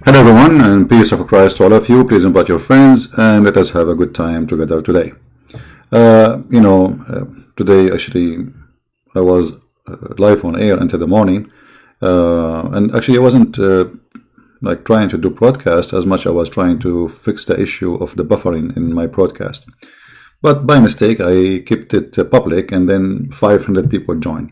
Hello everyone, and peace of Christ to all of you. Please invite your friends and let us have a good time together today. Today actually I was live on air until the morning, and actually I wasn't like trying to do broadcast as much. I was trying to fix the issue of the buffering in my broadcast, but by mistake I kept it public, and then 500 people joined.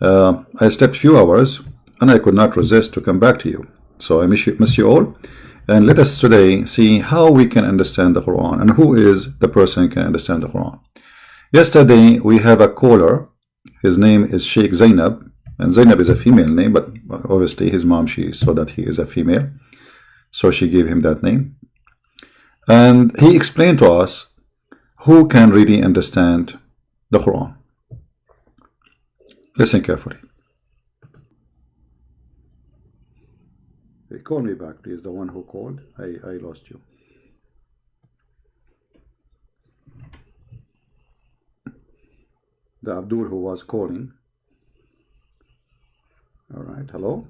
I slept few hours and I could not resist to come back to you. So I miss you all, and let us today see how we can understand the Quran and who is the person who can understand the Quran. Yesterday we have a caller. His name is Sheikh Zainab, and Zainab is a female name, but obviously his mom, she saw that he is a female, so she gave him that name, and he explained to us who can really understand the Quran. Listen carefully. Hey, call me back, please. The one who called, I lost you. The Abdul who was calling. All right. Hello.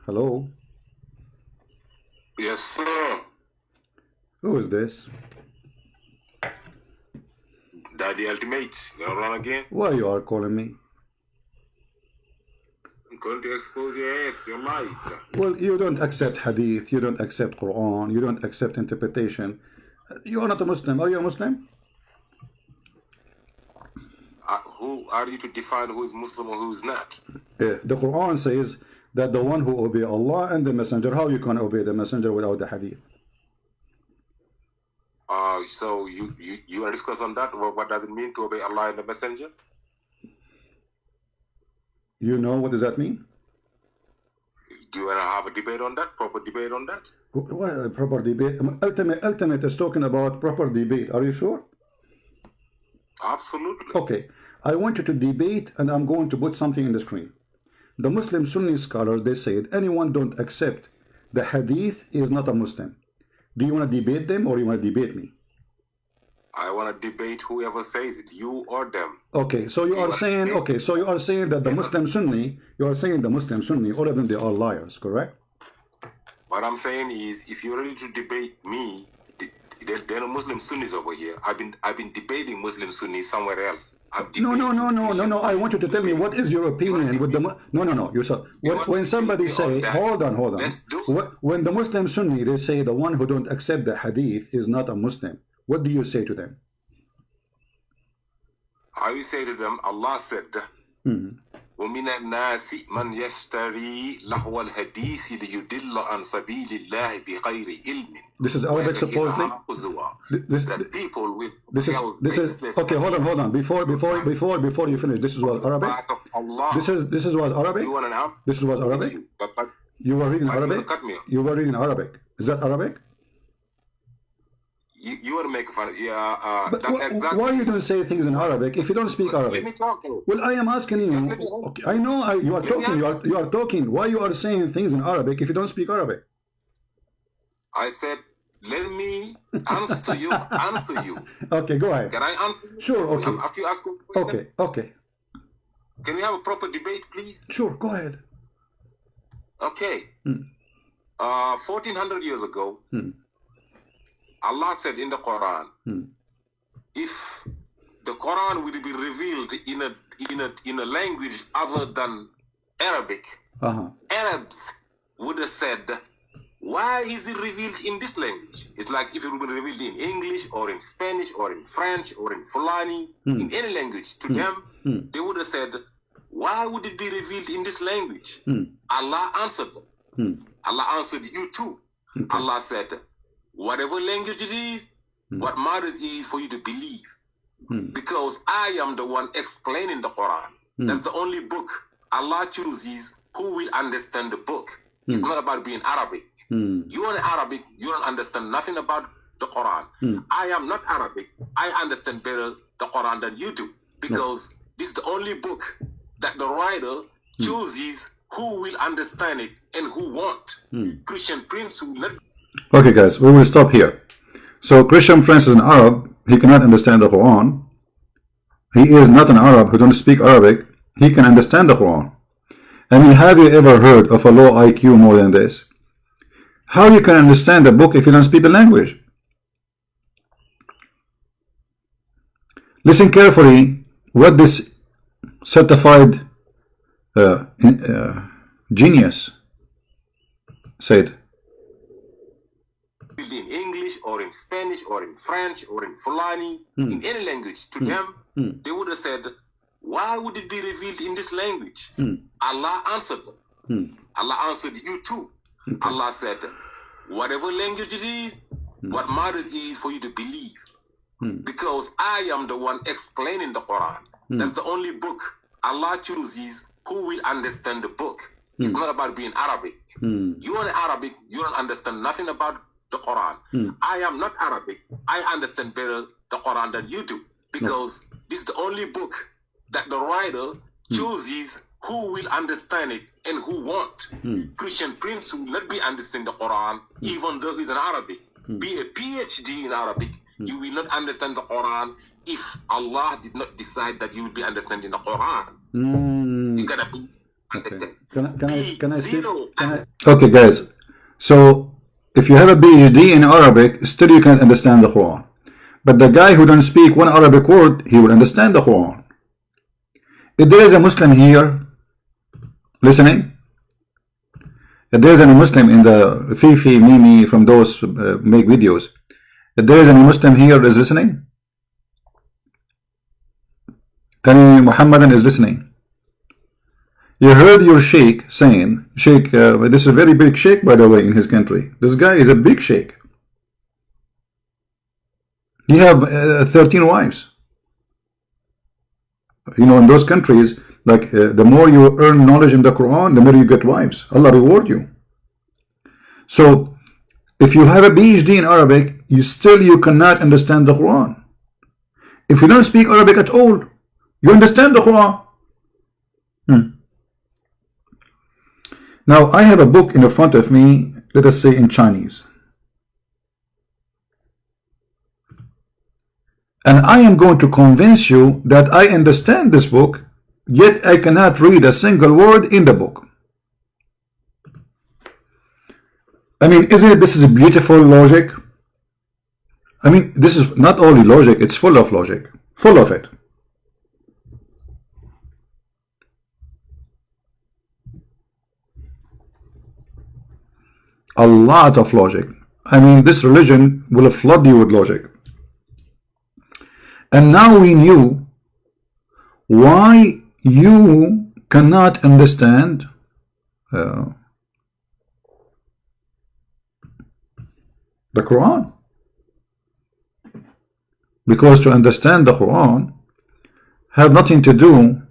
Hello. Yes, sir. Who is this? Daddy Ultimate. Gonna run again? Why you are calling me? I'm going to expose your ass, your lies. Well, you don't accept hadith, you don't accept Quran, you don't accept interpretation. You are not a Muslim. Are you a Muslim? Who are you to define who is Muslim or who is not? The Quran says that the one who obeys Allah and the Messenger, how you can obey the Messenger without the hadith? So you are discuss on that. What does it mean to obey Allah and the Messenger? You know what does that mean? Do you want to have a debate on that? Proper debate on that? What proper debate? Ultimate is talking about proper debate. Are you sure? Absolutely. Okay. I want you to debate, and I'm going to put something in the screen. The Muslim Sunni scholars, they said anyone don't accept the hadith is not a Muslim. Do you want to debate them or you want to debate me? I want to debate whoever says it, you or them. Okay, so you are saying, okay, so you are saying that the Muslim Sunni, you are saying the Muslim Sunni, all of them, they are liars, correct? What I'm saying is, if you're ready to debate me, there are Muslim Sunnis over here. I've been debating Muslim Sunnis somewhere else. No. I want you to tell me what is your opinion with the no. You saw when somebody say, hold on. When the Muslim Sunni, they say the one who don't accept the hadith is not a Muslim. What do you say to them? I will say to them, Allah said, وَمِنَ النَّاسِ مَنْ يَشْتَرِي لَهْوَ الْحَدِيثِ لِيُدِلَّ عَنْ سَبِيلِ اللَّهِ بِغَيْرِ عِلْمٍ. This is Arabic, supposedly. This is okay. Hold on. Before you finish, this is what Arabic. This is what Arabic. This is what Arabic. You were reading Arabic. You were reading Arabic. Is that Arabic? You want to make fun? But why you don't say things in Arabic if you don't speak Arabic? Let me talk. Well, I am asking you. Okay, I know you are talking. You are talking. Why you are saying things in Arabic if you don't speak Arabic? I said, let me answer you. Okay, go ahead. Can I answer you? Sure. Okay. After you ask a question. Okay. Can we have a proper debate, please? Sure. Go ahead. Okay. 1400 years ago. Allah said in the Quran, if the Quran would be revealed in a language other than Arabic, Arabs would have said, why is it revealed in this language? It's like if it would be revealed in English or in Spanish or in French or in Fulani, in any language, to them, they would have said, why would it be revealed in this language? Allah answered them. Allah answered you too. Okay. Allah said, whatever language it is, what matters is for you to believe. Because I am the one explaining the Quran. That's the only book Allah chooses who will understand the book. It's not about being Arabic. You are Arabic, you don't understand nothing about the Quran. I am not Arabic. I understand better the Quran than you do. Because this is the only book that the writer chooses who will understand it and who won't. Christian Prince will not. Okay, guys, we will stop here. So, Christian Prince is an Arab. He cannot understand the Quran. He is not an Arab who don't speak Arabic. He can understand the Quran. I mean, have you ever heard of a low IQ more than this? How you can understand a book if you don't speak the language? Listen carefully what this certified genius said. In English or in Spanish or in French or in Fulani, in any language, to them, they would have said, why would it be revealed in this language? Allah answered them. Allah answered you too. Allah said, whatever language it is, what matters is for you to believe. Because I am the one explaining the Quran. That's the only book Allah chooses who will understand the book. It's not about being Arabic. You are Arabic, you don't understand nothing about the Quran. I am not Arabic. I understand better the Quran than you do. Because this is the only book that the writer chooses who will understand it and who won't. Christian Prince will not be understanding the Quran even though he's an Arabic. Be a PhD in Arabic, you will not understand the Quran if Allah did not decide that you will be understanding the Quran. You gotta be understand. Can I speak? Okay, guys. So if you have a PhD in Arabic, still you can understand the Quran. But the guy who don't speak one Arabic word, he will understand the Quran. If there is a Muslim here listening, if there is any Muslim in the Fifi, Mimi, from those make videos, if there is any Muslim here is listening, any Muhammadan is listening. You heard your sheikh saying, sheikh, this is a very big sheikh by the way in his country. This guy is a big sheikh. He have 13 wives. You know, in those countries, like the more you earn knowledge in the Quran, the more you get wives. Allah reward you. So if you have a PhD in Arabic, you cannot understand the Quran. If you don't speak Arabic at all, you understand the Quran. Now I have a book in front of me, let us say in Chinese. And I am going to convince you that I understand this book, yet I cannot read a single word in the book. I mean, this is a beautiful logic? I mean, this is not only logic, it's full of logic. Full of it. A lot of logic. I mean, this religion will flood you with logic. And now we knew why you cannot understand the Quran. Because to understand the Quran have nothing to do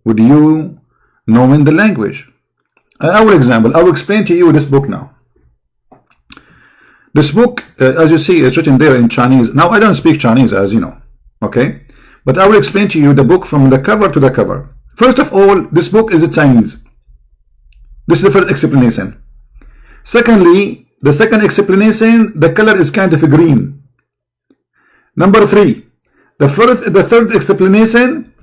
with you knowing the language. I will explain to you this book now. This book, as you see, is written there in Chinese. Now, I don't speak Chinese, as you know. Okay, but I will explain to you the book from the cover to the cover. First of all, this book is in Chinese. This is the first explanation. Secondly, the second explanation, the color is kind of green. Number 3, the third explanation,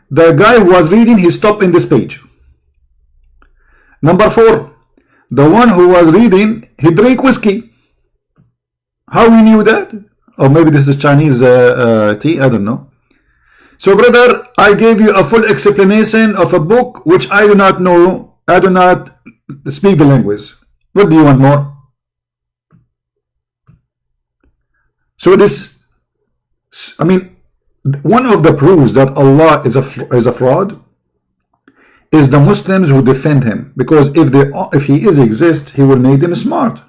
the guy who was reading, he stopped in this page. Number 4, the one who was reading, he drank whiskey. How we knew that? Or maybe this is Chinese tea, I don't know. So brother, I gave you a full explanation of a book which I do not know. I do not speak the language. What do you want more? So this, I mean, one of the proofs that Allah is a fraud is the Muslims who defend him. Because if he exists, he will make them smart.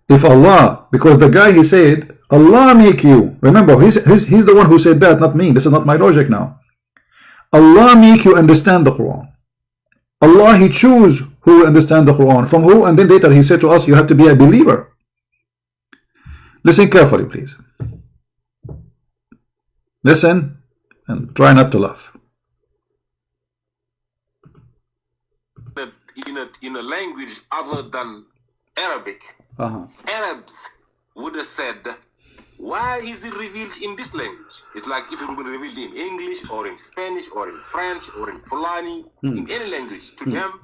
If Allah, because the guy, he said, Allah make you, remember, he's the one who said that, not me. This is not my logic now. Allah make you understand the Quran. Allah, he choose who will understand the Quran. From who? And then later he said to us, you have to be a believer. Listen carefully, please. Listen and try not to laugh. In a language other than Arabic, Arabs would have said, why is it revealed in this language? It's like if it would be revealed in English or in Spanish or in French or in Fulani, in any language, to them,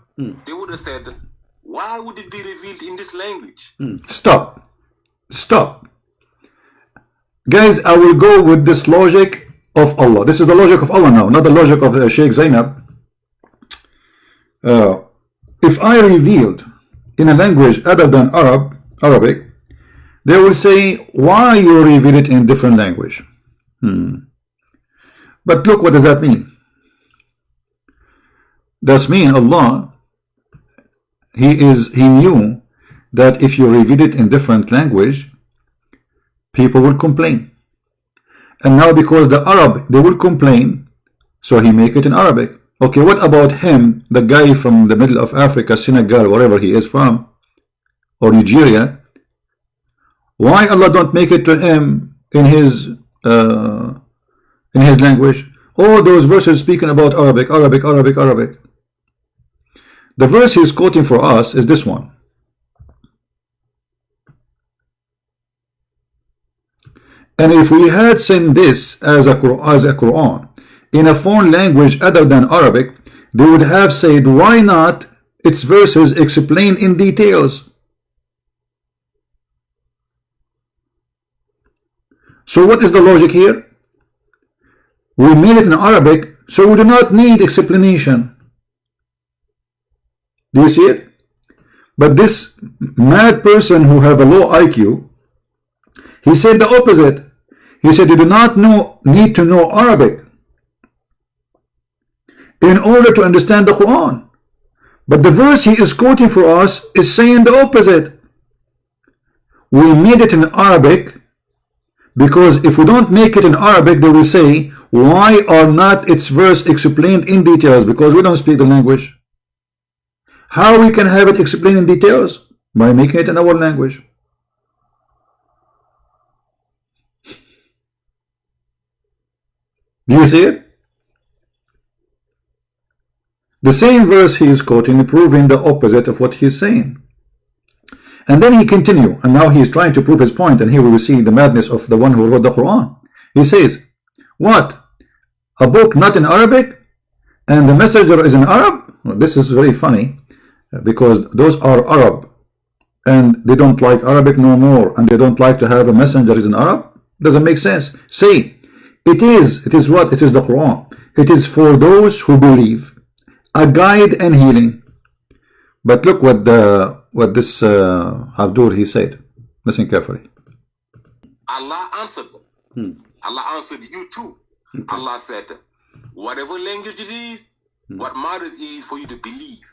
they would have said, why would it be revealed in this language? Stop. Stop. Guys, I will go with this logic of Allah. This is the logic of Allah now, not the logic of Sheikh Zainab. If I revealed in a language other than Arabic, they will say, why you reveal it in different language? But look, what does that mean? That's mean Allah, He knew that if you reveal it in different language, people will complain. And now because the Arab, they will complain, so He make it in Arabic. Okay, what about him, the guy from the middle of Africa, Senegal, wherever he is from, or Nigeria? Why Allah don't make it to him in his language? All those verses speaking about Arabic. The verse he's quoting for us is this one. And if we had sent this as a Quran in a foreign language other than Arabic, they would have said, why not its verses explained in details? So what is the logic here? We made it in Arabic, so we do not need explanation. Do you see it? But this mad person who have a low IQ, he said the opposite. He said you do not need to know Arabic in order to understand the Quran. But the verse he is quoting for us is saying the opposite. We made it in Arabic because if we don't make it in Arabic, they will say, why are not its verse explained in details? Because we don't speak the language. How we can have it explained in details? By making it in our language. Do you see it? The same verse he is quoting, proving the opposite of what he is saying. And then he continue, and now he is trying to prove his point, and here we will see the madness of the one who wrote the Quran. He says, what? A book not in Arabic? And the messenger is in Arab? Well, this is very funny, because those are Arab, and they don't like Arabic no more, and they don't like to have a messenger is in Arab. Doesn't make sense. Say, it is what? It is the Quran. It is for those who believe, a guide and healing. But look what this Abdur he said. Listen carefully. Allah answered them. Allah answered you too. Okay. Allah said, whatever language it is, what matters is for you to believe.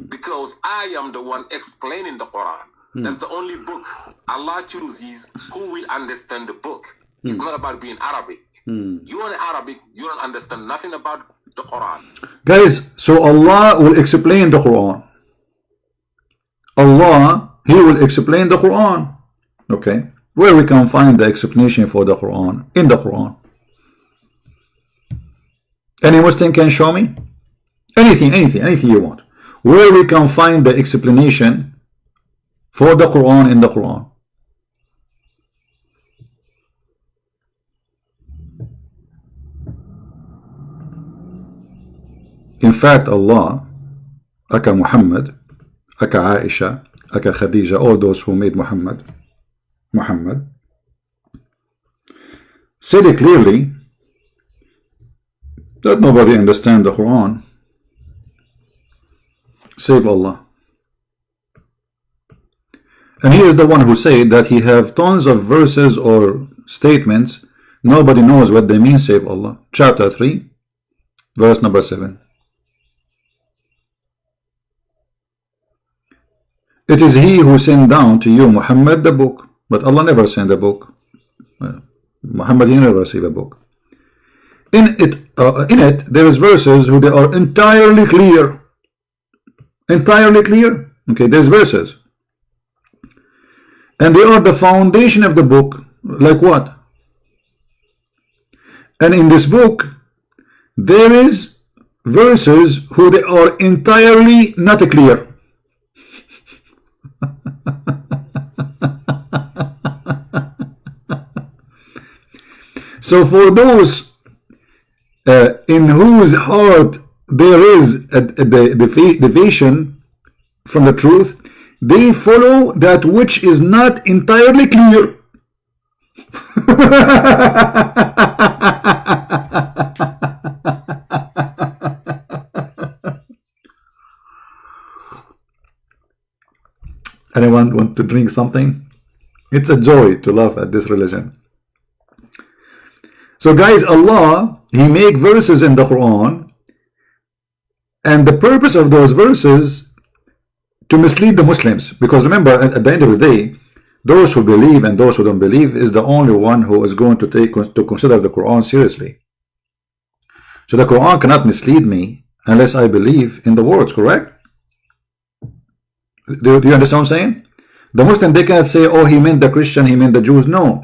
Because I am the one explaining the Quran. That's the only book Allah chooses who will understand the book. It's not about being Arabic. You are Arabic, you don't understand nothing about the Quran. Guys, so Allah will explain the Quran. Allah, He will explain the Quran. Okay, where we can find the explanation for the Quran? In the Quran. Any Muslim can show me? Anything you want. Where we can find the explanation for the Quran in the Quran? In fact, Allah, aka Muhammad, aka Aisha, aka Khadija, all those who made Muhammad, said it clearly that nobody understands the Quran save Allah. And he is the one who said that he have tons of verses or statements, nobody knows what they mean save Allah. Chapter 3, verse number 7. It is He who sent down to you, Muhammad, the book. But Allah never sent a book. Muhammad, he never received a book. In it, there is verses who they are entirely clear. Entirely clear. Okay, there's verses. And they are the foundation of the book. Like what? And in this book, there is verses who they are entirely not clear. So for those in whose heart there is a deviation from the truth, they follow that which is not entirely clear. Anyone want to drink something? It's a joy to laugh at this religion. So guys, Allah, He make verses in the Quran, and the purpose of those verses to mislead the Muslims, because remember, at the end of the day, those who believe and those who don't believe is the only one who is going to consider the Quran seriously. So the Quran cannot mislead me unless I believe in the words, correct? Do you understand what I'm saying? The Muslim, they cannot say, oh, he meant the Christian, he meant the Jews. No,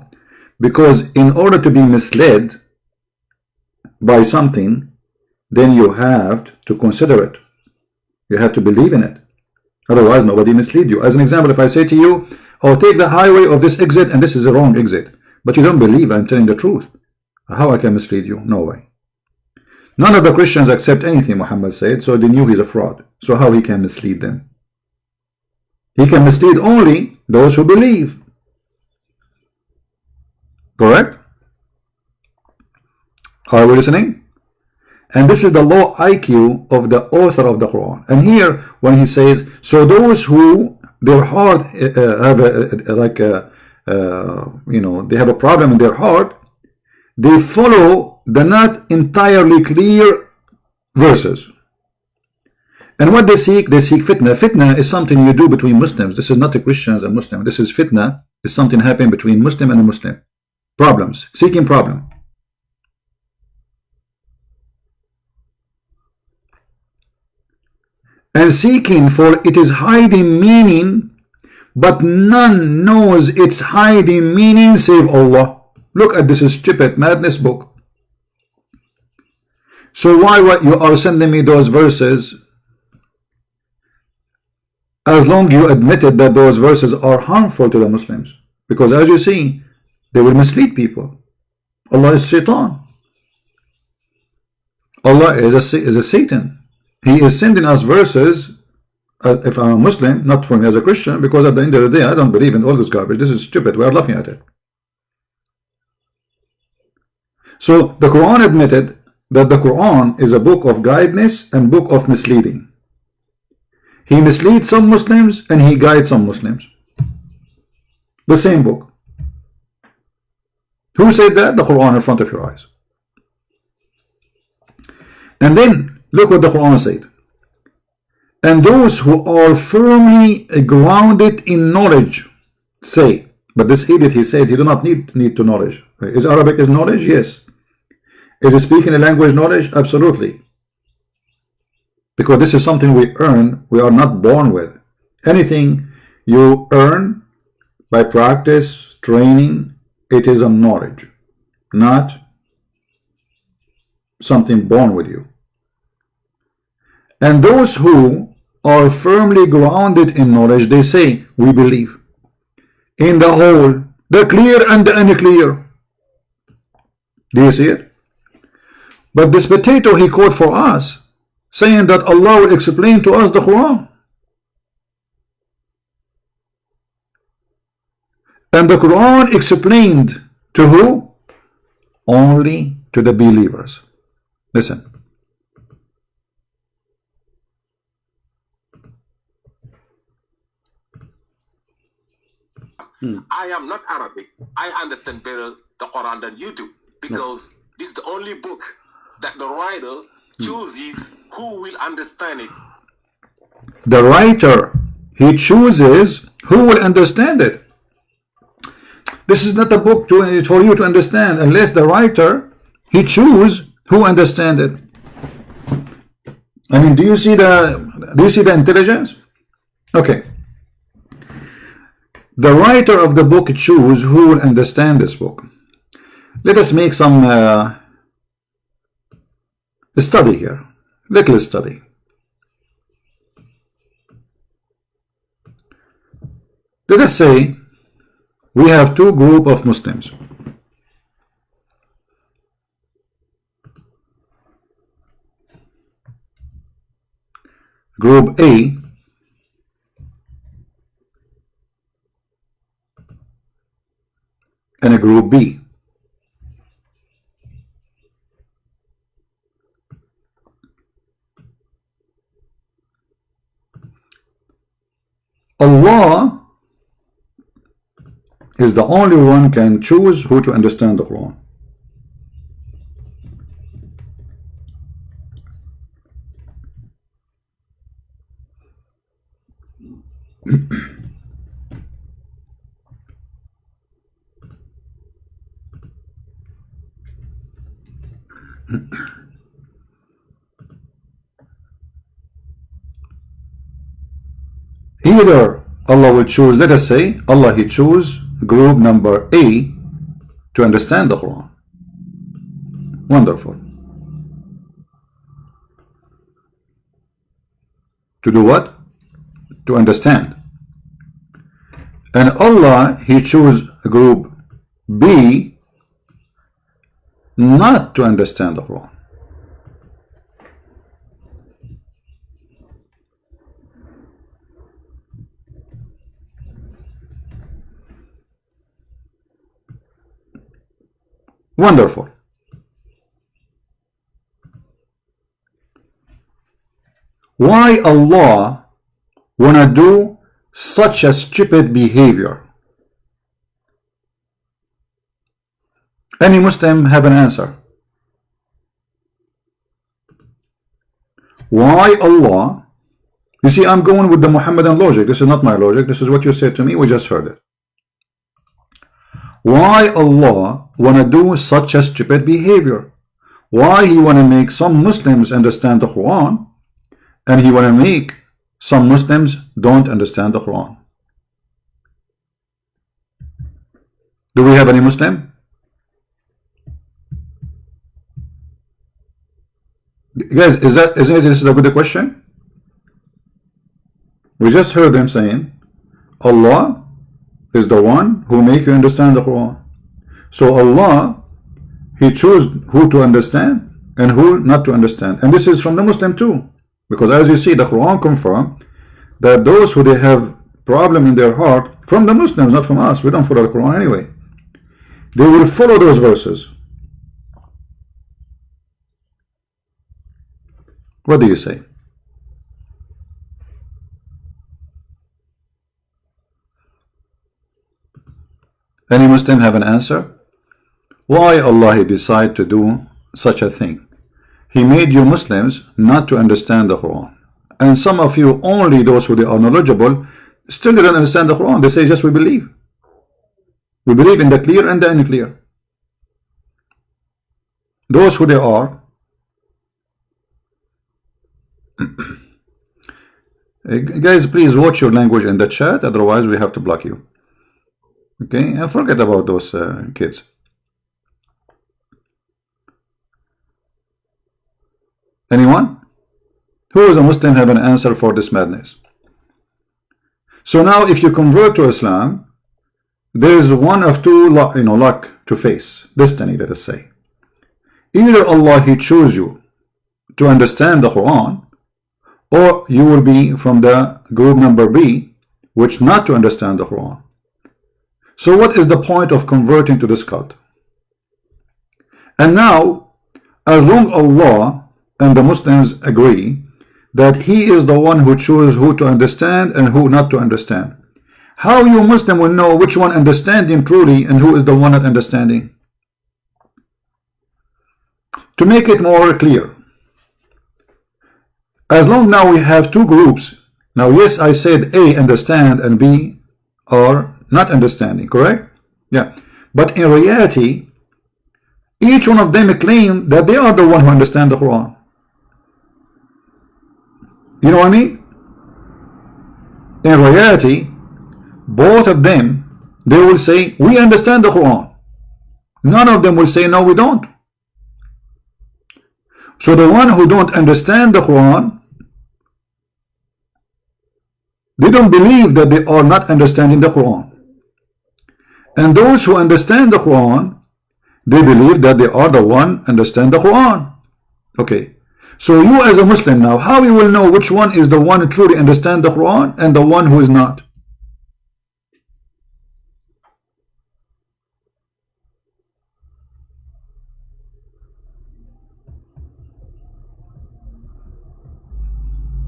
because in order to be misled by something, then you have to consider it. You have to believe in it. Otherwise, nobody mislead you. As an example, if I say to you, oh, take the highway of this exit, and this is the wrong exit, but you don't believe I'm telling the truth, how I can mislead you? No way. None of the Christians accept anything Muhammad said, so they knew he's a fraud. So how he can mislead them? He can mislead only those who believe. Correct? Are we listening? And this is the low IQ of the author of the Quran. And here, when he says, so those who their heart have they have a problem in their heart, they follow the not entirely clear verses. And what they seek fitna. Fitna is something you do between Muslims. This is not the Christians and Muslims. This is fitna. It's something happening between Muslim and a Muslim. Problems. Seeking problem. And seeking, for it is hiding meaning, but none knows its hiding meaning save Allah. Look at this stupid madness book. So why you are sending me those verses? As long as you admitted that those verses are harmful to the Muslims, because as you see, they will mislead people. Allah is Shaitan. Allah is a Satan. He is sending us verses, if I'm a Muslim, not for me as a Christian, because at the end of the day, I don't believe in all this garbage. This is stupid. We are laughing at it. So the Quran admitted that the Quran is a book of guidance and book of misleading. He misleads some Muslims and he guides some Muslims. The same book. Who said that? The Quran in front of your eyes. And then look what the Quran said. And those who are firmly grounded in knowledge say, but this idiot, he said he do not need to knowledge. Is Arabic is knowledge? Yes. Is he speaking a language knowledge? Absolutely. Because this is something we earn, we are not born with. Anything you earn by practice, training, it is a knowledge, not something born with you. And those who are firmly grounded in knowledge, they say, we believe in the whole, the clear and the unclear. Do you see it? But this potato he quote for us, saying that Allah will explain to us the Quran. And the Quran explained to who? Only to the believers. Listen. I am not Arabic. I understand better the Quran than you do, because this is the only book that the writer chooses who will understand it. The writer, he chooses who will understand it. This is not a book for you to understand unless the writer, he chooses who understand it. I mean, do you see the intelligence? Okay. The writer of the book chooses who will understand this book. Let us make some study here. Little study. Let us say we have two groups of Muslims. group A and a group B. Allah is the only one can choose who to understand the Quran. Either Allah will choose, let us say, Allah He choose group number A to understand the Quran. Wonderful. To do what? To understand. And Allah He choose group B not to understand the Quran. Wonderful. Why Allah wanna do such a stupid behavior? Any Muslim have an answer? Why Allah? You see, I'm going with the Muhammadan logic. This is not my logic. This is what you said to me. We just heard it. Why Allah wanna do such a stupid behavior? Why He wanna make some Muslims understand the Quran and He wanna make some Muslims don't understand the Quran? Do we have any Muslim? Guys, isn't this a good question? We just heard them saying Allah is the one who make you understand the Quran. So Allah, He chose who to understand and who not to understand. And this is from the Muslim too. Because as you see, the Quran confirm that those who they have problem in their heart, from the Muslims, not from us, we don't follow the Quran anyway, they will follow those verses. What do you say? Any Muslim have an answer? Why Allah He decide to do such a thing? He made you Muslims not to understand the Quran. And some of you, only those who they are knowledgeable, still don't understand the Quran. They say just we believe. We believe in the clear and the unclear. Those who they are guys, please watch your language in the chat, otherwise we have to block you. Okay, and forget about those kids. Anyone? Who is a Muslim have an answer for this madness? So now if you convert to Islam, there is one of two luck to face, destiny, let us say. Either Allah He choose you to understand the Quran, or you will be from the group number B, which not to understand the Quran. So what is the point of converting to this cult? And now, as long Allah and the Muslims agree that He is the one who chooses who to understand and who not to understand, how you Muslim will know which one understanding truly and who is the one not understanding? To make it more clear, as long now we have two groups. Now yes, I said A understand and B are not understanding, correct? Yeah. But in reality, each one of them claim that they are the one who understand the Quran. You know what I mean? In reality, both of them, they will say, we understand the Quran. None of them will say, no, we don't. So the one who don't understand the Quran, they don't believe that they are not understanding the Quran. And those who understand the Quran, they believe that they are the one understand the Quran. Okay. So you as a Muslim now, how you will know which one is the one who truly understands the Quran and the one who is not?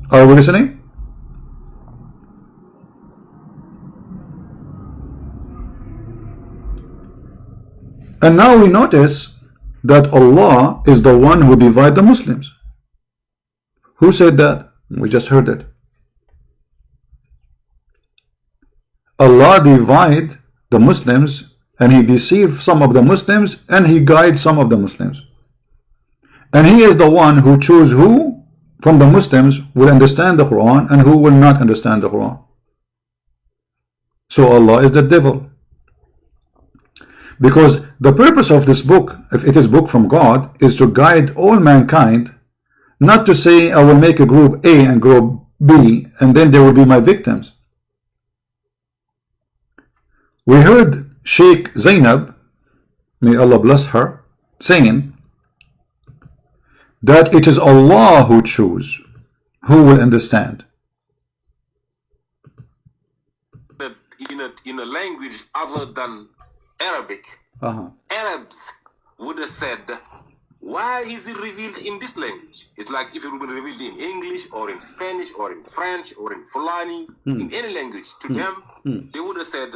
Are we listening? And now we notice that Allah is the one who divides the Muslims. Who said that? We just heard it. Allah divides the Muslims, and He deceives some of the Muslims, and He guides some of the Muslims. And He is the one who chooses who from the Muslims will understand the Quran and who will not understand the Quran. So Allah is the devil. Because the purpose of this book, if it is book from God, is to guide all mankind, not to say I will make a group A and group B and then they will be my victims. We heard Sheikh Zainab, may Allah bless her, saying that it is Allah who chooses who will understand. In a language other than Arabic, Arabs would have said, why is it revealed in this language? It's like if it would be revealed in English or in Spanish or in French or in Fulani, in any language, to them, they would have said,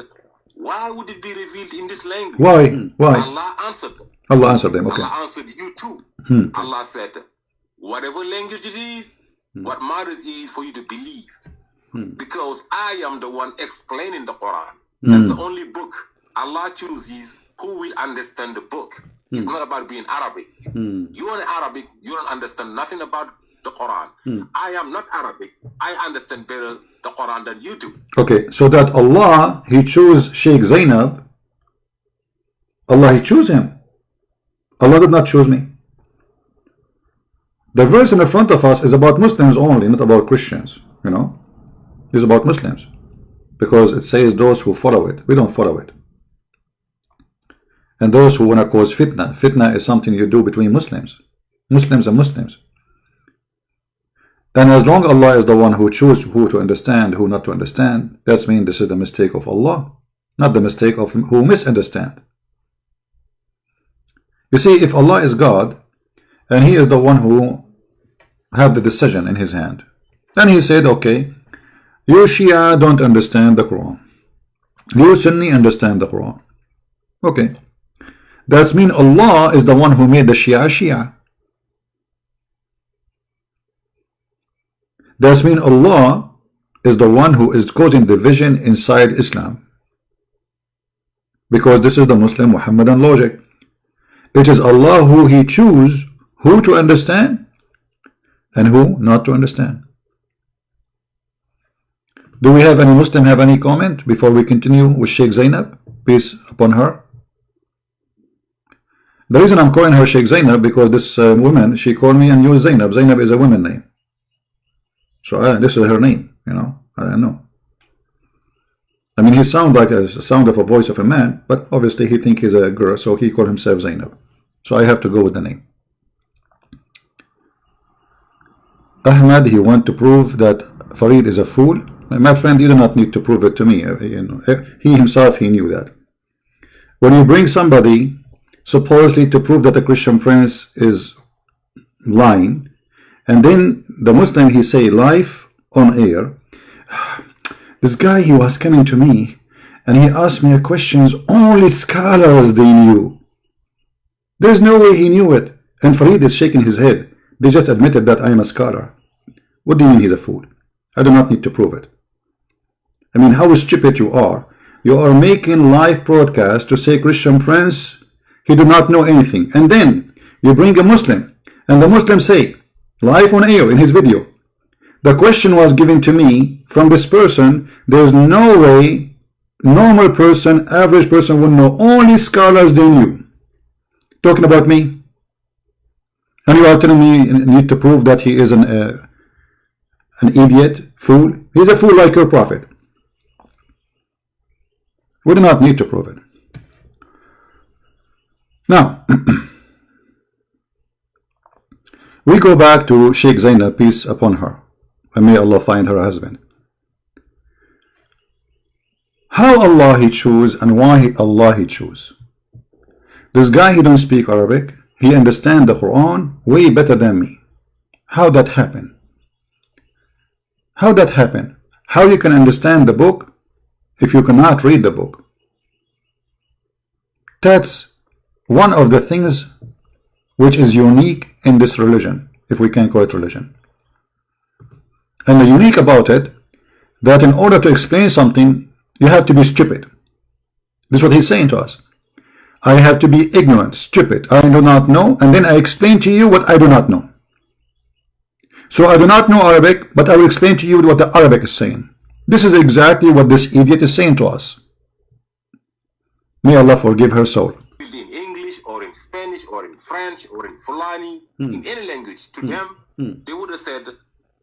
why would it be revealed in this language? Why? Why? Allah answered them. Allah answered them, okay. Allah answered you too. Allah said, whatever language it is, what matters is for you to believe. Because I am the one explaining the Quran. That's the only book Allah chooses who will understand the book. It's not about being Arabic. You are Arabic, you don't understand nothing about the Quran. I am not Arabic. I understand better the Quran than you do. Okay, so that Allah, He chose Sheikh Zainab. Allah, He chose him. Allah did not choose me. The verse in the front of us is about Muslims only, not about Christians. You know, it's about Muslims, because it says those who follow it. We don't follow it. And those who want to cause fitna. Fitna is something you do between Muslims. Muslims and Muslims. And as long as Allah is the one who chooses who to understand, who not to understand, that means this is the mistake of Allah, not the mistake of who misunderstand. You see, if Allah is God, and He is the one who have the decision in His hand, then He said, okay, you Shia don't understand the Quran. You Sunni understand the Quran. Okay. That means Allah is the one who made the Shia Shia. That means Allah is the one who is causing division inside Islam. Because this is the Muslim Muhammadan logic. It is Allah who He chooses who to understand and who not to understand. Do we have any Muslim have any comment before we continue with Sheikh Zainab? Peace upon her. The reason I'm calling her Sheikh Zainab, because this woman, she called me and used Zainab. Zainab is a woman name. So this is her name, you know. I don't know. I mean, he sounds like a sound of a voice of a man, but obviously he think he's a girl, so he called himself Zainab. So I have to go with the name. Ahmad, he want to prove that Farid is a fool. My friend, you do not need to prove it to me. You know, he himself, he knew that. When you bring somebody supposedly to prove that a Christian prince is lying, and then the Muslim, he say live on air, this guy, he was coming to me and he asked me questions only scholars they knew. There's no way he knew it. And Farid is shaking his head. They just admitted that I am a scholar. What do you mean he's a fool? I do not need to prove it. I mean, how stupid you are. You are making live broadcast to say Christian prince, he do not know anything. And then you bring a Muslim, and the Muslim say, live on air in his video, the question was given to me from this person. There's no way normal person, average person would know. Only scholars they knew. Talking about me. And you are telling me you need to prove that he is an idiot, fool. He's a fool like your prophet. We do not need to prove it. Now, We go back to Sheikh Zainab, peace upon her, and may Allah find her husband. How Allah He choose and why Allah He choose? This guy, he don't speak Arabic. He understand the Quran way better than me. How that happen? How that happen? How you can understand the book if you cannot read the book? That's one of the things which is unique in this religion, if we can call it religion. And the unique about it, that in order to explain something, you have to be stupid. This is what he's saying to us. I have to be ignorant, stupid, I do not know, and then I explain to you what I do not know. So I do not know Arabic, but I will explain to you what the Arabic is saying. This is exactly what this idiot is saying to us. May Allah forgive her soul. In English or in Spanish or in French or in Fulani, in any language, to them, they would have said,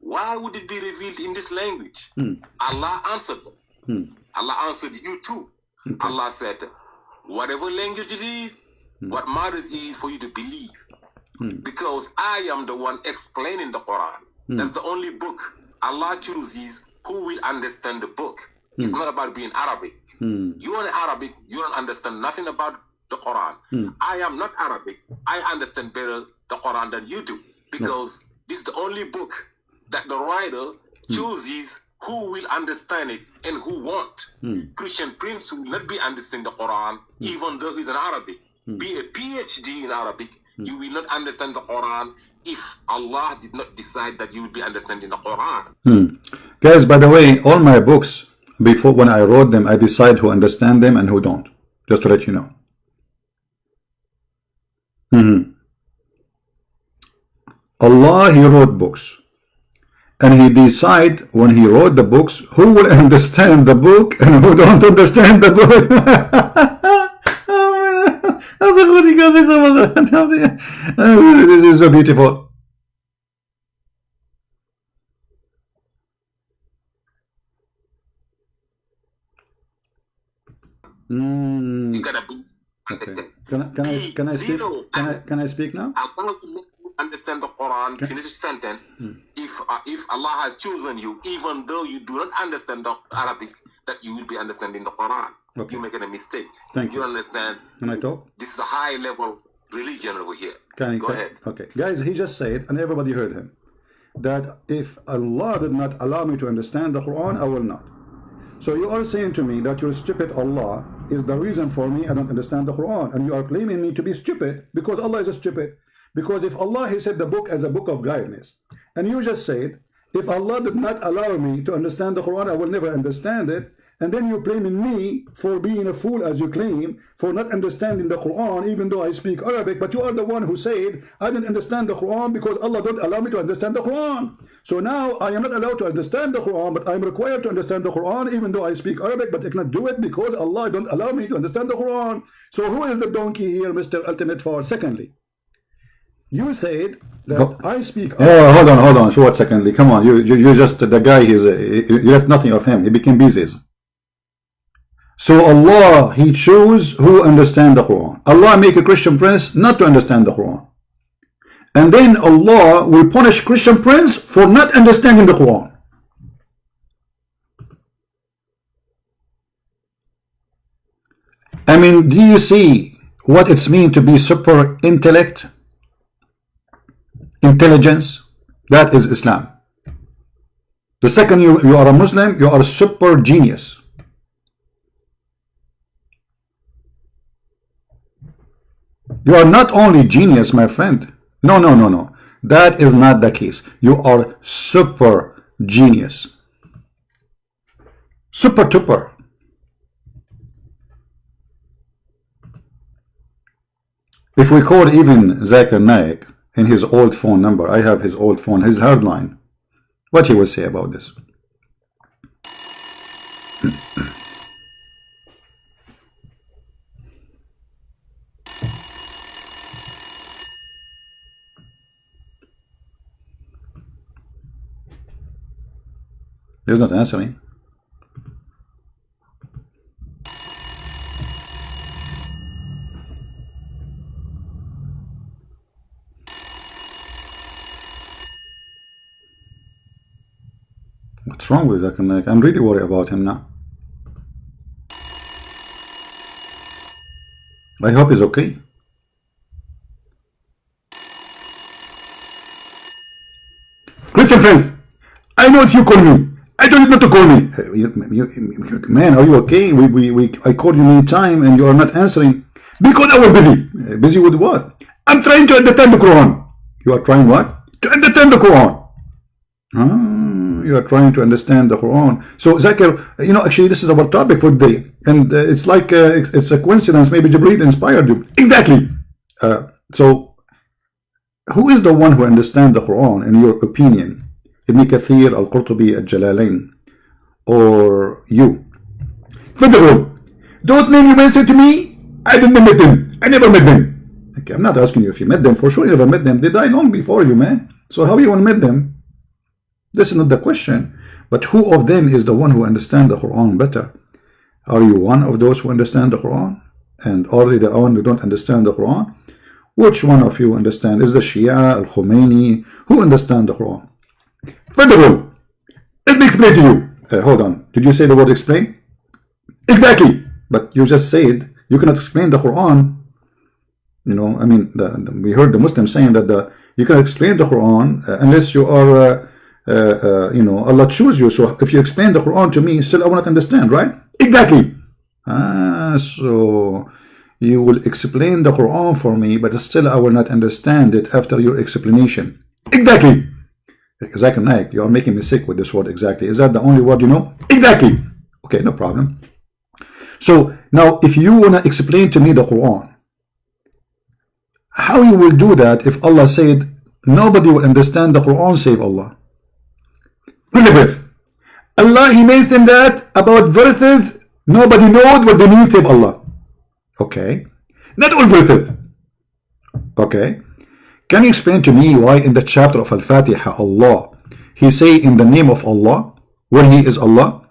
why would it be revealed in this language? Allah answered them. Allah answered you too. Okay. Allah said, whatever language it is, what matters is for you to believe. Because I am the one explaining the Quran. That's the only book Allah chooses who will understand the book. It's not about being Arabic. You are Arabic, you don't understand nothing about the Quran. I am not Arabic. I understand better the Quran than you do. Because this is the only book that the writer chooses who will understand it and who won't. Christian Prince will not be understanding the Quran even though he's an Arabic. Be a PhD in Arabic, you will not understand the Quran if Allah did not decide that you will be understanding the Quran. Guys, by the way, all my books, before when I wrote them, I decide who understand them and who don't. Just to let you know. Allah, He wrote books. And He decide when He wrote the books who will understand the book and who don't understand the book. This is so beautiful. You gotta be. Okay. Can I speak now? Allah will let you understand the Quran. Finish the sentence. If Allah has chosen you, even though you do not understand the Arabic, that you will be understanding the Quran. Okay. You're making a mistake. Thank you. You understand? Can I talk? This is a high level religion over here. Go ahead. Okay, guys, he just said, and everybody heard him, that if Allah did not allow me to understand the Quran, I will not. So you are saying to me that your stupid Allah is the reason for me I don't understand the Quran, and you are claiming me to be stupid because Allah is stupid. Because if Allah, He said the book as a book of guidance, and you just said, if Allah did not allow me to understand the Quran, I will never understand it, and then you're blaming me for being a fool, as you claim, for not understanding the Quran, even though I speak Arabic, but you are the one who said, I didn't understand the Quran because Allah don't allow me to understand the Quran. So now I am not allowed to understand the Quran, but I am required to understand the Quran, even though I speak Arabic, but I cannot do it because Allah don't allow me to understand the Quran. So who is the donkey here, Mr. Ultimate Far? Secondly, you said that I speak Arabic. Hold on. So what secondly? Come on, you just, the guy, you left nothing of him. He became busy. So Allah, He chose who understand the Quran. Allah make a Christian prince not to understand the Quran. And then Allah will punish Christian prince for not understanding the Quran. I mean, do you see what it's mean to be super intellect? Intelligence? That is Islam. The second you are a Muslim, you are a super genius. You are not only genius, my friend. No. That is not the case. You are super genius. Super duper. If we call even Zakir Naik in his old phone number, I have his old phone, his hardline, what he will say about this? He's not answering. What's wrong with Zakir Naik? I'm really worried about him now. I hope he's okay. Christian friends, I know it's you call me. I told you not to call me. Man, are you okay? I called you many times and you are not answering. Because I was busy. Busy with what? I'm trying to understand the Quran. You are trying what? To understand the Quran. You are trying to understand the Quran. So Zakir, you know, actually this is our topic for today. And it's like, it's a coincidence. Maybe Jibreel inspired you. Exactly. So who is the one who understands the Quran in your opinion? Ibn Kathir, Al-Qurtubi, Al-Jalalain, or you? First of all, those names you mentioned to me, I didn't meet them. I never met them. Okay, I'm not asking you if you met them. For sure you never met them. They died long before you, man. So how you want to meet them? This is not the question. But who of them is the one who understands the Quran better? Are you one of those who understand the Quran? And are they the one who don't understand the Quran? Which one of you understand? Is the Shia, Al-Khomeini? Who understand the Quran? First of all, let me explain to you. Hold on. Did you say the word explain? Exactly. But you just said you cannot explain the Quran. You know, I mean, we heard the Muslims saying that you can explain the Quran unless you are, you know, Allah choose you. So if you explain the Quran to me, still I will not understand, right? Exactly. So you will explain the Quran for me, but still I will not understand it after your explanation. Exactly. Zakir Naik, you are making me sick with this word exactly. Is that the only word you know? Exactly. Okay, no problem. So now if you want to explain to me the Quran, how you will do that if Allah said nobody will understand the Quran save Allah? Elizabeth, Allah, He mentioned that about verses nobody knows what they mean save Allah. Okay, not all verses. Okay, can you explain to me why in the chapter of Al-Fatiha Allah He say in the name of Allah when He is Allah?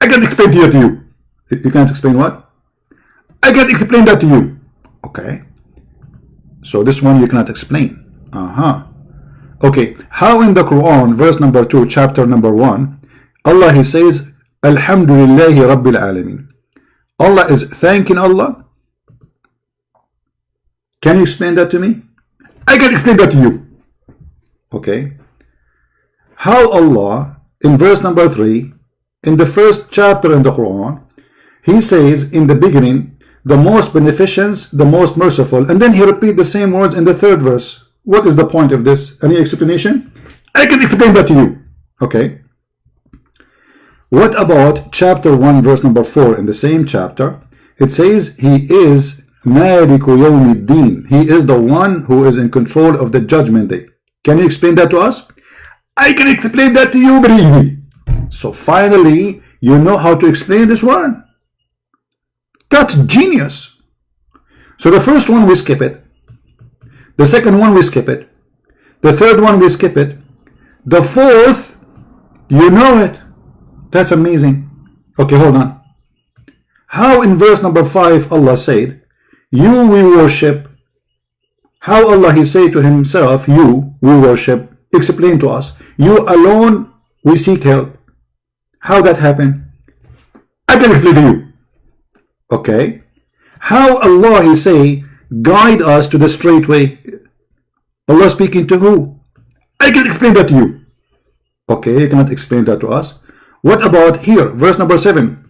I can explain to you. You can't explain what? I can explain that to you. Okay, so this one you cannot explain. Okay, how in the Quran verse number 2 chapter number 1 Allah He says Alhamdulillahi Rabbil Alameen? Allah is thanking Allah. Can you explain that to me? I can explain that to you. Okay, how Allah in verse number 3 in the first chapter in the Quran He says in the beginning the most beneficent, the most merciful, and then He repeats the same words in the third verse. What is the point of this? Any explanation? I can explain that to you. Okay, what about chapter 1 verse number 4 in the same chapter? It says He is Maliku Yawmiddin. He is the one who is in control of the judgment day. Can you explain that to us? I can explain that to you very easily. So finally you know how to explain this one. That's genius. So the first one we skip it. The second one we skip it. The third one we skip it. The fourth, you know it. That's amazing. Okay, hold on. How in verse number 5 Allah said, you we worship. How Allah He say to Himself, you we worship. Explain to us. You alone we seek help. How that happened? I can explain to you. Okay, how Allah He say guide us to the straight way? Allah speaking to who? I can explain that to you. Okay, you cannot explain that to us. What about here, verse number 7?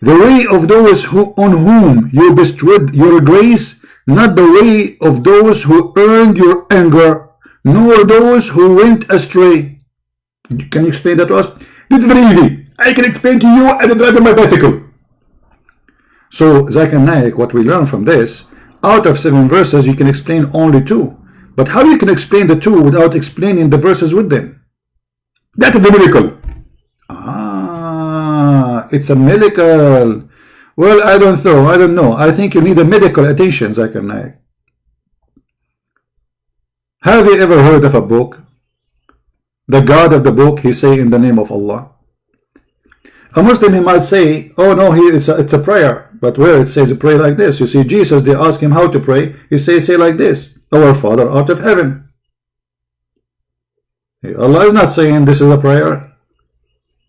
The way of those who on whom you bestowed your grace, not the way of those who earned your anger, nor those who went astray. Can you explain that to us? This is very easy. I can explain to you as a driver my bicycle. So Zakir Naik, what we learn from this, out of 7 verses you can explain only 2. But how you can explain the 2 without explaining the verses with them? That is the miracle. It's a miracle. Well, I don't know. I think you need a medical attention, Zakir Naik. Have you ever heard of a book? The God of the book, He say in the name of Allah. A Muslim, he might say, oh no, here it's a prayer. But where it says pray like this, you see Jesus, they ask Him how to pray. He says say like this, our Father art of heaven. Allah is not saying this is a prayer.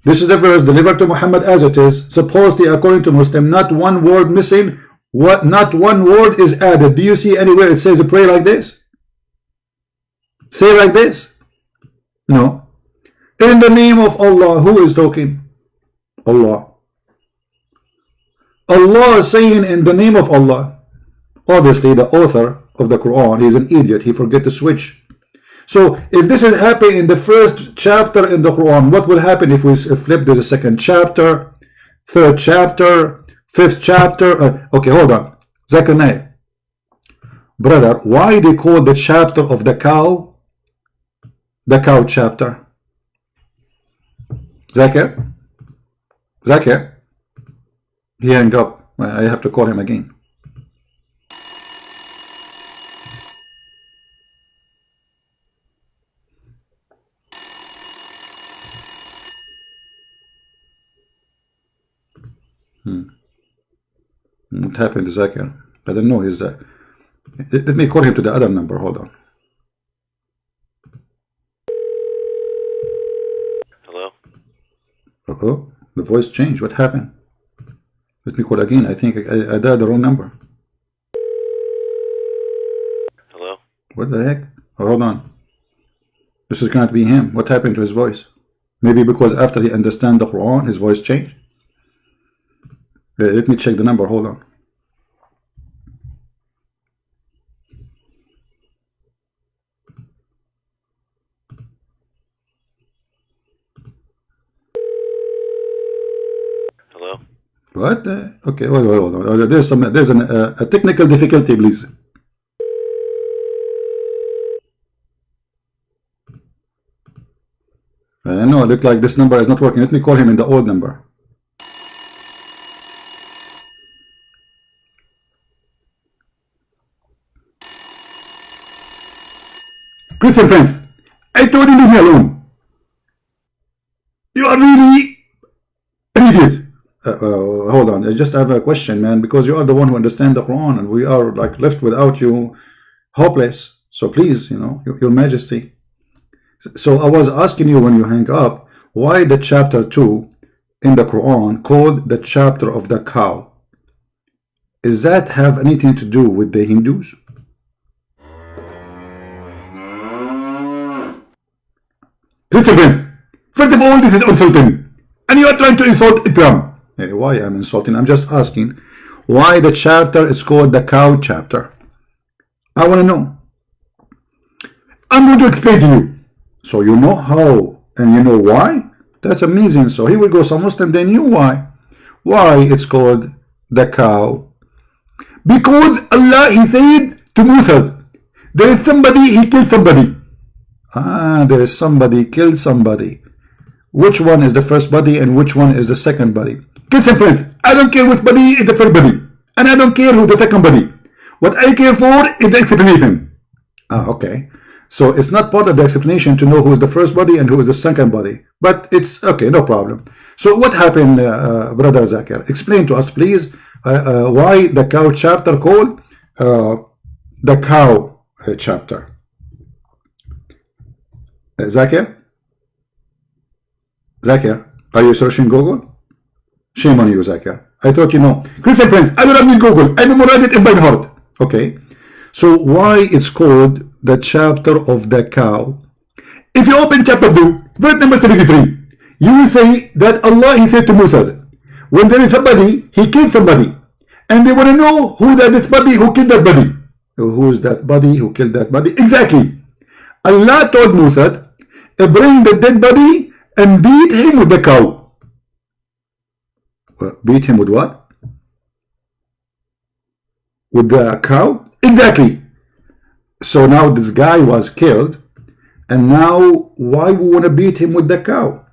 This is the verse delivered to Muhammad as it is, supposedly according to Muslim, not one word missing, not one word is added. Do you see anywhere it says a prayer like this? Say like this? No. In the name of Allah, who is talking? Allah. Allah is saying in the name of Allah. Obviously the author of the Quran is an idiot, he forget to switch. So if this is happening in the first chapter in the Quran, what will happen if we flip to the second chapter, third chapter, fifth chapter? Okay, hold on. Zakir Naik, brother, why they call the chapter of the cow chapter? Zakir? Zakir? He hung up. I have to call him again. What happened to Zakir? I don't know. He's the. Let me call him to the other number. Hold on. Hello? Oh, the voice changed. What happened? Let me call again. I think I dialed the wrong number. Hello? What the heck? Oh, hold on. This is going to be him. What happened to his voice? Maybe because after he understands the Quran, his voice changed. Let me check the number. Hold on. Hello? What? Okay, hold on. There's a technical difficulty, please. No, it look like this number is not working. Let me call him in the old number. Christian friends, I told you leave me alone. You are really an idiot. Hold on, I just have a question, man, because you are the one who understands the Quran and we are like left without you, hopeless. So please, you know, your majesty. So I was asking you when you hang up, why the chapter 2 in the Quran called the chapter of the cow? Does that have anything to do with the Hindus? First of all, this is insulting, and you are trying to insult Islam. Hey, why I'm insulting? I'm just asking why the chapter is called the cow chapter. I want to know. I'm going to explain to you. So you know how and you know why? That's amazing. So here we go. Some Muslim, they knew why. Why it's called the cow? Because Allah, He said to Moses, there is somebody, he killed somebody. There is somebody killed somebody. Which one is the first body and which one is the second body? Christian prince, I don't care which body is the first body, and I don't care who the second body. What I care for is the explanation. Okay. So it's not part of the explanation to know who is the first body and who is the second body. But it's okay, no problem. So what happened, Brother Zakir? Explain to us, please, why the cow chapter called the cow chapter. Zakir? Zakir, are you searching Google? Shame on you, Zakir. I thought you know. Christian Prince, I do not need Google. I memorize it in my heart. Okay. So why it's called the chapter of the cow? If you open chapter 2, verse number 73, you will say that Allah, He said to Moses, when there is somebody, he killed somebody. And they want to know who that is body who killed that body. Who is that body who killed that body? Exactly. Allah told Moses, bring the dead body and beat him with the cow. Beat him with what? With the cow? Exactly. So now this guy was killed, and now why we want to beat him with the cow?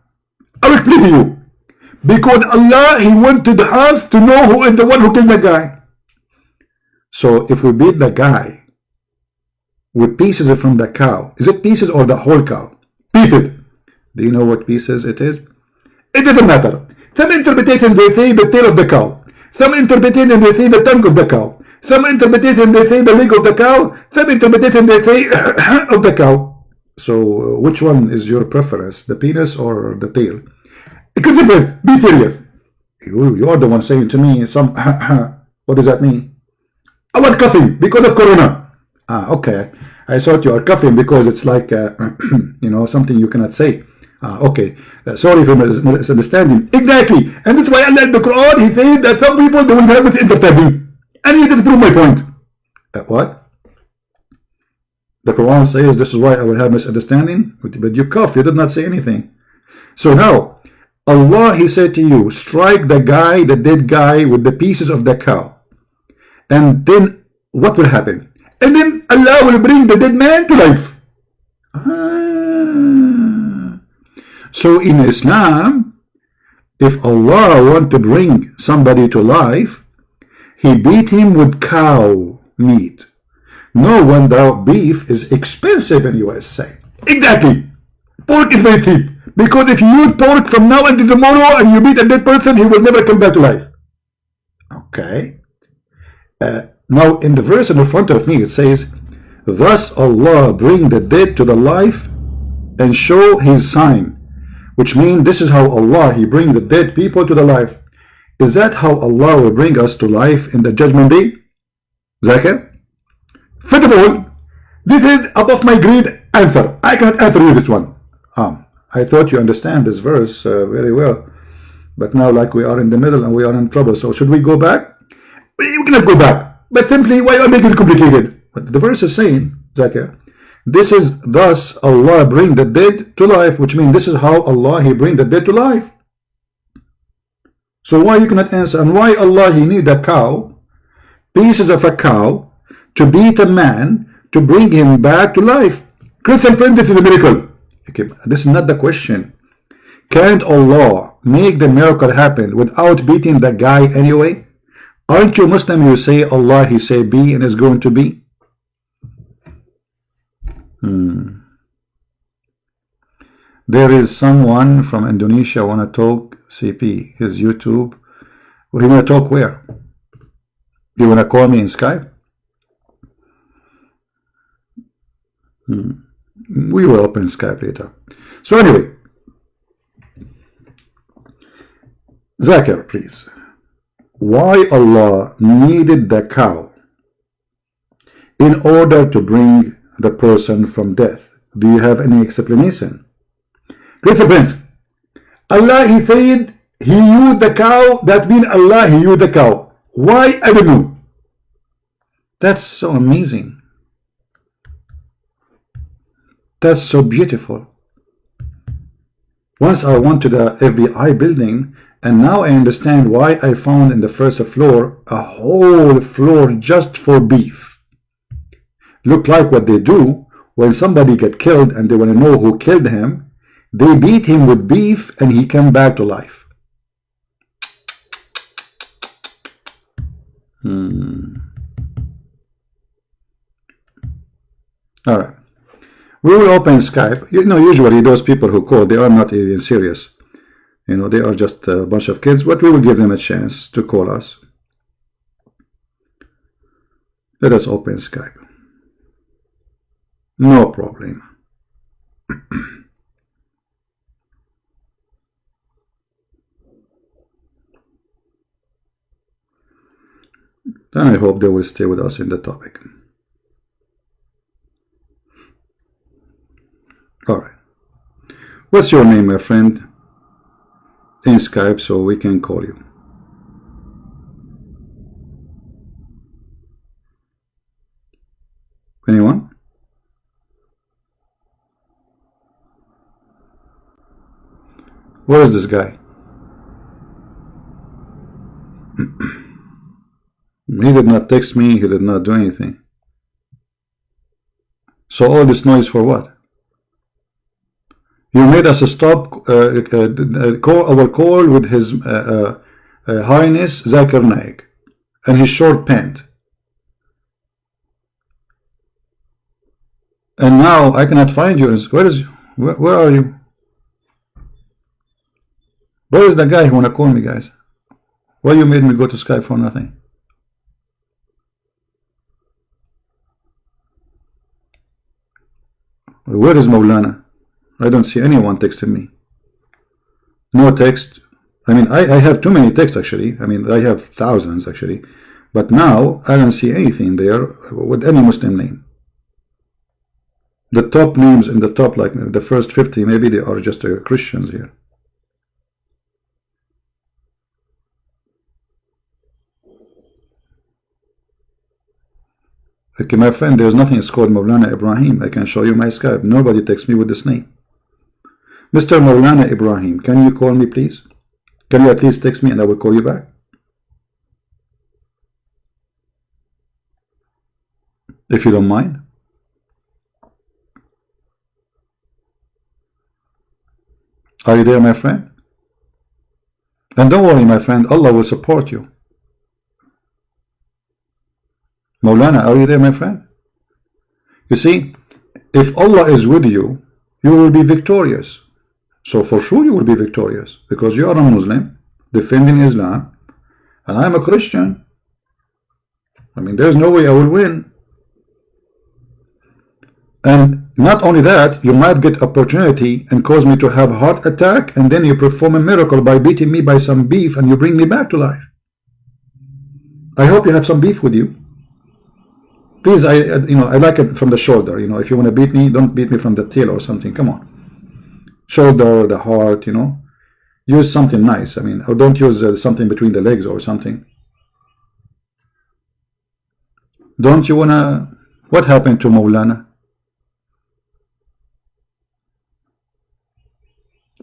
I'll explain to you. Because Allah, He wanted us to know who is the one who killed the guy. So if we beat the guy with pieces from the cow, is it pieces or the whole cow? Pieces. Do you know what pieces it is? It doesn't matter. Some interpretation they say the tail of the cow. Some interpretation they say the tongue of the cow. Some interpretation they say the leg of the cow. Some interpretation they say of the cow. So which one is your preference, the penis or the tail? Elizabeth, be serious. You are the one saying to me some what does that mean? I was coughing because of corona. Okay. I thought you are coughing because it's like you know, something you cannot say. Okay. Sorry for misunderstanding. Exactly. And that's why Allah in the Quran, he said that some people, they will have misunderstanding. And he just proved my point. What? The Quran says this is why I will have misunderstanding, but you cough, you did not say anything. So now, Allah, he said to you, strike the guy, the dead guy, with the pieces of the cow. And then what will happen? And then Allah will bring the dead man to life. So in Islam, if Allah want to bring somebody to life, he beat him with cow meat. No wonder beef is expensive in USA. Exactly. Pork is very cheap. Because if you use pork from now until tomorrow and you beat a dead person, he will never come back to life. Okay. Now in the verse in front of me it says, thus Allah bring the dead to the life and show his sign. Which means this is how Allah, he bring the dead people to the life. Is that how Allah will bring us to life in the judgment day? Zakir? First of all, this is above my grade answer. I cannot answer you this one. I thought you understand this verse very well. But now like we are in the middle and we are in trouble. So should we go back? We cannot go back. But simply, why are making it complicated? But the verse is saying, Zakir, this is thus Allah bring the dead to life. Which means this is how Allah, he bring the dead to life. So why you cannot answer? And why Allah, he need a cow, pieces of a cow, to beat a man, to bring him back to life? Christian friend, this is a miracle. Okay, this is not the question. Can't Allah make the miracle happen without beating the guy anyway? Aren't you Muslim? You say Allah, he say be and is going to be. There is someone from Indonesia want to talk CP, his YouTube. Well, he want to talk where? You want to call me in Skype? We will open Skype later. So anyway, Zakir, please. Why Allah needed the cow in order to bring the person from death? Do you have any explanation? Great friends, Allah, he said he used the cow. That means Allah, he used the cow. Why? I don't know. That's so amazing. That's so beautiful. Once I went to the FBI building, and now I understand why I found in the first floor a whole floor just for beef. Look like what they do when somebody get killed and they want to know who killed him. They beat him with beef and he came back to life. All right. We will open Skype. You know, usually those people who call, they are not even serious. You know, they are just a bunch of kids, but we will give them a chance to call us. Let us open Skype. No problem. And I hope they will stay with us in the topic. All right. What's your name, my friend? In Skype, so we can call you. Anyone? Where is this guy? He did not text me. He did not do anything. So all this noise for what? You made us stop our call with his Highness Zakir Naik and his short pant. And now I cannot find you. Where are you? Where is the guy who wanna call me, guys? Why you made me go to Skype for nothing? Where is Maulana? I don't see anyone texting me. No text. I mean, I have too many texts actually. I mean, I have thousands actually. But now I don't see anything there with any Muslim name. The top names in the top, like the first 50, maybe they are just Christians here. Okay, my friend, there's nothing it's called Maulana Ibrahim. I can show you my Skype. Nobody texts me with this name. Mr. Maulana Ibrahim, can you call me please? Can you at least text me and I will call you back? If you don't mind. Are you there, my friend? And don't worry, my friend, Allah will support you. Maulana, are you there, my friend? You see, if Allah is with you, you will be victorious. So for sure you will be victorious, because you are a Muslim defending Islam and I am a Christian. I mean, there's no way I will win. And not only that, you might get opportunity and cause me to have a heart attack, and then you perform a miracle by beating me by some beef and you bring me back to life. I hope you have some beef with you. Please, I like it from the shoulder. If you want to beat me, don't beat me from the tail or something. Come on. Shoulder, the heart, use something nice. I mean, or don't use something between the legs or something. Don't you wanna? What happened to Maulana?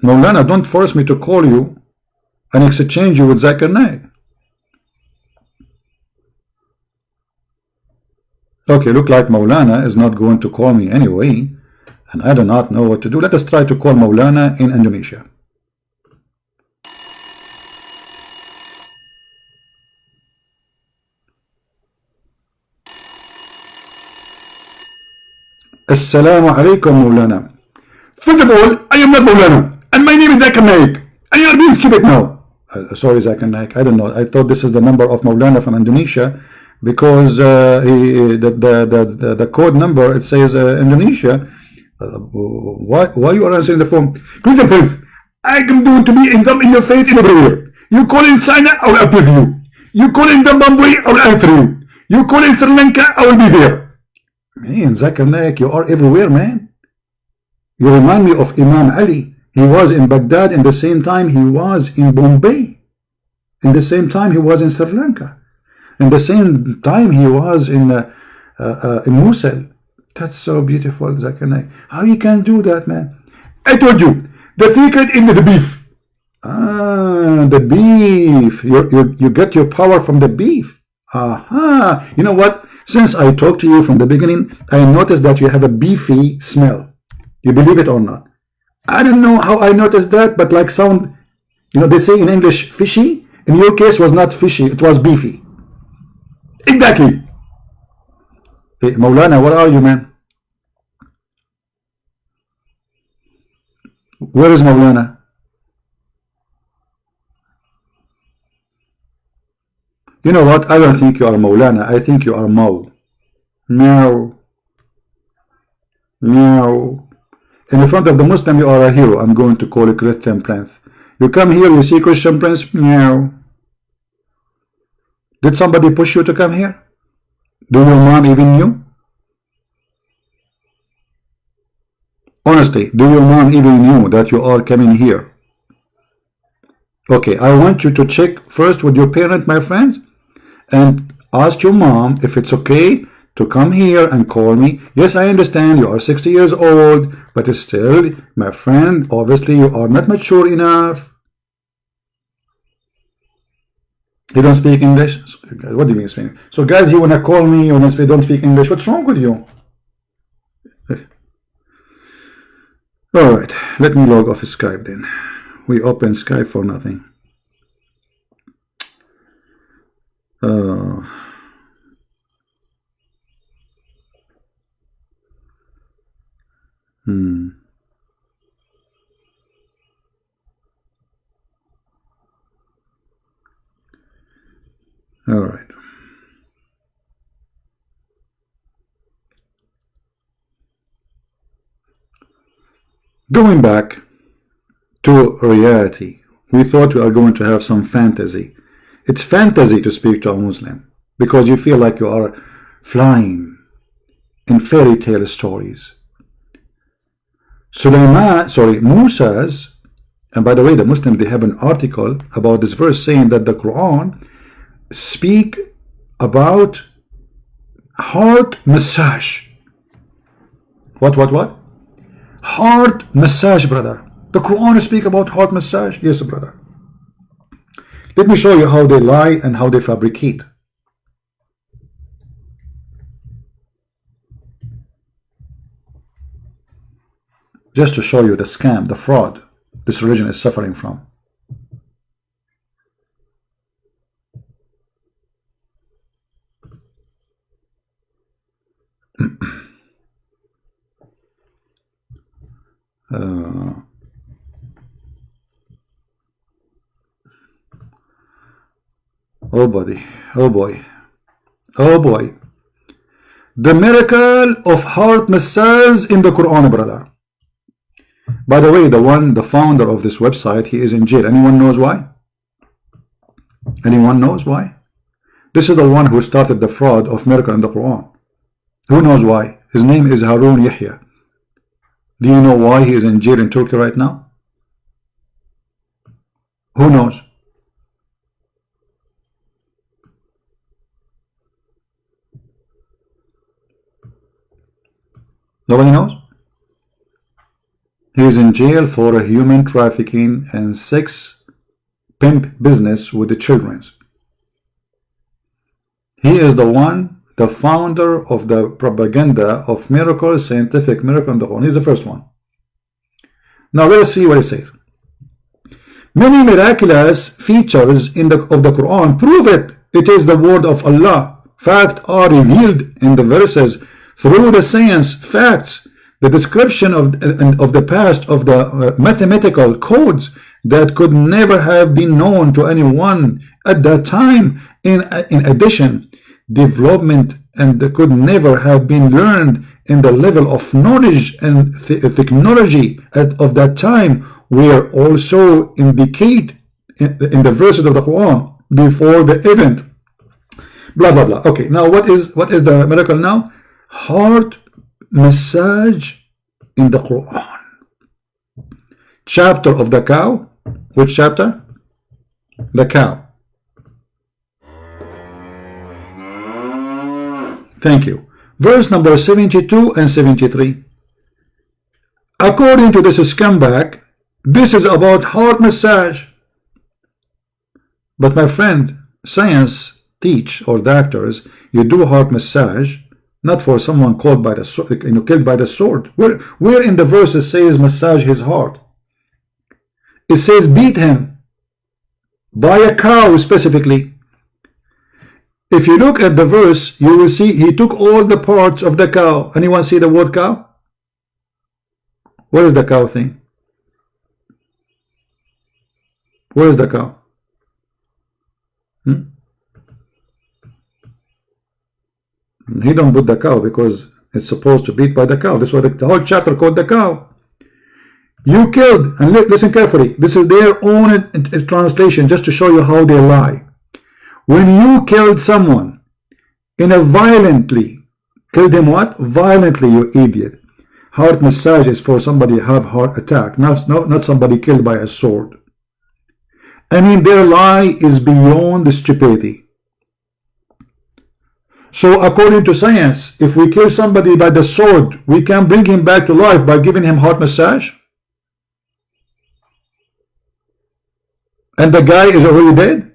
Maulana, don't force me to call you and exchange you with Zakir Naik. Okay, look like Maulana is not going to call me anyway, and I do not know what to do. Let us try to call Maulana in Indonesia. Assalamu alaikum, Maulana. First of all, I am not Maulana, and my name is Zakir Naik, and you are being stupid now. Sorry, Zakir Naik, I don't know. I thought this is the number of Maulana from Indonesia, because the code number, it says Indonesia. Why you are answering the phone? Listen, Prince, I am going to be in your face in everywhere. You call in China, I will appear you. You call in Zimbabwe, I will answer you. You call in Sri Lanka, I will be there. Man, Zakir Naik, you are everywhere, man. You remind me of Imam Ali. He was in Baghdad, in the same time he was in Bombay. In the same time he was in Sri Lanka. In the same time he was in Mosul. That's so beautiful, Zakir Naik. How you can do that, man? I told you, the secret in the beef. Ah, the beef. You get your power from the beef. Aha. You know what? Since I talked to you from the beginning, I noticed that you have a beefy smell. You believe it or not? I don't know how I noticed that, but like sound, they say in English fishy. In your case, was not fishy, it was beefy. Exactly. Hey, Maulana, where are you, man? Where is Maulana? You know what? I don't think you are Maulana. I think you are Mau. Meow. Meow. In front of the Muslim, you are a hero. I'm going to call a Christian Prince. You come here, you see Christian Prince. Meow. Did somebody push you to come here? Do your mom even knew? Honestly, do your mom even knew that you are coming here? Okay, I want you to check first with your parent, my friends, and ask your mom if it's okay to come here and call me. Yes, I understand you are 60 years old, but still, my friend, obviously you are not mature enough. You don't speak English? What do you mean speak? So guys, you wanna call me, you don't speak English, what's wrong with you? Alright, let me log off Skype then. We open Skype for nothing. All right. going back to reality, we thought we are going to have some fantasy. It's fantasy to speak to a Muslim because you feel like you are flying in fairy tale stories. Musa's, and by the way, the Muslims, they have an article about this verse saying that the Quran speak about heart massage. What? Heart massage, brother. The Quran speak about heart massage? Yes, brother. Let me show you how they lie and how they fabricate. Just to show you the scam, the fraud this religion is suffering from. Oh boy. The miracle of heart massage in the Quran, brother. By the way, the founder of this website, he is in jail. Anyone knows why? Anyone knows why? This is the one who started the fraud of miracle in the Quran. Who knows why? His name is Harun Yahya. Do you know why he is in jail in Turkey right now? Who knows? Nobody knows? He is in jail for a human trafficking and sex pimp business with the children. He is the founder of the propaganda of miracle, scientific miracle in the Quran. He's the first one. Now let us see what it says. Many miraculous features of the Quran prove it. It is the word of Allah. Facts are revealed in the verses through the science, facts, the description of the past, of the mathematical codes that could never have been known to anyone at that time. In addition, development and that could never have been learned in the level of knowledge and technology of that time were also indicated in the verses of the Quran before the event. Blah blah blah. Okay, now what is the miracle now? Heart massage in the Quran. Chapter of the cow. Which chapter? The cow. Thank you. Verse number 72 and 73. According to this scumbag, this is about heart massage. But my friend, science teach, or doctors, you do heart massage not for someone killed by the sword. Where in the verse it says massage his heart? It says beat him by a cow specifically. If you look at the verse, you will see he took all the parts of the cow. Anyone see the word cow? Where is the cow thing? Where is the cow? He don't put the cow because it's supposed to beat by the cow. This is what the whole chapter called the cow. You killed, and listen carefully, this is their own translation just to show you how they lie. When you killed someone in a violently, killed him what? Violently, you idiot. Heart massage is for somebody have heart attack, not somebody killed by a sword. I mean, their lie is beyond stupidity. So according to science, if we kill somebody by the sword, we can bring him back to life by giving him heart massage? And the guy is already dead?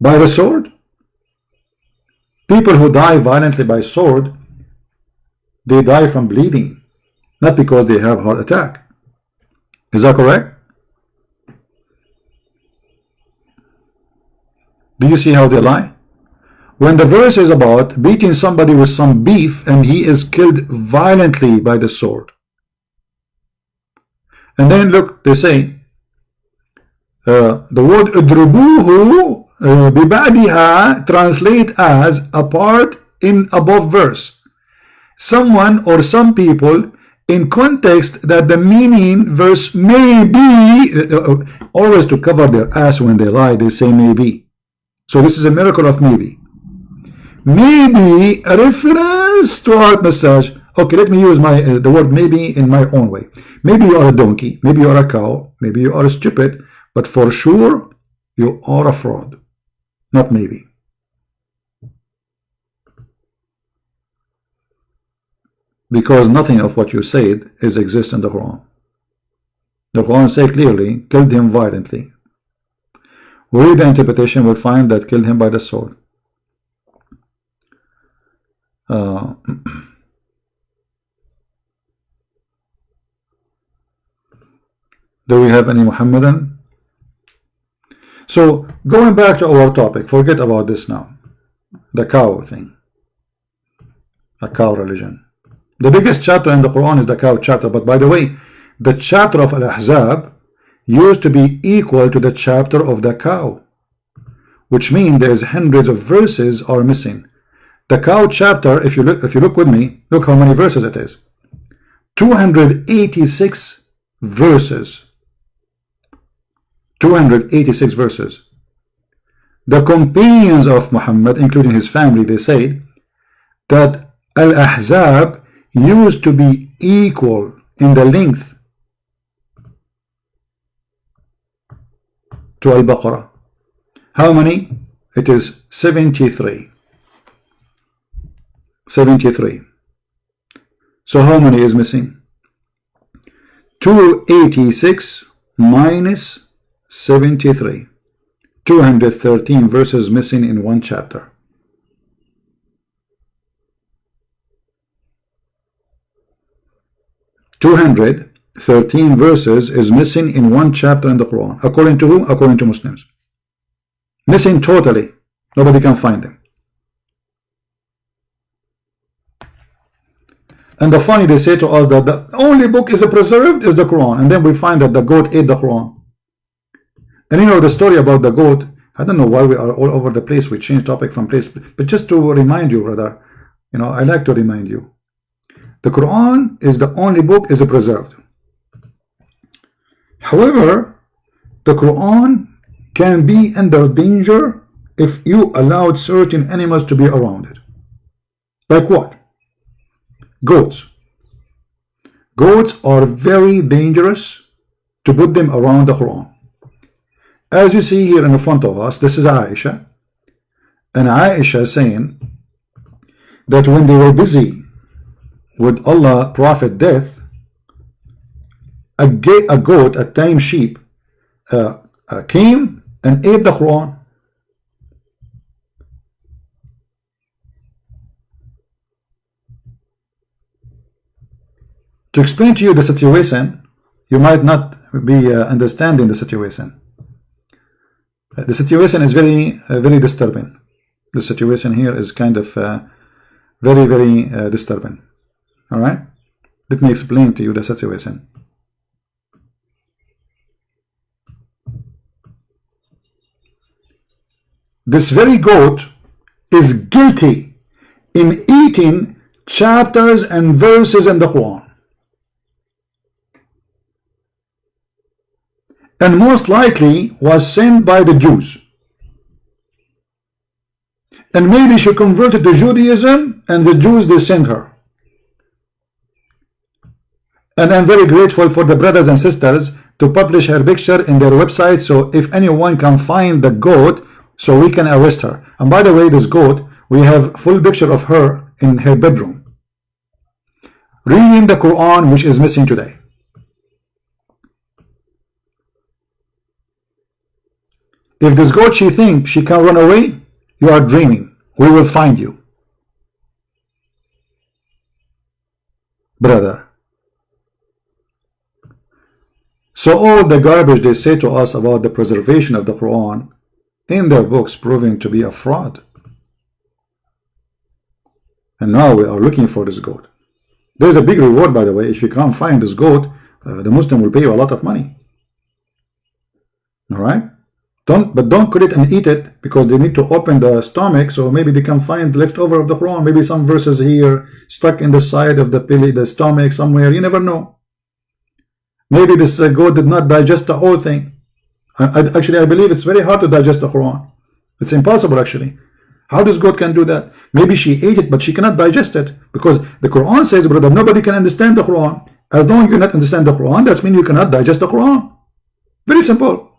By the sword? People who die violently by sword, they die from bleeding, not because they have heart attack. Is that correct? Do you see how they lie? When the verse is about beating somebody with some beef and he is killed violently by the sword. And then look, they say, the word idrubuhu bibadiha translate as a part in above verse. Someone or some people in context that the meaning verse maybe, always to cover their ass when they lie, they say maybe. So this is a miracle of maybe. Maybe a reference to heart massage. Okay, let me use the word maybe in my own way. Maybe you are a donkey, maybe you are a cow, maybe you are stupid, but for sure you are a fraud. Not maybe. Because nothing of what you said exists in the Quran. The Quran says clearly, killed him violently. We read the interpretation, we'll find that killed him by the sword. Do we have any Muhammadan? So going back to our topic, forget about this now. The cow thing. A cow religion. The biggest chapter in the Quran is the cow chapter. But by the way, the chapter of Al-Ahzab used to be equal to the chapter of the cow, which means there's hundreds of verses are missing. The cow chapter, if you look with me, look how many verses it is. 286 verses. 286 verses. The companions of Muhammad, including his family, they said that Al-Ahzab used to be equal in the length to Al-Baqarah. How many? It is 73. 73. So how many is missing? 286 minus 73. 213 verses missing in one chapter. 213 verses is missing in one chapter in the Quran. According to who? According to Muslims. Missing totally. Nobody can find them. And the funny, they say to us that the only book is preserved is the Quran, and then we find that the goat ate the Quran. And you know the story about the goat. I don't know why we are all over the place. We change topic from place, but just to remind you, brother, you know, I like to remind you, the Quran is the only book is preserved. However, the Quran can be under danger if you allowed certain animals to be around it. Like what? Goats. Goats are very dangerous to put them around the Quran. As you see here in front of us, this is Aisha. And Aisha is saying that when they were busy with Allah Prophet death, a goat, a tame sheep, came and ate the Quran. To explain to you the situation, you might not be understanding the situation. The situation is very, very disturbing. The situation here is kind of very, very disturbing. All right? Let me explain to you the situation. This very goat is guilty in eating chapters and verses in the Quran. And most likely was sent by the Jews. And maybe she converted to Judaism and the Jews, they sent her. And I'm very grateful for the brothers and sisters to publish her picture in their website, so if anyone can find the goat, so we can arrest her. And by the way, this goat, we have full picture of her in her bedroom reading the Quran, which is missing today. If this goat, she thinks she can run away, you are dreaming. We will find you, brother. So all the garbage they say to us about the preservation of the Quran in their books proving to be a fraud. And now we are looking for this goat. There's a big reward, by the way. If you can't find this goat, the Muslim will pay you a lot of money. All right? Don't cook it and eat it, because they need to open the stomach, so maybe they can find leftover of the Quran, maybe some verses here stuck in the side of the stomach somewhere. You never know. Maybe this goat did not digest the whole thing. Actually, I believe it's very hard to digest the Quran. It's impossible, actually. How this goat can do that? Maybe she ate it, but she cannot digest it, because the Quran says, brother, nobody can understand the Quran. As long as you cannot understand the Quran, that means you cannot digest the Quran. Very simple.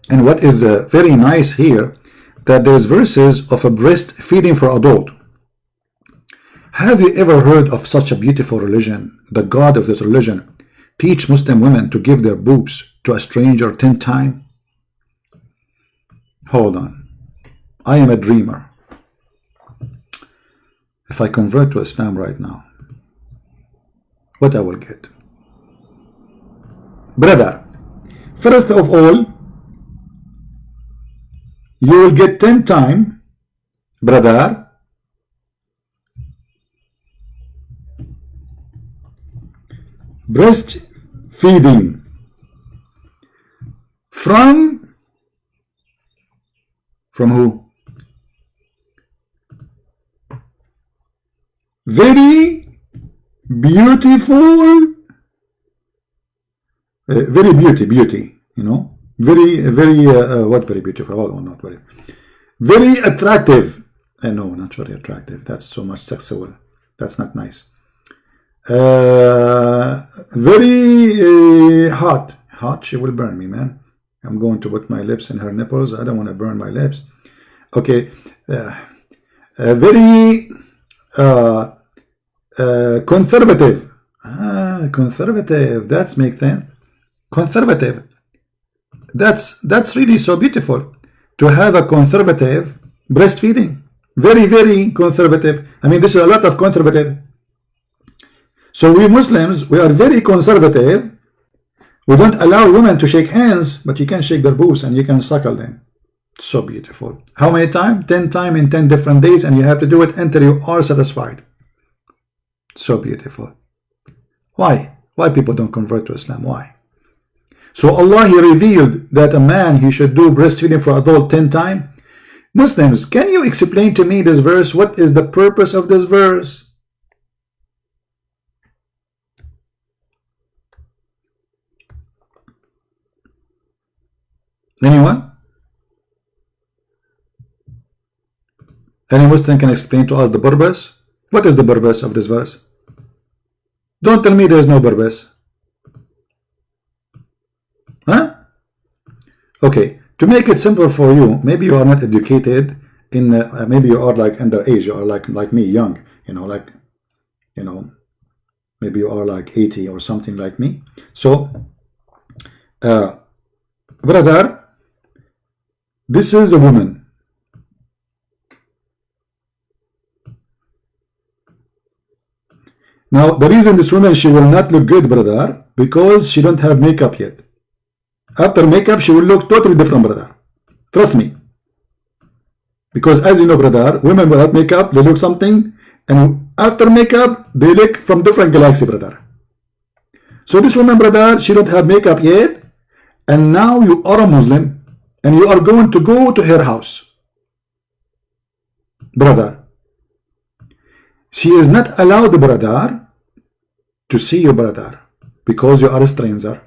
And what is very nice here, that there's verses of a breastfeeding for adult. Have you ever heard of such a beautiful religion? The God of this religion teach Muslim women to give their boobs to a stranger 10 times? Hold on. I am a dreamer. If I convert to Islam right now, what I will get? Brother, first of all, you will get 10 times, brother, breastfeeding from who? Very beautiful, very beauty, you know, very what very beautiful? Oh, not very attractive. No, not very attractive. That's so much sexual. That's not nice. Very hot. She will burn me, man. I'm going to put my lips in her nipples. I don't want to burn my lips. Okay. Very conservative. Conservative. That's make sense. Conservative. That's really so beautiful to have a conservative breastfeeding. Very conservative. I mean, this is a lot of conservative. So we Muslims, we are very conservative. We don't allow women to shake hands, but you can shake their boobs and you can suckle them. So beautiful. How many times? 10 times in 10 different days, and you have to do it until you are satisfied. So beautiful. Why? Why people don't convert to Islam? Why? So Allah, He revealed that a man, he should do breastfeeding for adult 10 times. Muslims, can you explain to me this verse? What is the purpose of this verse? Anyone? Any Muslim can explain to us the purpose? What is the purpose of this verse? Don't tell me there is no purpose. Huh? Okay, to make it simple for you, maybe you are not educated in maybe you are like underage, you are like me, young, you know, like, you know, maybe you are like 80 or something like me. So brother, this is a woman. Now the reason this woman, she will not look good, brother, because she don't have makeup yet. After makeup, she will look totally different, brother. Trust me. Because as you know, brother, women without makeup, they look something, and after makeup, they look from different galaxy, brother. So this woman, brother, she don't have makeup yet, and now you are a Muslim, and you are going to go to her house. Brother, she is not allowed, brother, to see you, brother, because you are a stranger.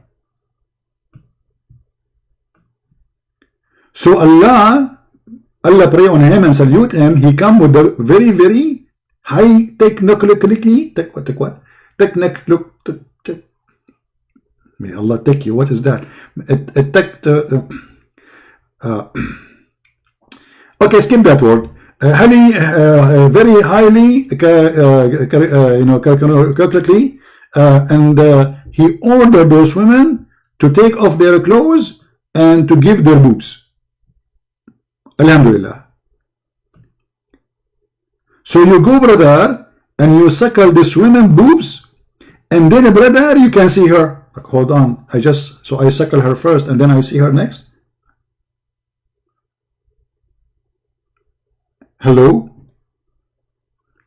So Allah pray on him and salute him. He come with a very high technically. May Allah take you. What is that? Okay, skim that word. Very highly, you know, calculately, and he ordered those women to take off their clothes and to give their boobs. Alhamdulillah. So you go, brother, and you suckle this woman boobs, and then, brother, you can see her. Like, hold on, I suckle her first, and then I see her next. Hello?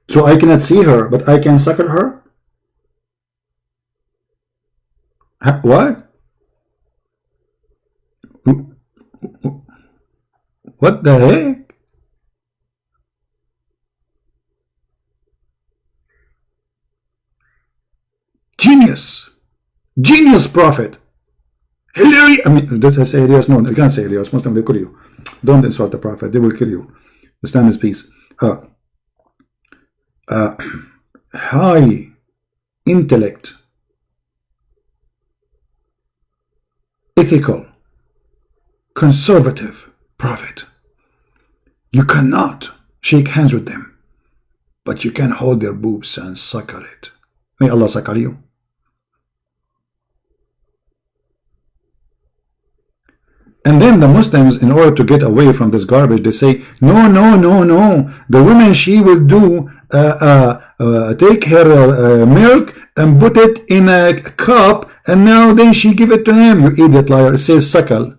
So I cannot see her, but I can suckle her? What? What the heck? Genius. Genius prophet. Hilarious. I mean, did I say Elias? No, I can't say Elias. Muslim, they kill you. Don't insult the prophet. They will kill you. Stand his peace. High intellect, ethical, conservative prophet. You cannot shake hands with them, but you can hold their boobs and suckle it. May Allah suckle you. And then the Muslims, in order to get away from this garbage, they say, no, no, no, no. The woman, she will do, take her milk and put it in a cup, and now then she give it to him. You idiot liar. It says suckle.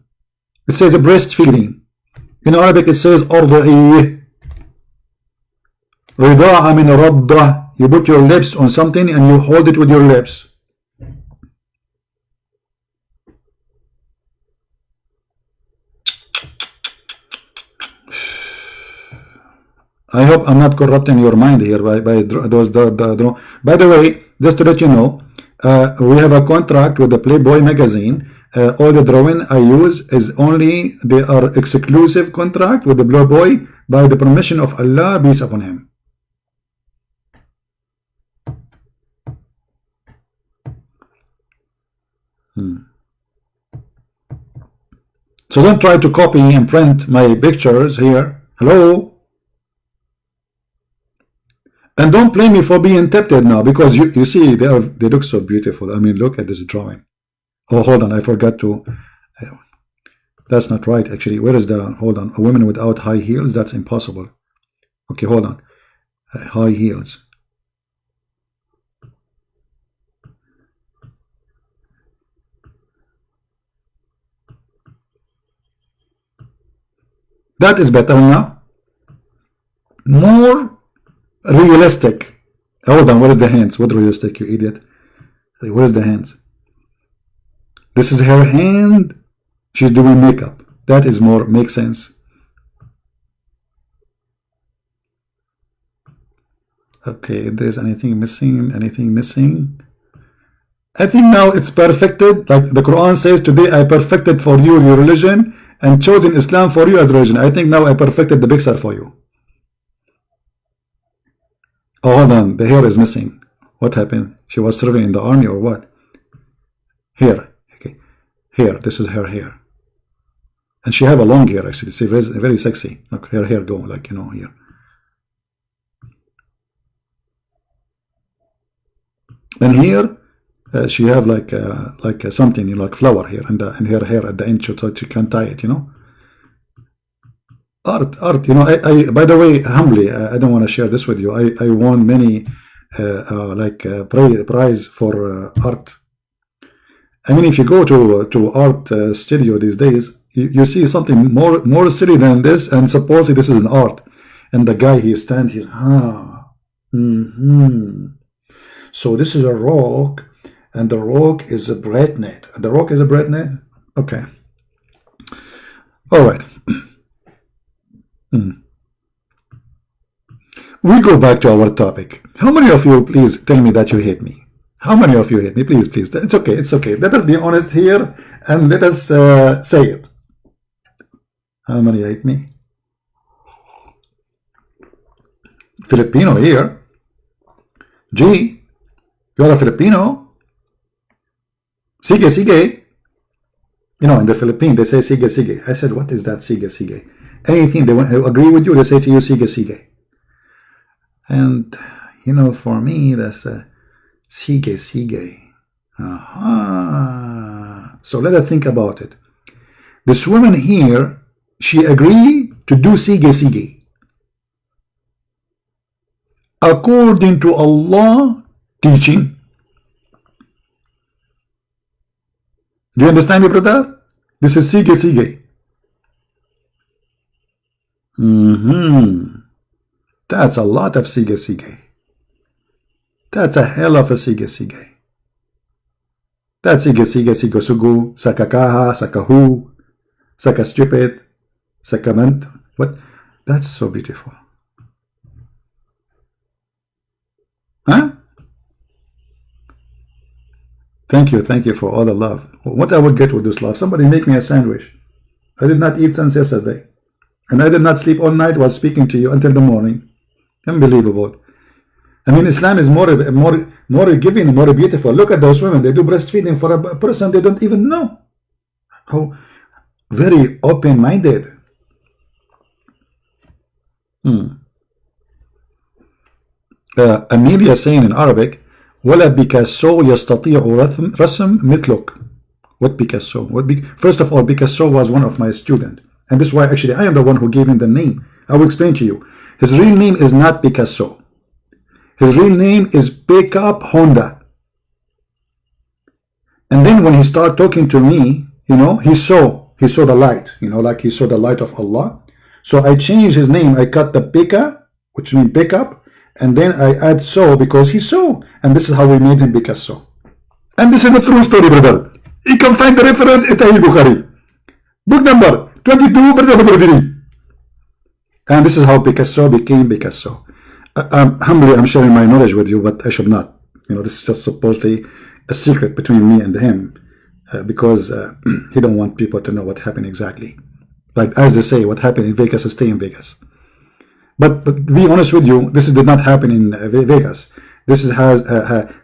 It says breastfeeding. In Arabic, it says أرضعي. رضاعة من رضة. You put your lips on something and you hold it with your lips. I hope I'm not corrupting your mind here by those. By the way, just to let you know, we have a contract with the Playboy magazine. All the drawing I use is only, they are exclusive contract with the Playboy by the permission of Allah, peace upon him. So don't try to copy and print my pictures here. Hello? And don't blame me for being tempted now, because you see they look so beautiful. I mean, look at this drawing. Oh, hold on, I forgot to. That's not right, actually. Where is the? Hold on, a woman without high heels. That's impossible. Okay, hold on. High heels. That is better now. More realistic. Hold on, what is the hands? What realistic, you idiot? What is the hands? This is her hand. She's doing makeup. That is more, makes sense. Okay, if there's anything missing, I think now it's perfected. Like the Quran says, today I perfected for you your religion and chosen Islam for you as religion. I think now I perfected the picture for you. Oh, hold on, the hair is missing. What happened? She was serving in the army or what? Here, okay. Here, this is her hair. And she have a long hair actually. It's very, very sexy. Look, her hair go like, you know, here. And here, she have like something like flower here, and her hair at the end, so she can tie it, you know. Art, you know. I by the way, humbly, I don't want to share this with you. I won many prize for art. I mean, if you go to art studio these days, you see something more silly than this, and supposedly this is an art. And the guy he's So this is a rock, and the rock is a bread net. The rock is a bread net. Okay. All right. We go back to our topic. How many of you, please tell me that you hate me? How many of you hate me? Please, please. It's okay. It's okay. Let us be honest here, and let us say it. How many hate me? Filipino here. G, you're a Filipino. Sige, sige. You know, in the Philippines, they say sige, sige. I said, what is that sige, sige? Anything they want to agree with you, they say to you, sige, sige. And, you know, for me, that's sige, sige. So let us think about it. This woman here, she agreed to do sige, sige. According to Allah teaching. Do you understand me, brother? This is sige, sige. That's a lot of sige, sige. That's a hell of a sige, sige. That's sige, sige, sigo, sugu, sakakaha, sakahu, saka stupid, sakament. What? That's so beautiful. Huh? Thank you for all the love. What I would get with this love? Somebody make me a sandwich. I did not eat since yesterday. And I did not sleep all night while speaking to you until the morning. Unbelievable. I mean, Islam is more giving, more beautiful. Look at those women. They do breastfeeding for a person they don't even know. How very open-minded. Amelia saying in Arabic, ولا بيكاسو يستطيع رسم مثلك. What Picasso? First of all, Picasso was one of my students. And this is why actually I am the one who gave him the name. I will explain to you. His real name is not Picasso. His real name is Pickup Honda. And then when he started talking to me, you know, he saw the light, you know, like he saw the light of Allah. So I changed his name. I cut the Pika, which means pickup, and then I add so because he saw. And this is how we made him Picasso. And this is the true story, brother. You can find the reference in Sahih Bukhari. Book number 22, brother. And this is how Picasso became Picasso. Humbly, I'm sharing my knowledge with you, but I should not. You know, this is just supposedly a secret between me and him, because he don't want people to know what happened exactly. Like as they say, what happened in Vegas will stay in Vegas. But to be honest with you, this did not happen in Vegas. This has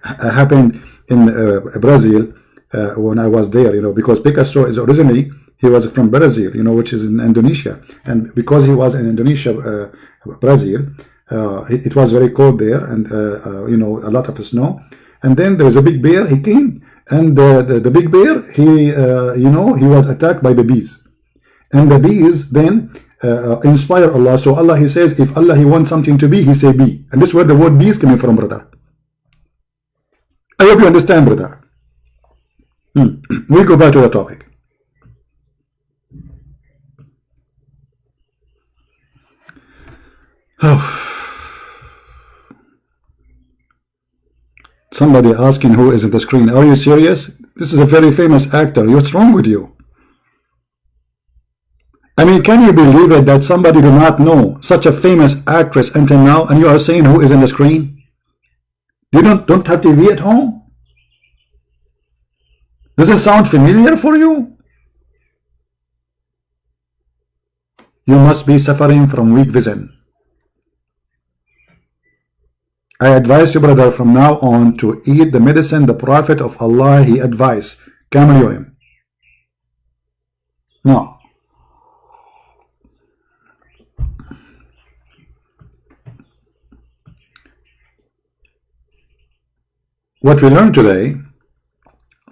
happened in Brazil when I was there. You know, because Picasso is originally, he was from Brazil, you know, which is in Indonesia, and because he was in Indonesia, Brazil. It was very cold there, and you know, a lot of snow. And then there was a big bear. He came, and the big bear, he you know, he was attacked by the bees, and the bees then inspire Allah. So Allah, he says, if Allah he wants something to be, he say be, and this is where the word be is coming from, brother. I hope you understand, brother. We go back to the topic. Somebody asking who is in the screen. Are you serious? This is a very famous actor. What's wrong with you? I mean, can you believe it that somebody do not know such a famous actress until now, and you are saying who is in the screen? You don't have TV at home? Does it sound familiar for you? You must be suffering from weak vision. I advise you, brother, from now on to eat the medicine the Prophet of Allah he advised, camel urine. No. What we learned today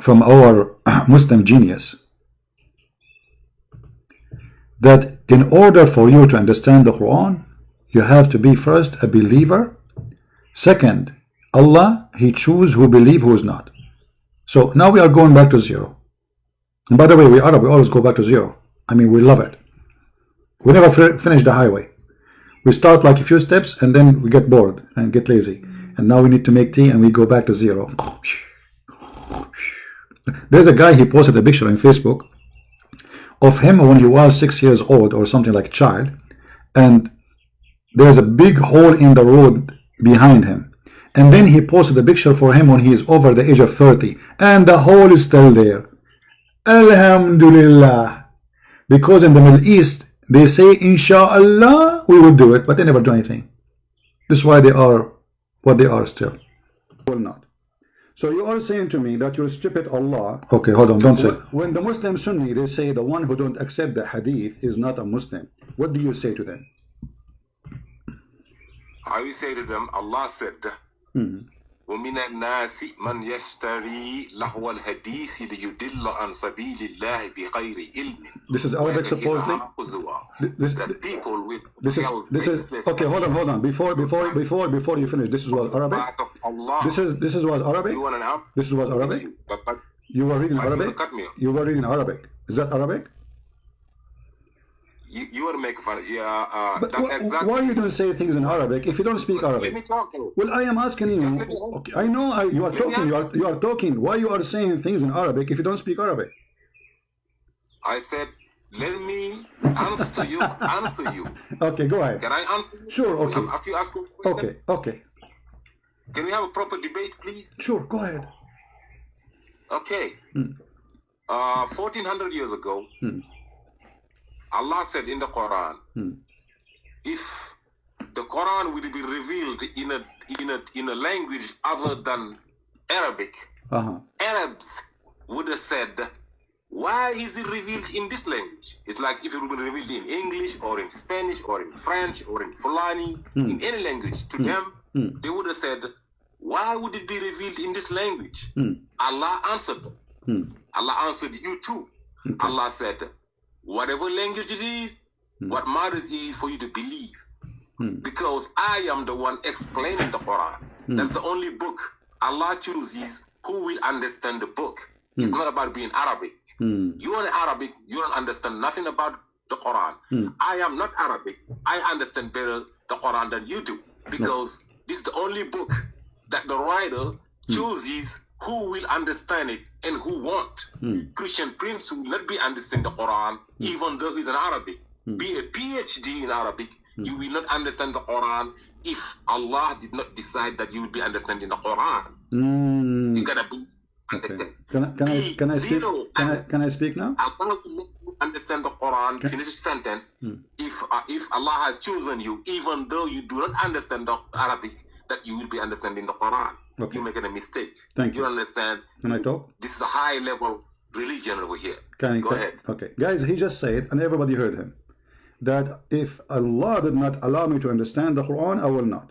from our Muslim genius, that in order for you to understand the Quran, you have to be first a believer. Second, Allah, he choose who believe, who is not. So now we are going back to zero. And by the way, we Arab, we always go back to zero. I mean, we love it. We never finish the highway. We start like a few steps and then we get bored and get lazy. And now we need to make tea and we go back to zero. There's a guy, he posted a picture on Facebook of him when he was 6 years old or something like a child. And there's a big hole in the road behind him, and then he posted a picture for him when he is over the age of 30, and the hole is still there. Alhamdulillah, because in the Middle East they say inshallah we will do it, but they never do anything. This is why they are what they are still. Will not. So you are saying to me that you're stupid Allah. Okay, hold on, don't say. When the Muslim Sunni, they say the one who don't accept the hadith is not a Muslim, what do you say to them? I will say to them, Allah said, وَمِنَ النَّاسِ مَنْ يَشْتَرِي لَهْوَ الْحَدِيثِ لِيُدِلَّ عَنْ سَبِيلِ اللَّهِ بِغَيْرِ عِلْمٍ. This is Arabic supposedly? This is okay, hold on. Before you finish, this is what Arabic? This is what Arabic? This is what Arabic? You were reading Arabic? You were reading Arabic. Is that Arabic? you want to make fun. But That's exactly. why you don't say things in Arabic if you don't speak Let me Arabic? talk. Well, I am asking you. Just let me- Okay, I know you are Let me talking. You are talking. Why you are saying things in Arabic if you don't speak Arabic? I said, let me answer you. Answer you. Okay, go ahead. Can I answer you? Sure, okay. After you ask me a question, Okay, okay. can we have a proper debate, please? Sure, go ahead. Okay. 1400 years ago, Allah said in the Quran, if the Quran will be revealed in a language other than Arabic, Arabs would have said, why is it revealed in this language? It's like if it would be revealed in English or in Spanish or in French or in Fulani, in any language, to them, they would have said, why would it be revealed in this language? Allah answered them. Allah answered you too. Okay. Allah said, whatever language it is, what matters is for you to believe. Because I am the one explaining the Quran. That's the only book Allah chooses who will understand the book. It's not about being Arabic. You are Arabic, you don't understand nothing about the Quran. I am not Arabic. I understand better the Quran than you do. Because this is the only book that the writer chooses who will understand it and who won't. Christian Prince will not be understanding the Quran even though he's an Arabic. Be a PhD in Arabic, you will not understand the Quran if Allah did not decide that you will be understanding the Quran. You gotta be Okay. Can I speak? Can I speak now? Allah will let you understand the Quran. Finish the sentence. If Allah has chosen you, even though you do not understand the Arabic, that you will be understanding the Quran. Okay. You're making a mistake. Thank you. You understand? Can I talk? This is a high level religion over here. Go ahead. Okay, guys, he just said, and everybody heard him, that if Allah did not allow me to understand the Quran, I will not.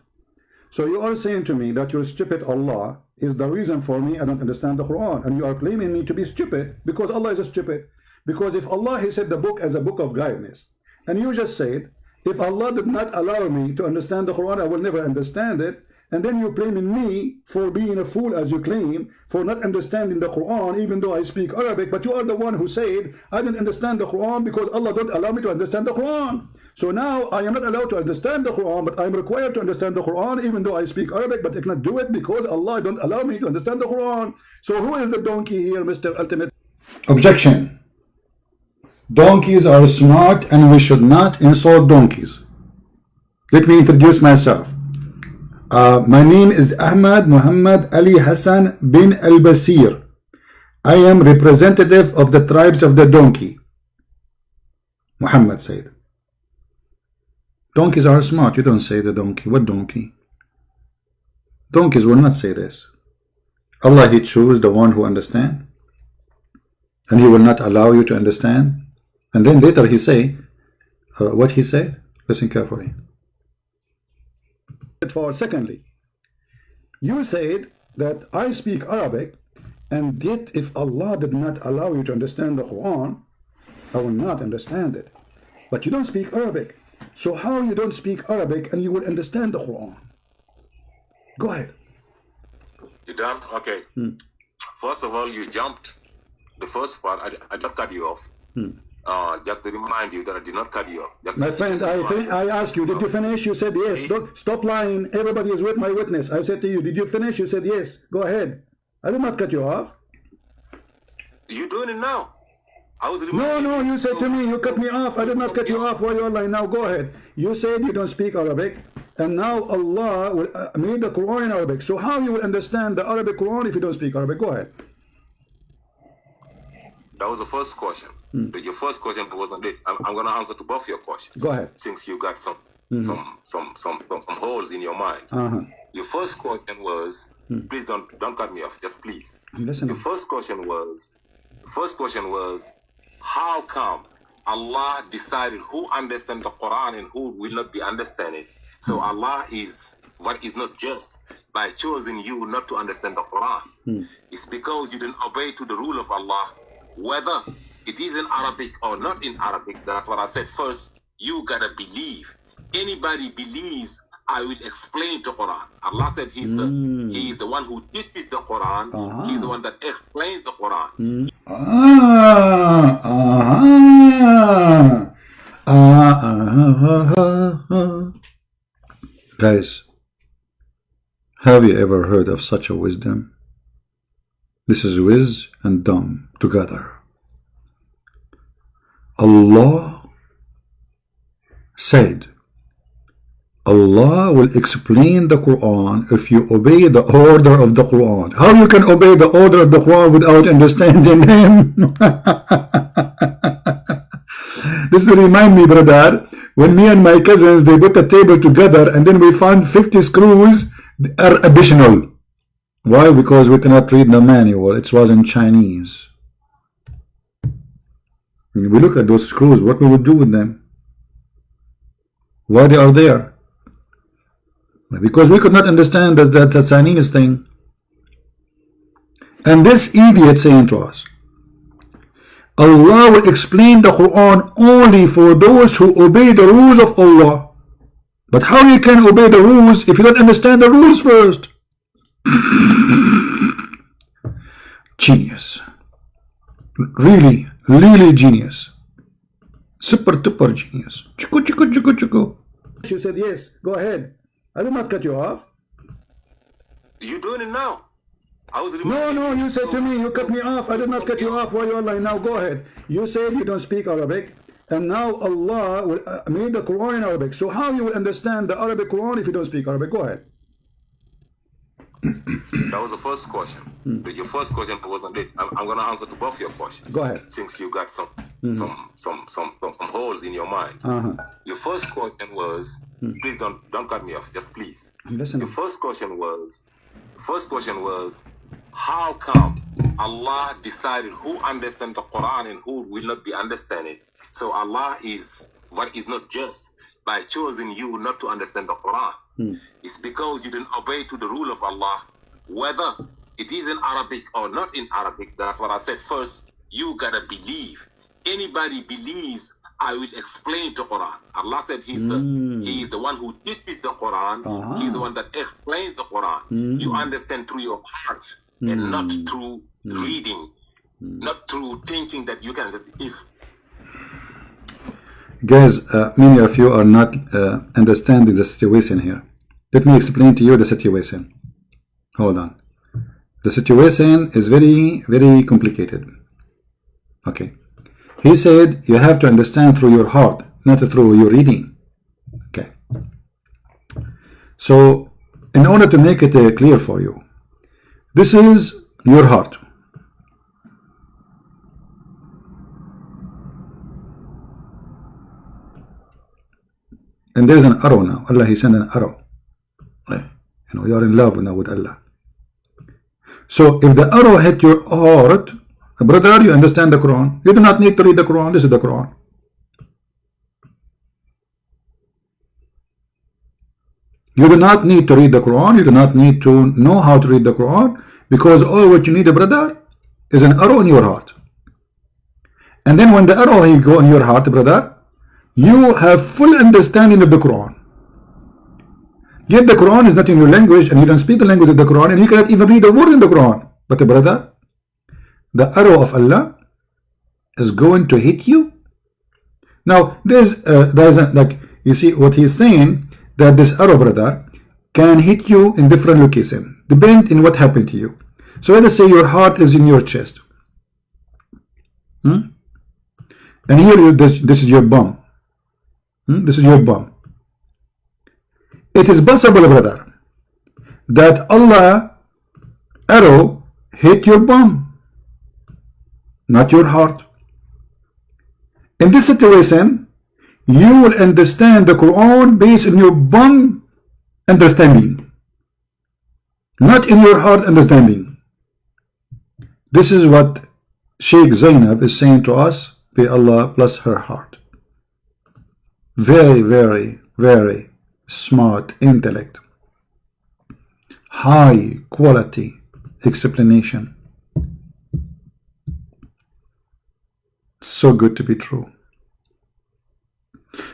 So you are saying to me that your stupid Allah is the reason for me I don't understand the Quran, and you are claiming me to be stupid because Allah is a stupid. Because if Allah, he said the book as a book of guidance, and you just said, if Allah did not allow me to understand the Quran, I will never understand it. And then you're blaming me for being a fool, as you claim, for not understanding the Quran, even though I speak Arabic. But you are the one who said, I didn't understand the Quran because Allah don't allow me to understand the Quran. So now I am not allowed to understand the Quran, but I am required to understand the Quran, even though I speak Arabic, but I cannot do it because Allah don't allow me to understand the Quran. So who is the donkey here, Mr. Ultimate? Objection. Donkeys are smart and we should not insult donkeys. Let me introduce myself. My name is Ahmad Muhammad Ali Hassan bin Al-Basir. I am representative of the tribes of the donkey. Muhammad said. Donkeys are smart. You don't say the donkey. What donkey? Donkeys will not say this. Allah, he chose the one who understands. And he will not allow you to understand. And then later he say, what he said? Listen carefully. For secondly, you said that I speak Arabic, and yet if Allah did not allow you to understand the Quran, I will not understand it. But you don't speak Arabic. So how you don't speak Arabic and you will understand the Quran? Go ahead. You done? Okay. First of all, you jumped the first part. I just cut you off. Just to remind you that I did not cut you off. My friend, I asked you, did you finish? You said yes. Don't, stop lying. Everybody is with my witness. I said to you, did you finish? You said yes. Go ahead. I did not cut you off. You're doing it now. I was No, you said to me, you cut me off. I did not cut you off while you are lying. Now go ahead. You said you don't speak Arabic, and now Allah will made the Quran in Arabic. So how you will understand the Arabic Quran if you don't speak Arabic? Go ahead. That was the first question. Your first question wasn't it. I'm going to answer to both your questions. Go ahead. Since you got some holes in your mind. Your first question was, please don't cut me off. Just please. I'm listening. Your first question was, how come Allah decided who understands the Quran and who will not be understanding? So Allah is not just by choosing you not to understand the Quran. It's because you didn't obey to the rule of Allah, whether it is in Arabic or not in Arabic. That's what I said first. You gotta believe. Anybody believes, I will explain the Quran. Allah said He is the one who teaches the Quran. He's the one that explains the Quran. Guys, have you ever heard of such a wisdom? This is whiz and dumb together. Allah said, Allah will explain the Quran if you obey the order of the Quran. How you can obey the order of the Quran without understanding him? This remind me, brother, when me and my cousins, they put the table together and then we found 50 screws are additional. Why? Because we cannot read the manual. It was in Chinese. When we look at those screws, what we would do with them? Why they are there? Because we could not understand that Chinese thing. And this idiot saying to us, Allah will explain the Quran only for those who obey the rules of Allah. But how you can obey the rules if you don't understand the rules first? Genius. Really, really genius. Super duper genius. Chiku, chiku, chiku, chiku. She said, yes, go ahead. I did not cut you off. You're doing it now. I was No, you said to me, you cut me off. I did not cut you off while you're lying. Now go ahead. You said you don't speak Arabic, and now Allah will made the Quran in Arabic. So how you will understand the Arabic Quran if you don't speak Arabic? Go ahead. That was the first question. Your first question wasn't it. I'm going to answer to both your questions. Go ahead. Since you got some holes in your mind. Your first question was, please don't cut me off. Just please. Listen. Your first question was, how come Allah decided who understands the Quran and who will not be understanding? So Allah is not just by choosing you not to understand the Quran. It's because you didn't obey to the rule of Allah, whether it is in Arabic or not in Arabic. That's what I said first. You gotta believe. Anybody believes, I will explain the Quran. Allah said He is the one who teaches the Quran. He's the one that explains the Quran. You understand through your heart and not through reading, not through thinking that you can just if. Guys, many of you are not understanding the situation here. Let me explain to you the situation. Hold on. The situation is very, very complicated. Okay. He said you have to understand through your heart, not through your reading. Okay. So, in order to make it clear for you, this is your heart. And there is an arrow now. Allah, He sent an arrow. You know, you are in love now with Allah. So if the arrow hit your heart, brother, you understand the Quran. You do not need to read the Quran. This is the Quran. You do not need to read the Quran. You do not need to know how to read the Quran, because all what you need, brother, is an arrow in your heart. And then when the arrow will go in your heart, brother, you have full understanding of the Quran. Yet the Quran is not in your language, and you don't speak the language of the Quran, and you cannot even read the word in the Quran. But brother, the arrow of Allah is going to hit you. Now there's like, you see what he's saying, that this arrow, brother, can hit you in different locations, depend in what happened to you. So let us say your heart is in your chest, and here this is your bum. This is your bum. It is possible, brother, that Allah arrow hit your bum, not your heart. In this situation, you will understand the Quran based on your bum understanding, not in your heart understanding. This is what Sheikh Zainab is saying to us. May Allah bless her heart. Very, very, very smart intellect, high quality explanation. So good to be true.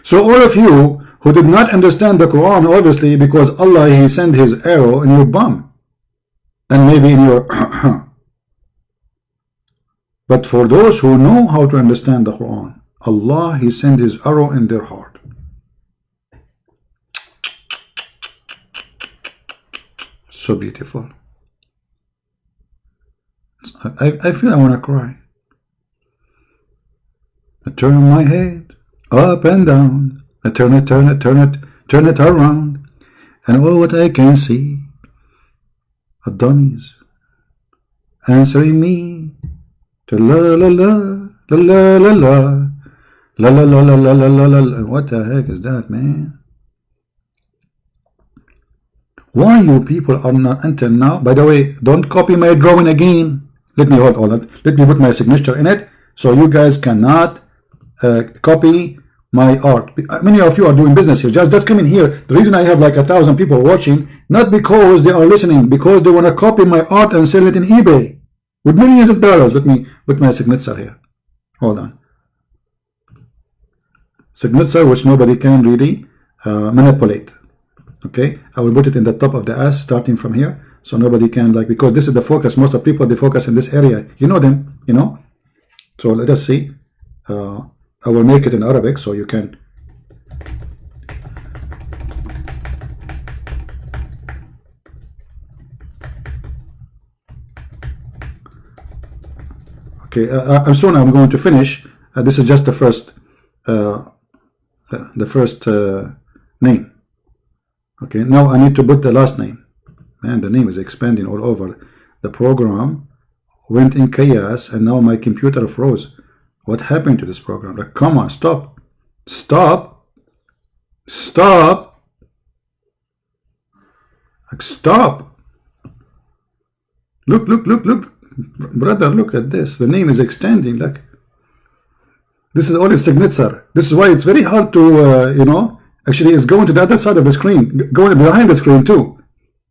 So all of you who did not understand the Quran, obviously because Allah, He sent His arrow in your bum and maybe in your but for those who know how to understand the Quran, Allah, He sent His arrow in their heart. So beautiful. I feel I want to cry. I turn my head up and down. I turn it around. And all what I can see are dummies answering me to la la la la la la la la la la la la la la la. What the heck is that, man? Why you people are not until now? By the way, don't copy my drawing again. Let me hold on it. Let me put my signature in it, so you guys cannot copy my art. Many of you are doing business here. Just come in here. The reason I have like 1,000 people watching, not because they are listening, because they want to copy my art and sell it in eBay with millions of dollars. Let me put my signature here. Hold on. Signature which nobody can really manipulate. Okay, I will put it in the top of the S starting from here, so nobody can, like, because this is the focus. Most of people, they focus in this area. You know them, you know. So let us see. I will make it in Arabic so you can. Okay, I'm going to finish. This is just the first name. Okay, now I need to put the last name. Man, the name is expanding all over. The program went in chaos and now my computer froze. What happened to this program? Like, come on, stop. Stop. Stop. Like, stop. Look. Brother, look at this. The name is extending. Like, this is only signature. This is why it's very hard to, you know, actually it's going to the other side of the screen, going behind the screen too.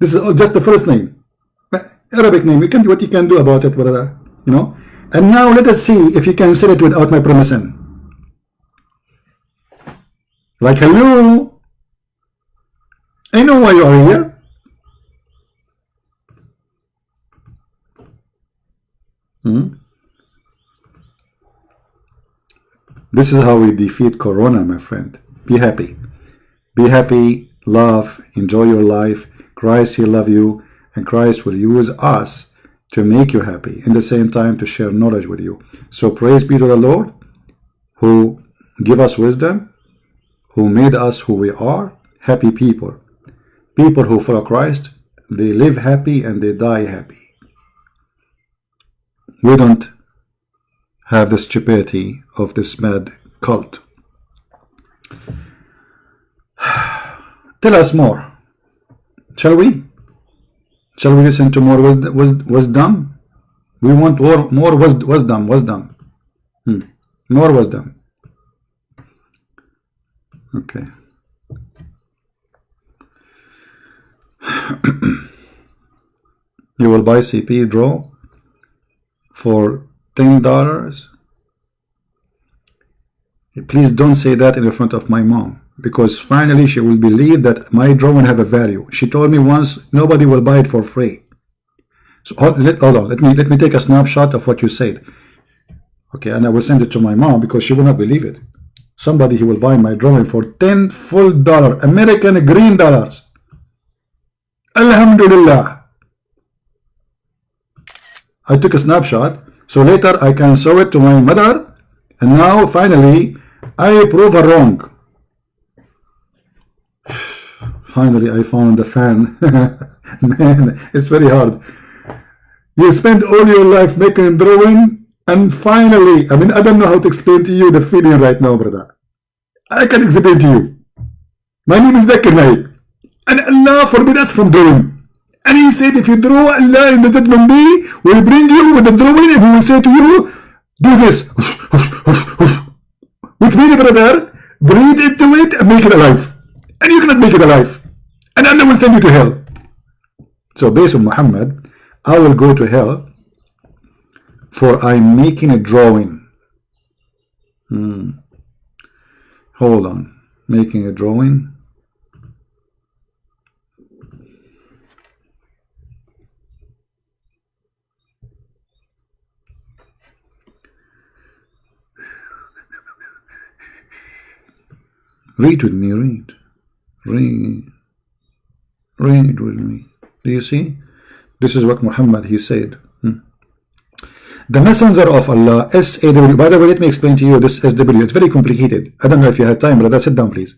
This is just the first name. Arabic name. You can do what you can do about it, brother. You know. And now let us see if you can sell it without my permission. Like, hello, I know why you are here. This is how we defeat Corona, my friend. Be happy. Be happy, love, enjoy your life. Christ, He love you, and Christ will use us to make you happy, in the same time to share knowledge with you. So praise be to the Lord, who give us wisdom, who made us who we are, happy people. People who follow Christ, they live happy and they die happy. We don't have the stupidity of this mad cult. Tell us more. Shall we? Shall we listen to more wisdom? We want more wisdom. More wisdom. Okay. You will buy CP draw for $10. Please don't say that in front of my mom, because finally she will believe that my drawing have a value. She told me once, nobody will buy it for free. So hold on, let me take a snapshot of what you said. Okay, and I will send it to my mom because she will not believe it. Somebody, he will buy my drawing for $10 full American green dollars. Alhamdulillah. I took a snapshot so later I can show it to my mother, and now finally I prove her wrong. Finally I found the fan. Man, it's very hard. You spend all your life making drawing, and finally, I mean, I don't know how to explain to you the feeling right now, brother. I can explain to you. My name is Zakir Naik, and Allah forbid us from drawing. And He said, if you draw, Allah in the judgment day will bring you with the drawing, and He will say to you, do this. Which means, brother, breathe into it and make it alive. And you cannot make it alive. And Allah will send you to hell. So based on Muhammad, I will go to hell for I'm making a drawing. Hold on. Making a drawing. Read with me, read. Read with me. Do you see? This is what Muhammad, he said. The messenger of Allah, SAW. By the way, let me explain to you this SW. It's very complicated. I don't know if you have time, brother. Sit down, please.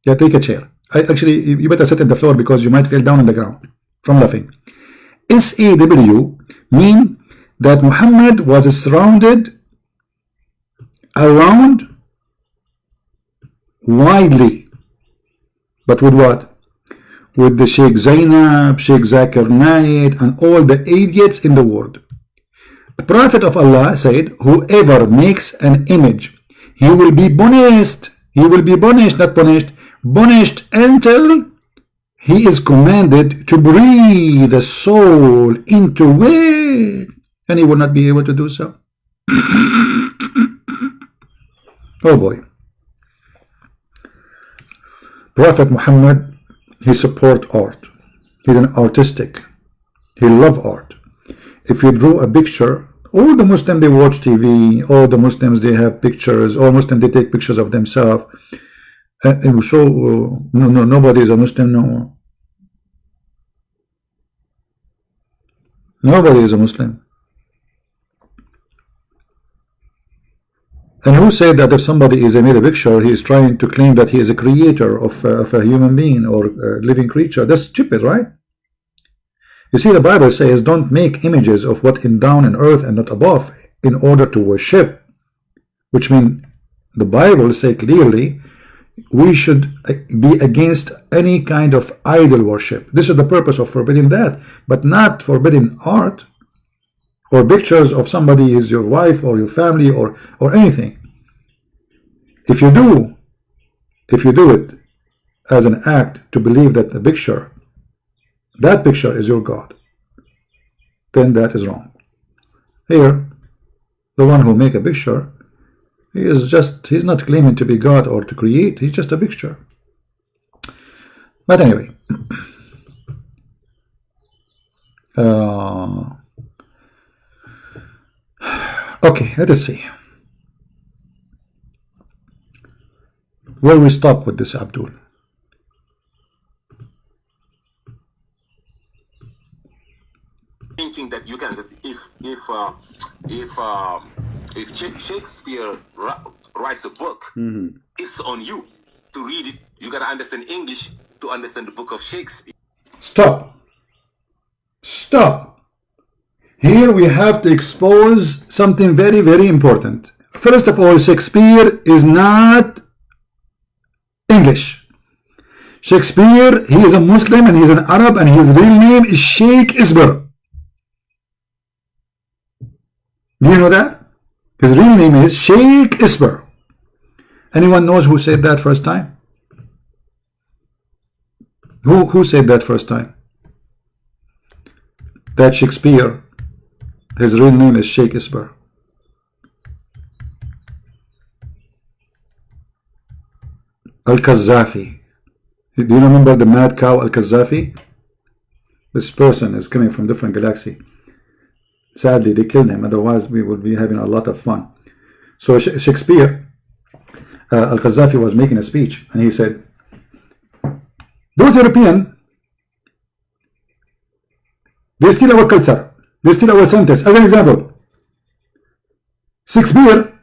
Yeah, take a chair. Actually, you better sit on the floor because you might fall down on the ground from laughing. SAW mean that Muhammad was surrounded around widely. But with what? With the Sheikh Zainab, Sheikh Zakir Naik, and all the idiots in the world. The Prophet of Allah said, whoever makes an image, he will be punished. He will be punished, not punished. Punished until he is commanded to breathe the soul into it. And he will not be able to do so. Oh boy. Prophet Muhammad, he support art. He's an artistic. He love art. If you draw a picture, all the Muslims, they watch TV, all the Muslims, they have pictures, all Muslims, they take pictures of themselves. And so, nobody is a Muslim no more. Nobody is a Muslim. And who said that if somebody is made a picture, he is trying to claim that he is a creator of a human being or a living creature? That's stupid, right? You see, the Bible says, don't make images of what is down in earth and not above in order to worship. Which means the Bible says clearly we should be against any kind of idol worship. This is the purpose of forbidding that, but not forbidding art or pictures of somebody is your wife or your family or anything. If you do it as an act to believe that the picture, that picture is your God, then that is wrong. Here, the one who make a picture, he's not claiming to be God or to create, he's just a picture. But anyway, okay, let us see where we stop with this, Abdul. Thinking that you can just if Shakespeare writes a book, it's on you to read it. You gotta understand English to understand the book of Shakespeare. Stop. Here we have to expose something very, very important. First of all, Shakespeare is not English. Shakespeare, he is a Muslim and he is an Arab and his real name is Sheikh Isber. Do you know that? His real name is Sheikh Isber. Anyone knows who said that first time? Who said that first time? That Shakespeare, his real name is Sheikh Isber. Al-Qaddafi. Do you remember the mad cow Al-Qaddafi? This person is coming from different galaxy. Sadly, they killed him. Otherwise, we would be having a lot of fun. So Shakespeare, Al-Qaddafi was making a speech, and he said, "Those European, they steal our culture. They steal our sentence." As an example, Shakespeare,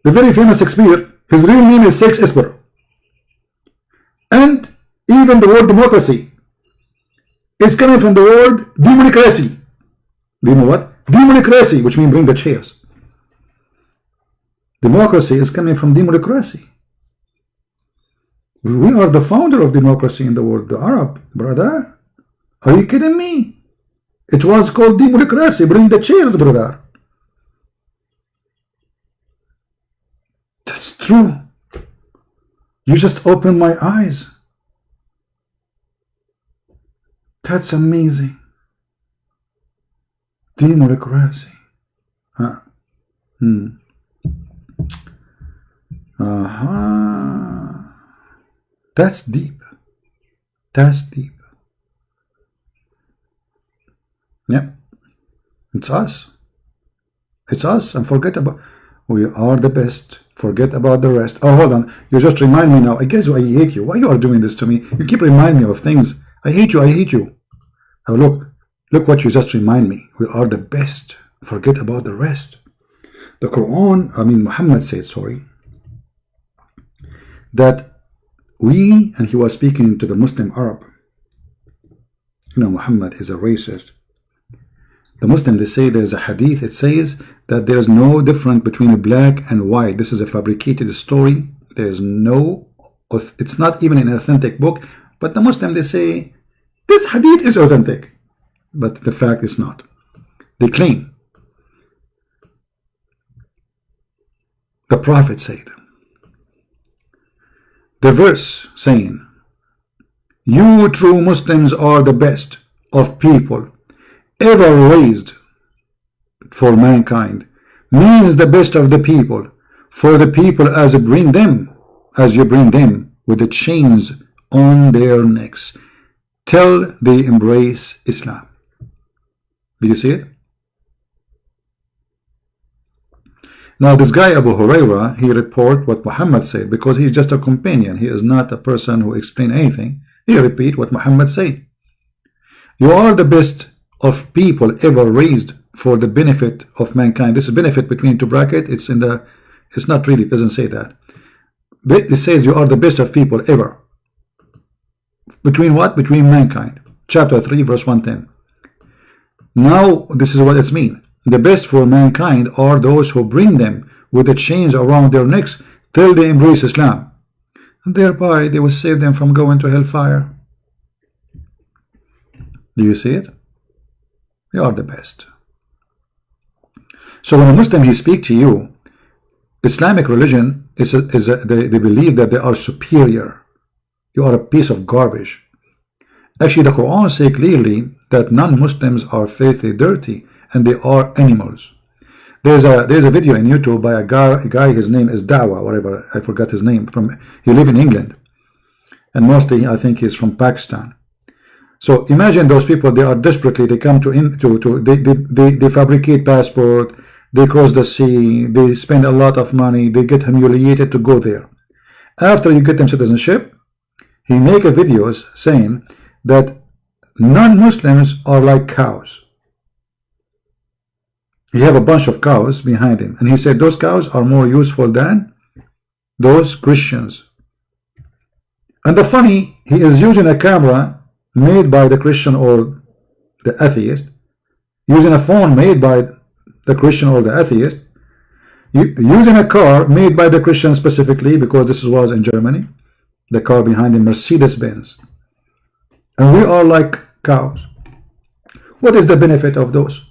the very famous Shakespeare, his real name is Sheikh Isber. And even the word democracy is coming from the word democracy. Do you know what? Democracy, which means bring the chairs. Democracy is coming from democracy. We are the founder of democracy in the world, the Arab, brother. Are you kidding me? It was called democracy. Bring the chairs, brother. That's true. You just opened my eyes. That's amazing. Democracy. Huh. That's deep. That's deep. Yep. It's us. It's us. And forget about, we are the best. Forget about the rest. Oh, hold on. You just remind me now. I guess I hate you. Why you are doing this to me? You keep reminding me of things. I hate you. I hate you. Oh, look what you just remind me. We are the best. Forget about the rest. The Quran, Muhammad said, sorry, that we, and he was speaking to the Muslim Arab. You know, Muhammad is a racist. The Muslim, they say there's a hadith, it says that there's no difference between a black and white. This is a fabricated story. There's no, it's not even an authentic book. But the Muslim, they say, this hadith is authentic. But the fact is not. They claim. The Prophet said, the verse saying, you true Muslims are the best of people ever raised for mankind, means the best of the people, for the people as you bring them with the chains on their necks till they embrace Islam. Do you see it? Now this guy Abu Huraira, he report what Muhammad said because he's just a companion. He is not a person who explain anything. He repeat what Muhammad said. You are the best of people ever raised for the benefit of mankind. This is benefit between two brackets. It's not really, it doesn't say that. But it says you are the best of people ever. Between what? Between mankind. Chapter 3 verse 110. Now this is what it means. The best for mankind are those who bring them with the chains around their necks till they embrace Islam. And thereby they will save them from going to hellfire. Do you see it? You are the best. So when a Muslim he speak to you, Islamic religion they believe that they are superior. You are a piece of garbage. Actually, the Quran says clearly that non-Muslims are filthy, dirty, and they are animals. There's a video in YouTube by a guy. His name is Dawa, whatever. I forgot his name. He live in England, and mostly I think he's from Pakistan. So imagine those people. They are desperately. They come they fabricate passport. They cross the sea. They spend a lot of money. They get humiliated to go there. After you get them citizenship, he make a videos saying that non-Muslims are like cows. He have a bunch of cows behind him, and he said those cows are more useful than those Christians. And the funny, he is using a camera made by the Christian or the atheist, using a phone made by the Christian or the atheist, using a car made by the Christian specifically, because this was in Germany, the car behind him, Mercedes-Benz. And we are like cows. What is the benefit of those?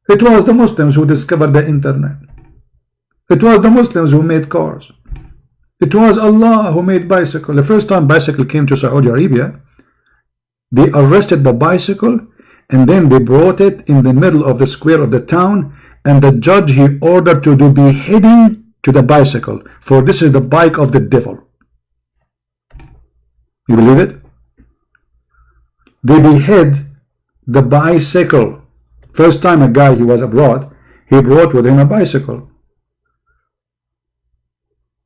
It was the Muslims who discovered the internet. It was the Muslims who made cars. It was Allah who made bicycle. The first time bicycle came to Saudi Arabia, they arrested the bicycle and then they brought it in the middle of the square of the town, and the judge he ordered to do beheading to the bicycle, for this is the bike of the devil. You believe it? They behead the bicycle. First time a guy, he was abroad, he brought with him a bicycle.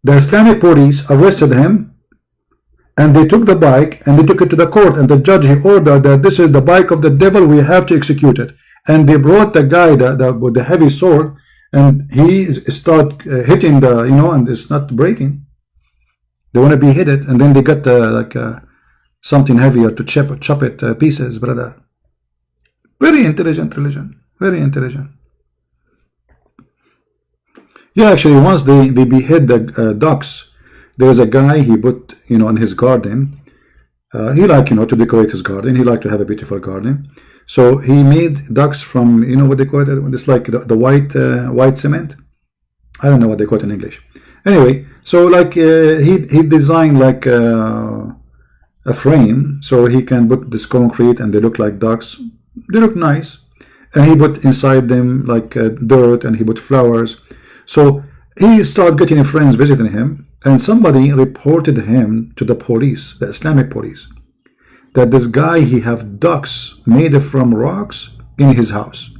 The Islamic police arrested him, and they took the bike and they took it to the court, and the judge he ordered that this is the bike of the devil, we have to execute it. And they brought the guy with the heavy sword, and he start hitting the, and it's not breaking. They want to be hit it, and then they got something heavier to chop it pieces, brother. Very intelligent religion. Very intelligent. Yeah, actually, once they behead the ducks, there's a guy he put, in his garden. He like, to decorate his garden. He like to have a beautiful garden. So he made ducks from, what they call it? It's like the white cement. I don't know what they call it in English. Anyway, so like he designed like a frame so he can put this concrete and they look like ducks. They look nice, and he put inside them like dirt, and he put flowers. So he started getting friends visiting him, and somebody reported him to the police, the Islamic police, that this guy, he have ducks made from rocks in his house.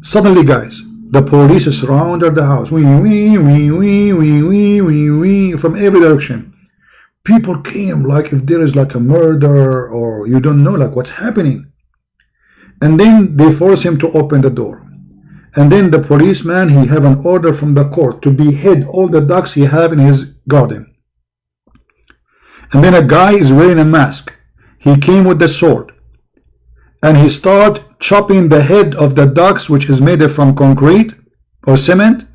Suddenly, guys, The police surrounded the house. Wee, wee, wee, wee, wee, wee, wee, wee, from every direction. People came like if there is like a murder or you don't know like what's happening. And then they force him to open the door. And then the policeman, he have an order from the court to behead all the ducks he have in his garden. And then a guy is wearing a mask. He came with the sword. And he start chopping the head of the ducks, which is made from concrete or cement.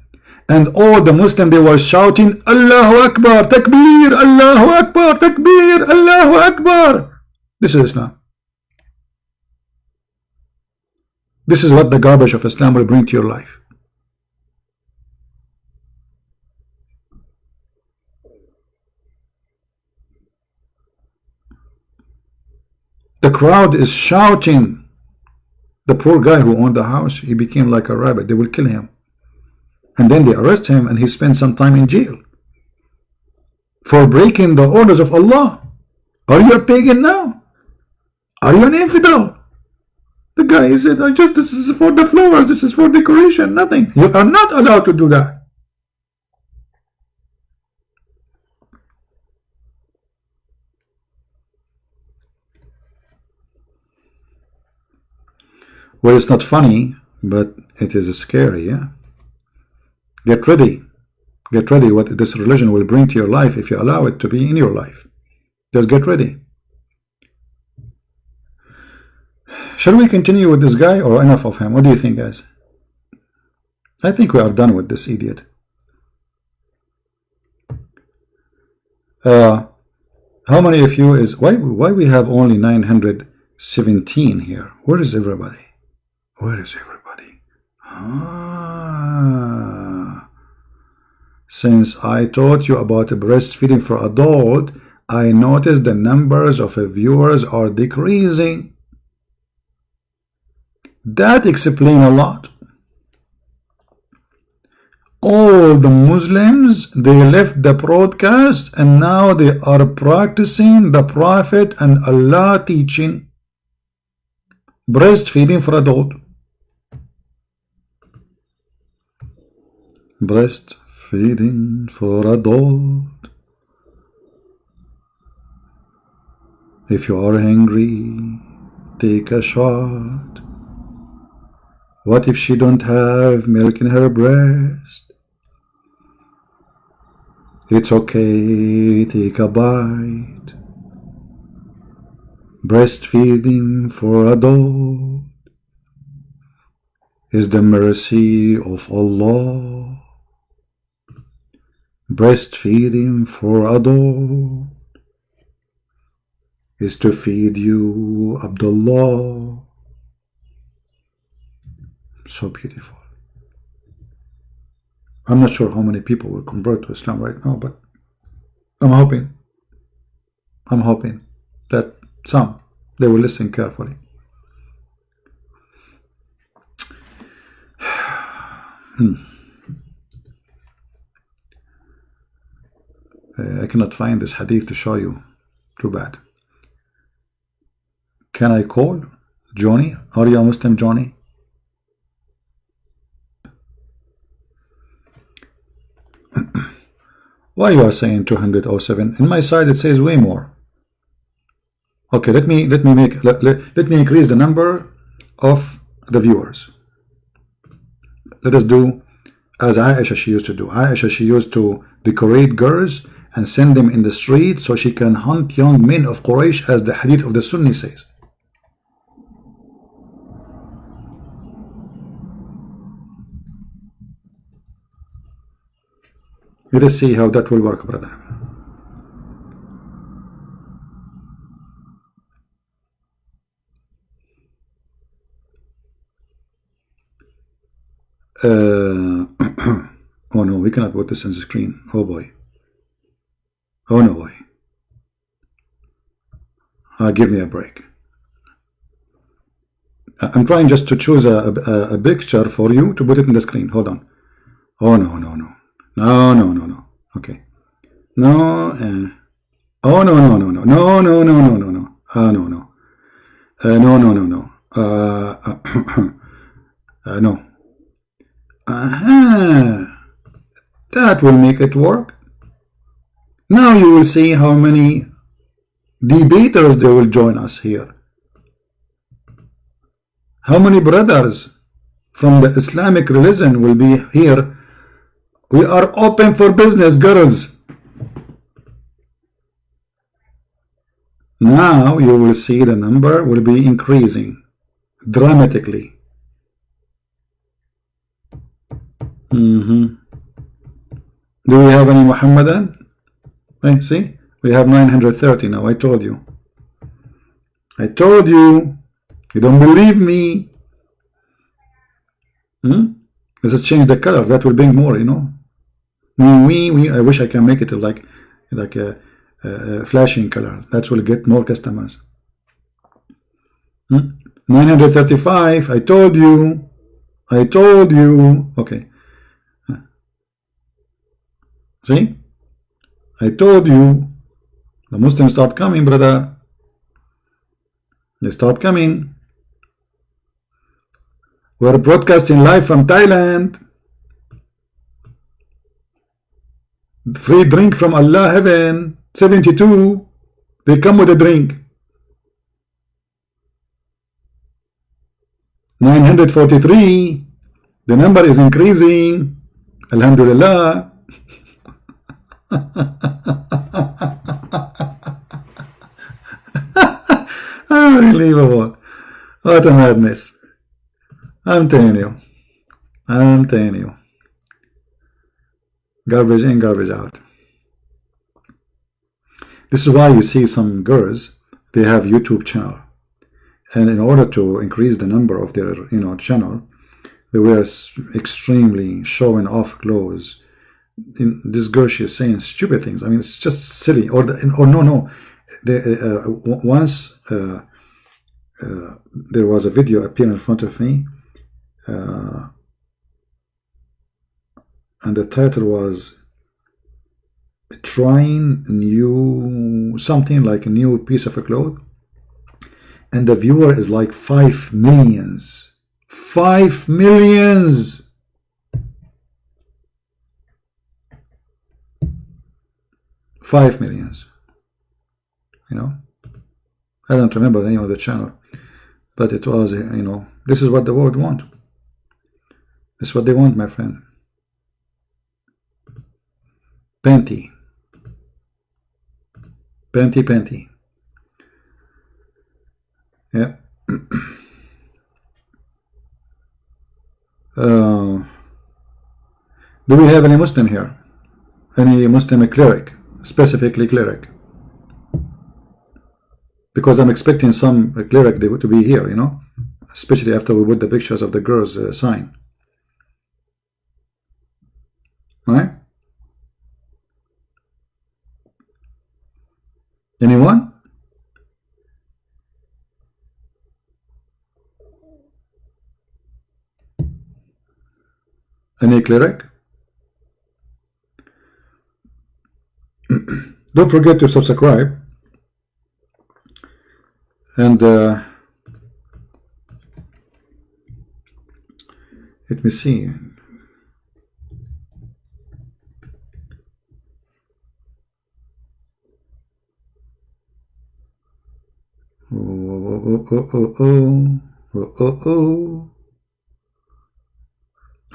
And all the Muslims, they were shouting, Allahu Akbar, Takbir, Allahu Akbar, Takbir, Allahu Akbar. This is Islam. This is what the garbage of Islam will bring to your life. The crowd is shouting. The poor guy who owned the house, he became like a rabbit. They will kill him. And then they arrest him and he spends some time in jail for breaking the orders of Allah. Are you a pagan now? Are you an infidel? The guy said, this is for the flowers, this is for decoration, nothing. You are not allowed to do that. Well, it's not funny, but it is scary, yeah? Get ready. Get ready what this religion will bring to your life if you allow it to be in your life. Just get ready. Shall we continue with this guy or enough of him? What do you think, guys? I think we are done with this idiot. How many of you is... Why we have only 917 here? Where is everybody? Where is everybody? Since I taught you about breastfeeding for adult, I noticed the numbers of viewers are decreasing. That explains a lot. All the Muslims, they left the broadcast and now they are practicing the Prophet and Allah teaching breastfeeding for adult. Breastfeeding for adult. If you are hungry, take a shot. What if she don't have milk in her breast? It's okay, take a bite. Breastfeeding for adult is the mercy of Allah. Breastfeeding for adult is to feed you Abdullah. So beautiful. I'm not sure how many people will convert to Islam right now, but I'm hoping that some, they will listen carefully. I cannot find this hadith to show you. Too bad. Can I call Johnny? Are you a Muslim, Johnny? Why you are saying 207? In my side it says way more. Okay, let me increase the number of the viewers. Let us do as Aisha she used to do. Aisha, she used to decorate girls and send them in the street so she can hunt young men of Quraysh, as the hadith of the Sunni says. Let us see how that will work, brother. Oh no, we cannot put this on the screen. Oh boy. Oh no boy. Give me a break. I'm trying just to choose a picture for you to put it in the screen. Hold on. Oh no. No. Okay. No. Oh no. No. No. No. No. That will make it work. Now you will see how many debaters they will join us here. How many brothers from the Islamic religion will be here? We are open for business, girls. Now you will see the number will be increasing dramatically. Do we have any Muhammadan? Hey, see, we have 930 now. I told you. I told you. You don't believe me. Let's change the color. That will bring more, you know. I wish I can make it like a flashing color. That will get more customers. 935. I told you. I told you. Okay. See? I told you. The Muslims start coming, brother. They start coming. We're broadcasting live from Thailand. Free drink from Allah Heaven. 72. They come with a drink. 943. The number is increasing. Alhamdulillah. Unbelievable. What a madness. I'm telling you. I'm telling you. Garbage in, garbage out. This is why you see some girls, they have YouTube channel. And in order to increase the number of their, channel, they were extremely showing off clothes. This girl, she is saying stupid things. I mean, it's just silly. Or no. Once there was a video appear in front of me, and the title was trying new something like a new piece of a cloth, and the viewer is like 5 millions. 5 millions. $5 million. I don't remember the name of the channel, but it was, this is what the world want. This is what they want, my friend. Panty. Yeah. Do we have any Muslim here? Any Muslim cleric? Specifically cleric? Because I'm expecting some cleric to be here, especially after we put the pictures of the girls sign. Right? Anyone? Any cleric? Don't forget to subscribe. And let me see.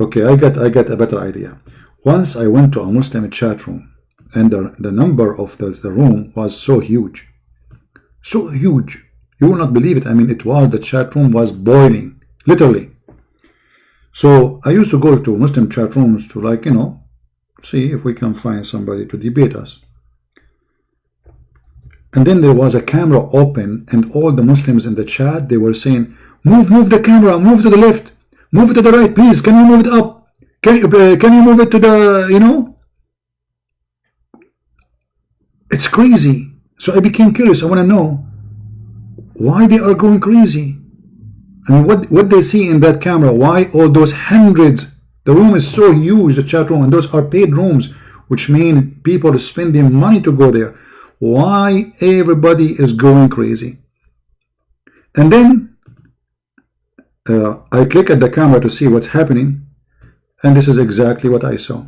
Okay, I got a better idea. Once I went to a Muslim chat room, and the number of the room was so huge. So huge. You will not believe it. I mean, the chat room was boiling, literally. So I used to go to Muslim chat rooms to see if we can find somebody to debate us. And then there was a camera open, and all the Muslims in the chat, they were saying, move the camera, move to the left, move it to the right, please, can you move it up? Can you move it to the, It's crazy. So I became curious. I want to know why they are going crazy. I mean, what they see in that camera, why all those hundreds, the room is so huge, the chat room, and those are paid rooms, which mean people are spending money to go there. Why everybody is going crazy? And then I click at the camera to see what's happening, And this is exactly what I saw.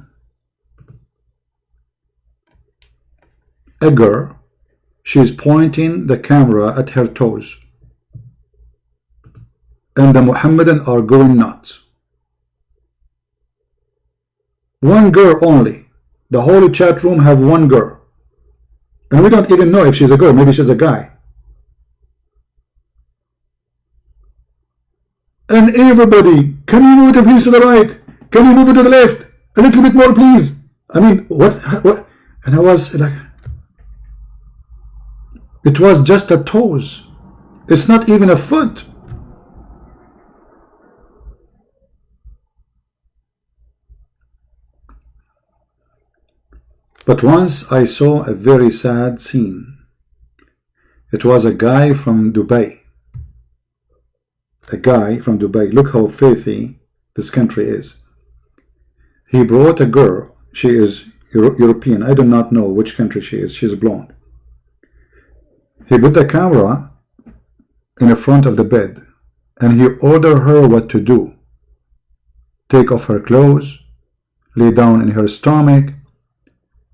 A girl, she's pointing the camera at her toes. And the Mohammedan are going nuts. One girl only. The whole chat room have one girl. And we don't even know if she's a girl. Maybe she's a guy. And everybody, can you move it please to the right? Can you move it to the left? A little bit more please. I mean, what? And I was like, it was just a toes. It's not even a foot. But once I saw a very sad scene. It was a guy from Dubai. A guy from Dubai. Look how filthy this country is. He brought a girl. She is European. I do not know which country she is. She's blonde. He put the camera in the front of the bed and he ordered her what to do. Take off her clothes, lay down in her stomach.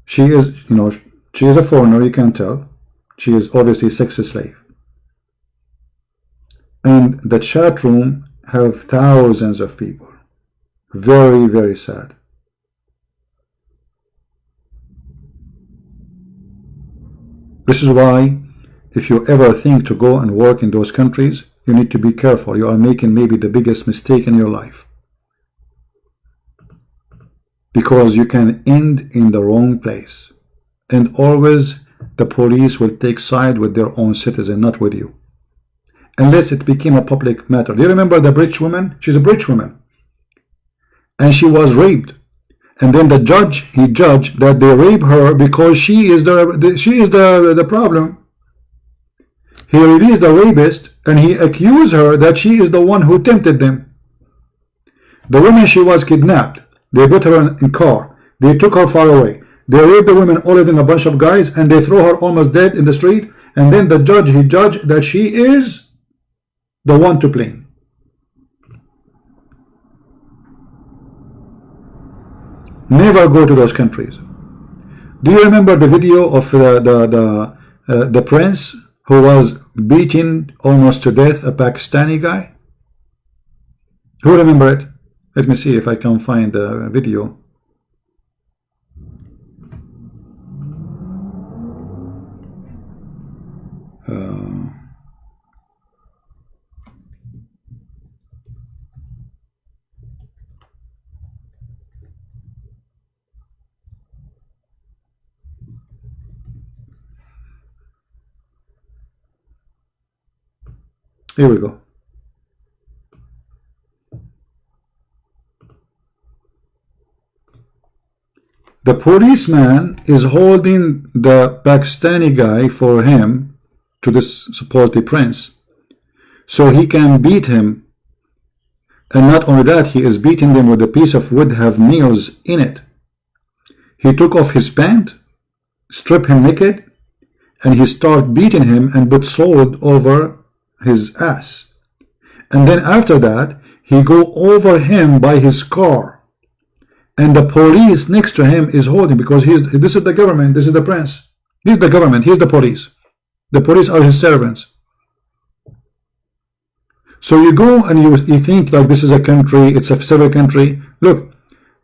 She is, you know, she is a foreigner, you can tell. She is obviously a sex slave. And the chat room have thousands of people. Very, very sad. This is why if you ever think to go and work in those countries, you need to be careful. You are making maybe the biggest mistake in your life. Because you can end in the wrong place. And always the police will take side with their own citizen, not with you. Unless it became a public matter. Do you remember the British woman? She's a British woman. And she was raped. And then the judge, he judged that they rape her because she is the problem. He released the rapist and he accused her that she is the one who tempted them. The woman, she was kidnapped. They put her in a car. They took her far away. They raped the woman older than a bunch of guys and they throw her almost dead in the street. And then the judge, he judged that she is the one to blame. Never go to those countries. Do you remember the video of the prince who was beating almost to death a Pakistani guy? Who remember it? Let me see if I can find the video. Here we go. The policeman is holding the Pakistani guy for him to this supposedly prince, so he can beat him. And not only that, he is beating them with a piece of wood have nails in it. He took off his pant, stripped him naked, and he started beating him and put salt over his ass. And then after that, he go over him by his car. And the police next to him is holding, because this is the government, this is the prince. This is the government, he's the police. The police are his servants. So you go and you think like this is a country, it's a civil country. Look,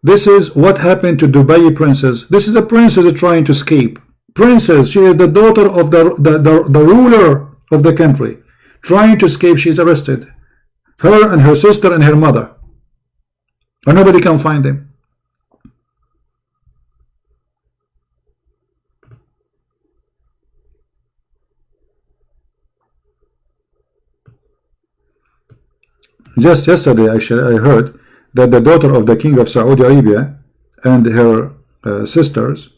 this is what happened to Dubai princess. This is the princess trying to escape. Princess, she is the daughter of the ruler of the country. Trying to escape, she is arrested. Her and her sister and her mother. And nobody can find them. Just yesterday, actually, I heard that the daughter of the king of Saudi Arabia and her sisters,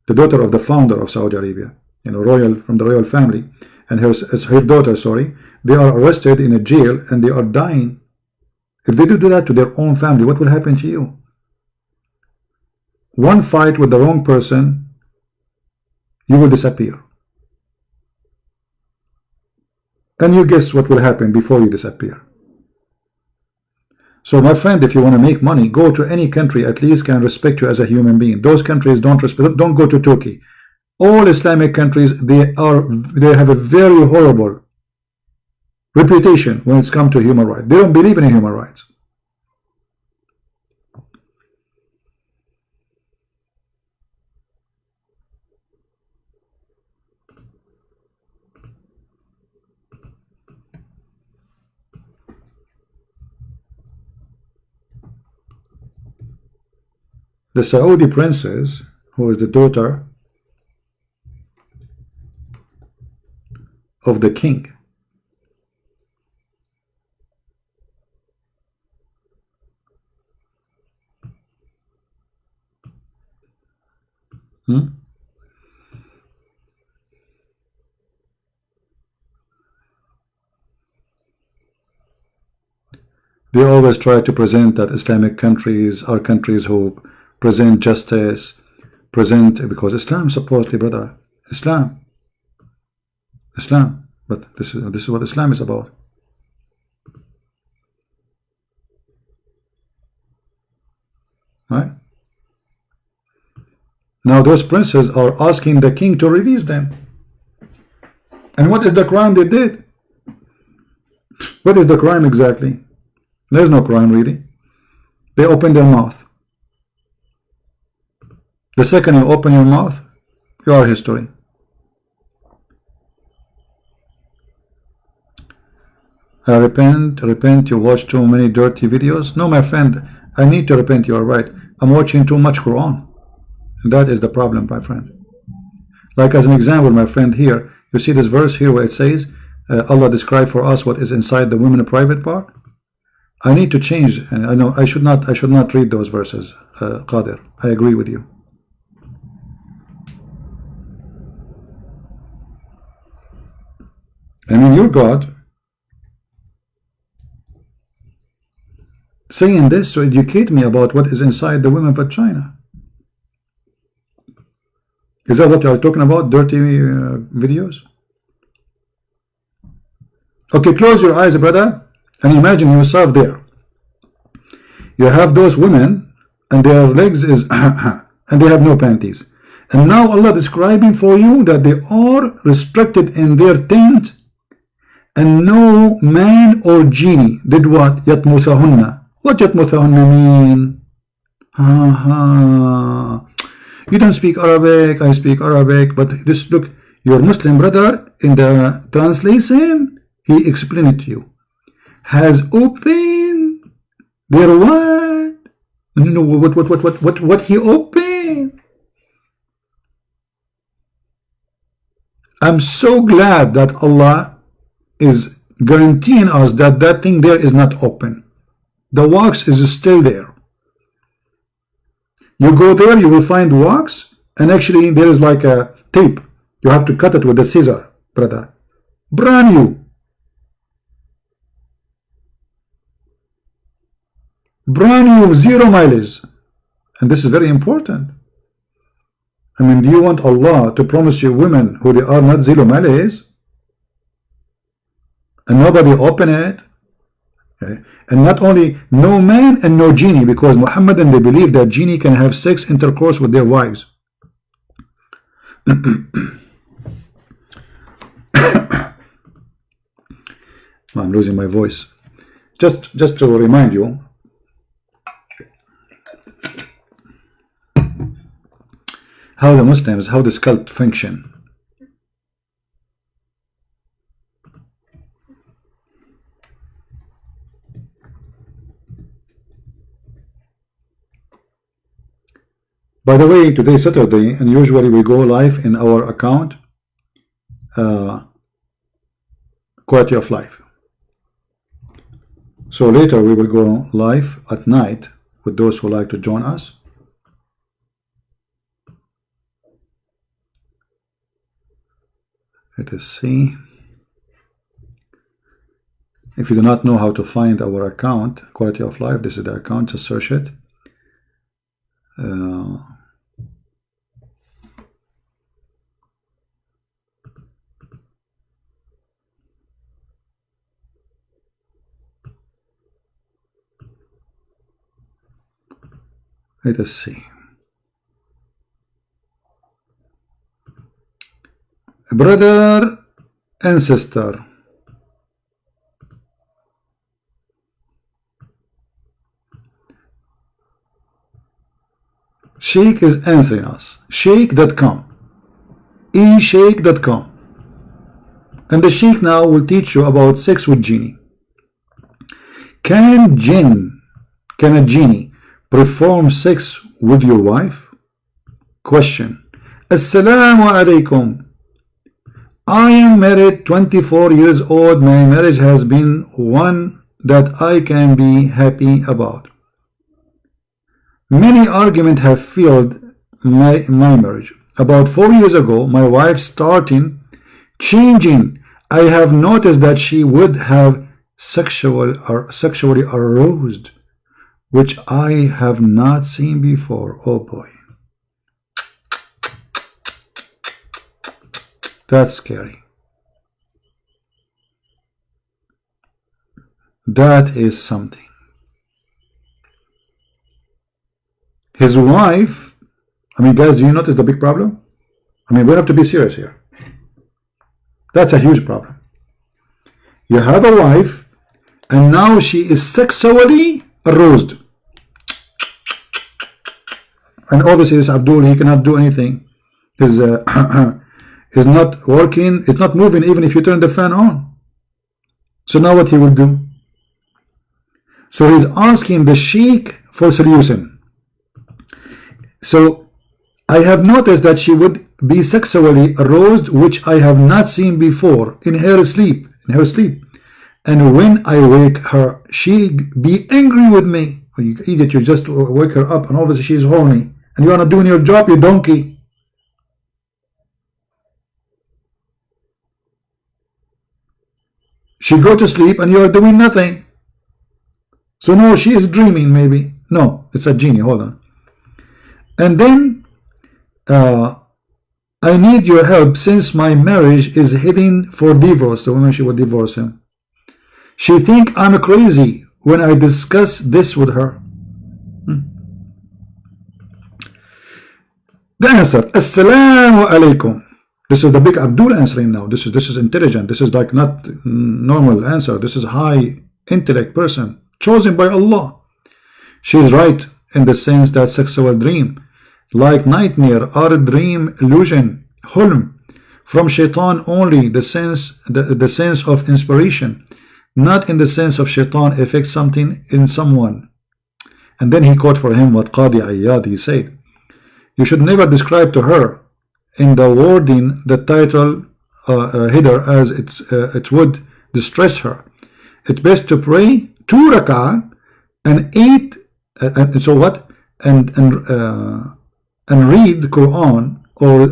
the daughter of the founder of Saudi Arabia, you know, royal from the royal family, and her daughter, sorry, they are arrested in a jail and they are dying. If they do that to their own family, what will happen to you? One fight with the wrong person, you will disappear. And you guess what will happen before you disappear. So my friend, if you want to make money, go to any country at least can respect you as a human being. Those countries don't respect. Don't go to Turkey. All Islamic countries, they have a very horrible reputation when it's come to human rights. They don't believe in human rights. The Saudi princess, who is the daughter of the king, they always try to present that Islamic countries are countries who present justice, because Islam supposedly, brother, Islam, but this is what Islam is about. Right? Now those princes are asking the king to release them. And what is the crime they did? What is the crime exactly? There's no crime really. They opened their mouth. The second you open your mouth, you are history. Repent, you watch too many dirty videos. No, my friend, I need to repent, you are right. I'm watching too much Quran. And that is the problem, my friend. Like as an example, my friend, here, you see this verse here where it says, Allah described for us what is inside the women private part. I need to change, and I know I should not read those verses, Qadir. I agree with you. I mean, your God saying this to educate me about what is inside the women vagina. Is that what you are talking about? Dirty videos? Okay, close your eyes, brother, and imagine yourself there. You have those women, and their legs is and they have no panties. And now Allah describing for you that they are restricted in their tent, and no man or genie did what? Yatmuthahunna. What yatmuthahunna mean? You don't speak Arabic, I speak Arabic, but this, look, your Muslim brother in the translation, he explained it to you. Has opened their what? No, what he opened? I'm so glad that Allah is guaranteeing us that that thing there is not open. The wax is still there. You go there, you will find wax, and actually there is like a tape. You have to cut it with a scissor, brother. Brand new. Brand new, 0 mileage. And this is very important. I mean, do you want Allah to promise you women who they are not 0 mileage? And nobody open it? Okay. And not only no man and no genie, because Muhammadan, they believe that genie can have sex intercourse with their wives. I'm losing my voice. Just to remind you, how the Muslims, how this cult function. By the way, today is Saturday, and usually we go live in our account, Quality of Life. So later we will go live at night with those who like to join us. Let us see. If you do not know how to find our account, Quality of Life, this is the account, just search it. Let us see. Brother and sister, Sheikh is answering us. Sheikh.com, eSheikh.com, and the Sheikh now will teach you about sex with genie. Can a genie perform sex with your wife? Question. Assalamu alaikum. I am married, 24 years old. My marriage has been one that I can be happy about. Many arguments have failed my marriage. About 4 years ago, my wife started changing. I have noticed that she would have sexually aroused, which I have not seen before. Oh boy. That's scary. That is something. His wife, I mean, guys, do you notice the big problem? I mean, we have to be serious here. That's a huge problem. You have a wife, and now she is sexually aroused. And obviously, this Abdul, he cannot do anything. His is not working, it's not moving even if you turn the fan on. So now what he will do? So he's asking the Sheikh for solution. So I have noticed that she would be sexually aroused, which I have not seen before, in her sleep. And when I wake her, she be angry with me. You idiot, you just wake her up and obviously she's horny. And you are not doing your job, you donkey. She go to sleep and you are doing nothing. So no, she is dreaming maybe. No, it's a genie, hold on. And then I need your help since my marriage is heading for divorce. The woman, she would divorce him. She think I'm crazy when I discuss this with her. The answer, Assalamu alaikum. This is the big Abdul answering now. This is intelligent. This is like not normal answer. This is high intellect person chosen by Allah. She is right in the sense that sexual dream, like nightmare, are a dream illusion, hulm, from shaitan only, the sense of inspiration, not in the sense of shaitan affects something in someone. And then he quote for him what Qadi Ayyad he said. You should never describe to her in the wording the title header as it would distress her. It's best to pray 2 rak'ah and 8 and so what and read the Quran or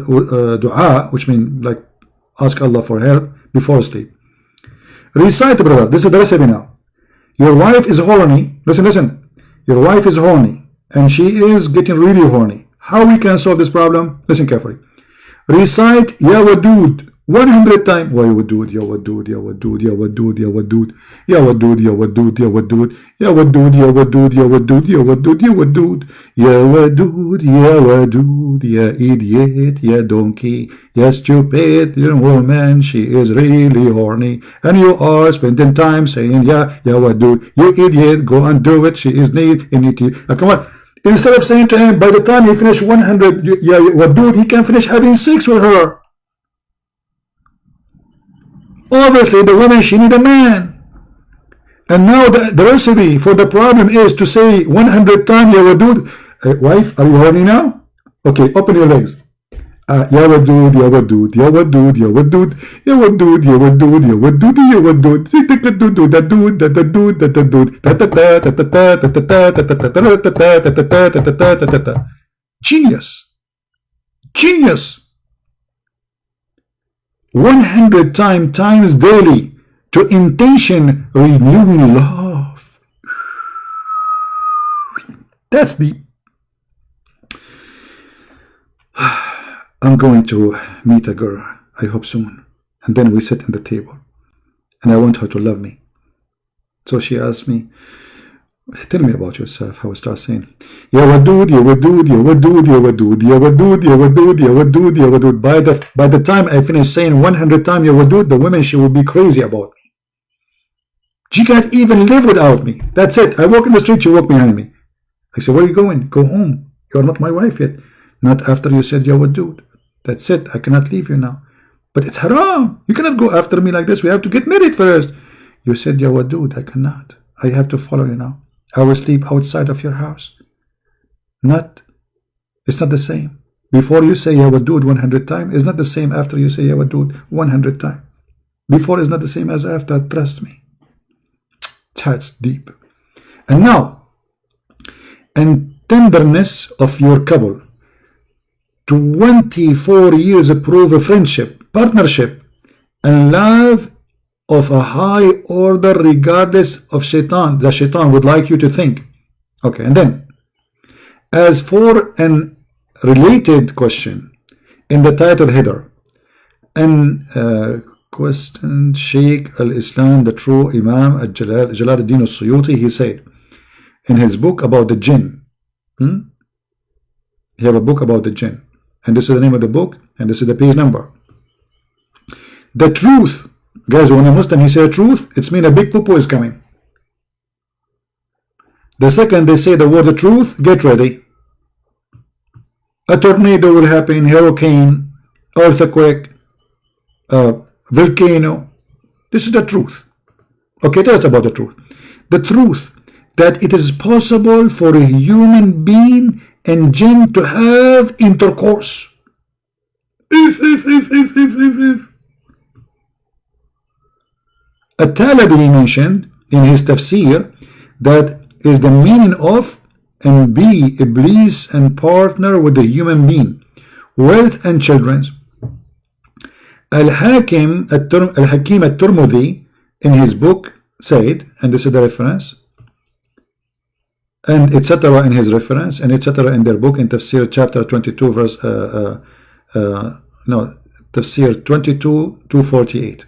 dua, which means like ask Allah for help before sleep. Recite, brother. This is the recipe now. Your wife is horny. Listen. Your wife is horny and she is getting really horny. How we can solve this problem? Listen carefully. Recite Ya Wadud 100 times. Why Wadud? Ya Wadud, Ya Wadud, Ya Wadud, Ya Wadud, Ya Wadud, Ya Wadud, Ya Wadud, Ya Wadud, Ya Wadud, Ya Wadud, Ya Wadud, Ya Wadud, Ya Wadud, Ya Wadud, Ya idiot, Ya donkey, Ya stupid, you woman, she is really horny, and you are spending time saying Ya Wadud, you idiot, go and do it, she is need, come on. Instead of saying to him, by the time he finish 100, yeah, Wadud, he can finish having sex with her. Obviously, the woman, she need a man. And now the recipe for the problem is to say 100 times, Ya Wadud. Wife, are you horny now? Okay, open your legs. Ya Wadud, Ya Wadud, Ya Wadud, Ya Wadud, Ya Wadud, Ya Wadud, Ya Wadud, Ya Wadud, Genius. Genius. 100 times daily to intention renewing love. That's the I'm going to meet a girl, I hope soon, and then we sit at the table, and I want her to love me. So she asked me, Tell me about yourself. How I start saying, Ya Wadud, Ya Wadud, Ya Wadud, Ya Wadud, Ya Wadud, Ya Wadud, Ya Wadud, Ya Wadud. By the time I finish saying 100 times Ya Wadud, the women, she will be crazy about me. She can't even live without me. That's it. I walk in the street, you walk behind me. I say, where are you going? Go home. You're not my wife yet. Not after you said Ya Wadud. That's it. I cannot leave you now. But it's haram. You cannot go after me like this. We have to get married first. You said Ya Wadud. I cannot. I have to follow you now. I will sleep outside of your house. It's not the same. Before you say Ya Wadud 100 times, it's not the same after you say Ya Wadud 100 times. Before is not the same as after, trust me. That's deep. And now, and tenderness of your couple. 24 years of proof of friendship, partnership, and love of a high order regardless of shaitan. The shaitan would like you to think. Okay, and then, as for an related question in the title header, and question Sheikh al-Islam, the true Imam Jalaluddin al-Suyuti, he said in his book about the jinn. He have a book about the jinn, and this is the name of the book, and this is the page number. The truth, guys, when a Muslim he say truth, it's mean a big poo-poo is coming. The second they say the word the truth, get ready. A tornado will happen, hurricane, earthquake, volcano. This is the truth. Okay, tell us about the truth. The truth that it is possible for a human being and jinn to have intercourse. At-Talabi mentioned in his tafsir that is the meaning of and be Iblis and partner with the human being, wealth and children. Al-Hakim al-Tirmidhi in his book said, and this is the reference, and etc. in his reference, and etc. in their book in Tafsir chapter 22 verse Tafsir 22 248.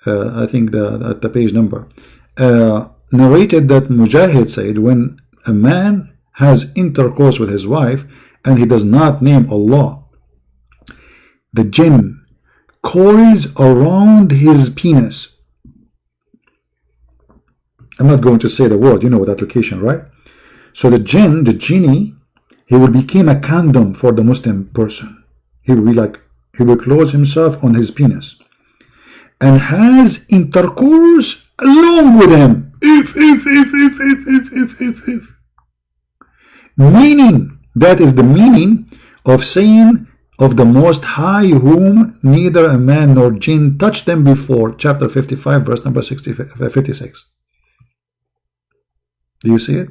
I think the page number narrated that Mujahid said, when a man has intercourse with his wife and he does not name Allah, the jinn coils around his penis. I'm not going to say the word, you know, with application, right? So the jinn, the genie, he will become a condom for the Muslim person. He will be like, he will close himself on his penis and has intercourse along with him. If. Meaning, that is the meaning of saying of the Most High, whom neither a man nor jinn touched them before, chapter 55 verse number 56. Do you see it?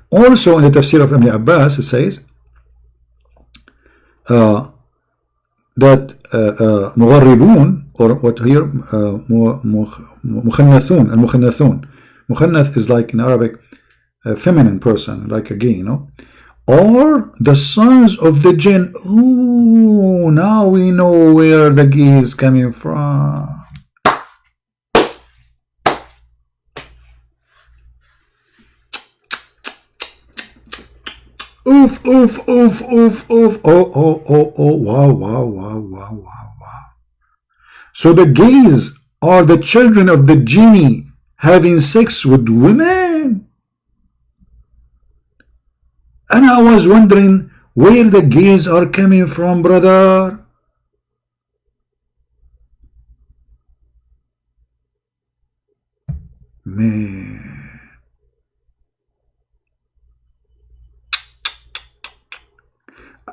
Also in the tafsir of Ibn Abbas it says that مغربون, or what here مخنثون, المخنثون, مخنث is like in Arabic a feminine person, like a gay, you know, or the sons of the jinn. Oh, now we know where the gay is coming from. Oof, oof, oof, oof, oof. Oh, wow. So the gays are the children of the genie having sex with women. And I was wondering where the gays are coming from, brother. Man.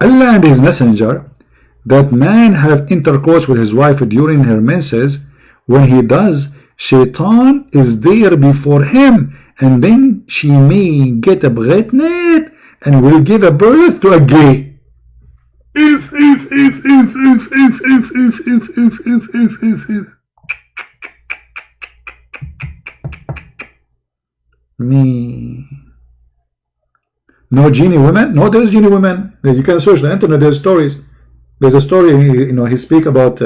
Allah and his messenger, that man have intercourse with his wife during her menses. When he does, shaitan is there before him, and then she may get pregnant and will give a birth to a gay. If. Me. No genie women? No, there's genie women. You can search the internet. There's stories. There's a story. You know, he speak about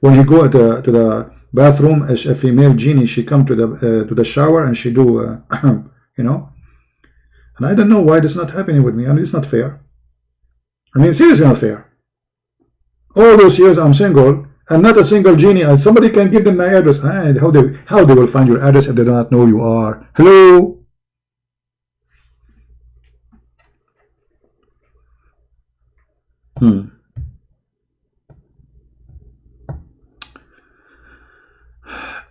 when he go to the bathroom. A female genie, she come to the shower and she do you know. And I don't know why this is not happening with me. I mean, it's not fair. I mean, seriously not fair. All those years I'm single and not a single genie. And somebody can give them my address. How they will find your address if they do not know who you are? Hello?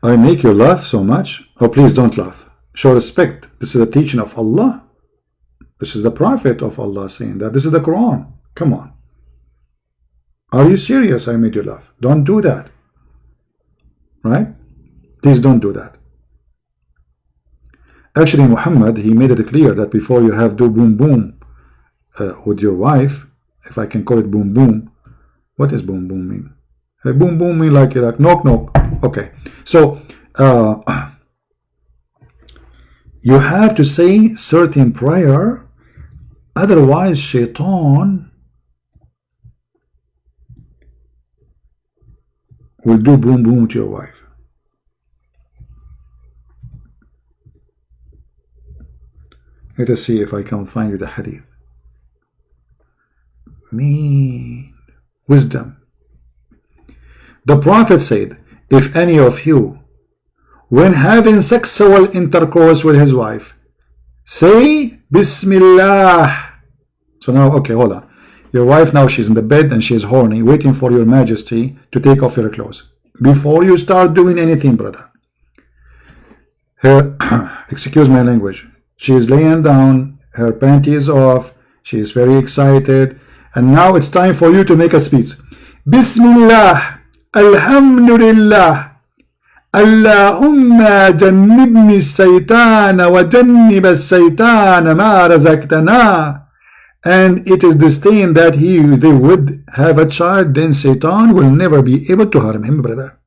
I make you laugh so much. Oh, please don't laugh. Show respect. This is the teaching of Allah. This is the Prophet of Allah saying that. This is the Quran. Come on. Are you serious? I made you laugh. Don't do that. Right? Please don't do that. Actually, Muhammad, he made it clear that before you have do boom boom with your wife, if I can call it boom boom, what does boom boom mean? Boom boom mean like knock knock. Okay, so you have to say certain prayer, otherwise shaitan will do boom boom to your wife. Let us see if I can find you the hadith. Wisdom. The Prophet said, if any of you, when having sexual intercourse with his wife, say Bismillah. So now, okay, hold on. Your wife now, she's in the bed and she's horny, waiting for your majesty to take off your clothes. Before you start doing anything, brother, her, excuse my language, she is laying down, her panty is off, she is very excited, and now it's time for you to make a speech. Bismillah, Alhamdulillah, Allahumma jannibni shaytana wa jannib shaytana ma razaqtana. And it is destined that they would have a child, then Satan will never be able to harm him, brother.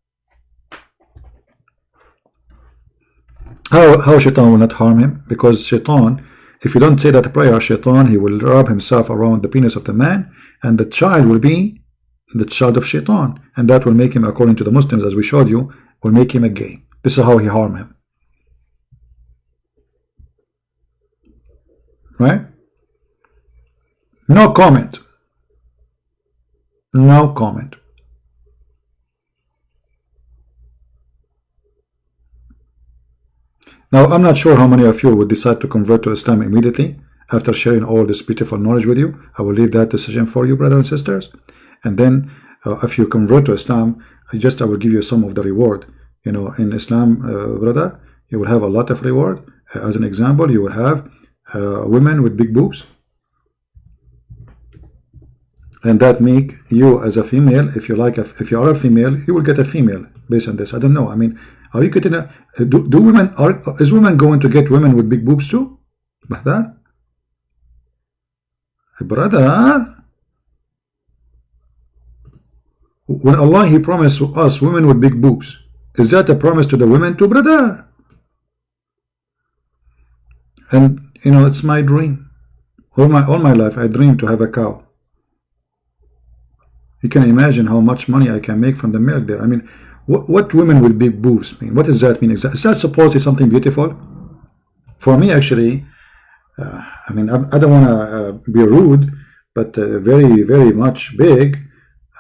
How Shaitan will not harm him? Because Shaitan, if you don't say that prayer, Shaitan, he will wrap himself around the penis of the man, and the child will be the child of Shaitan, and that will make him, according to the Muslims, as we showed you, will make him a gay. This is how he harm him. Right? No comment. No comment. Now, I'm not sure how many of you would decide to convert to Islam immediately after sharing all this beautiful knowledge with you. I will leave that decision for you, brothers and sisters. And then, if you convert to Islam, I will give you some of the reward. You know, in Islam, brother, you will have a lot of reward. As an example, you will have women with big boobs. And that make you as a female, if you are a female, you will get a female based on this. I don't know. I mean, are you getting a is women going to get women with big boobs too? Brother, when Allah, he promised us women with big boobs, is that a promise to the women too, brother? And you know, it's my dream. All my life I dream to have a cow. You can imagine how much money I can make from the milk there. I mean, what women with big boobs mean? What does that mean exactly? Is that supposed to be something beautiful? For me, actually, I mean, I don't want to be rude, but very, very much big.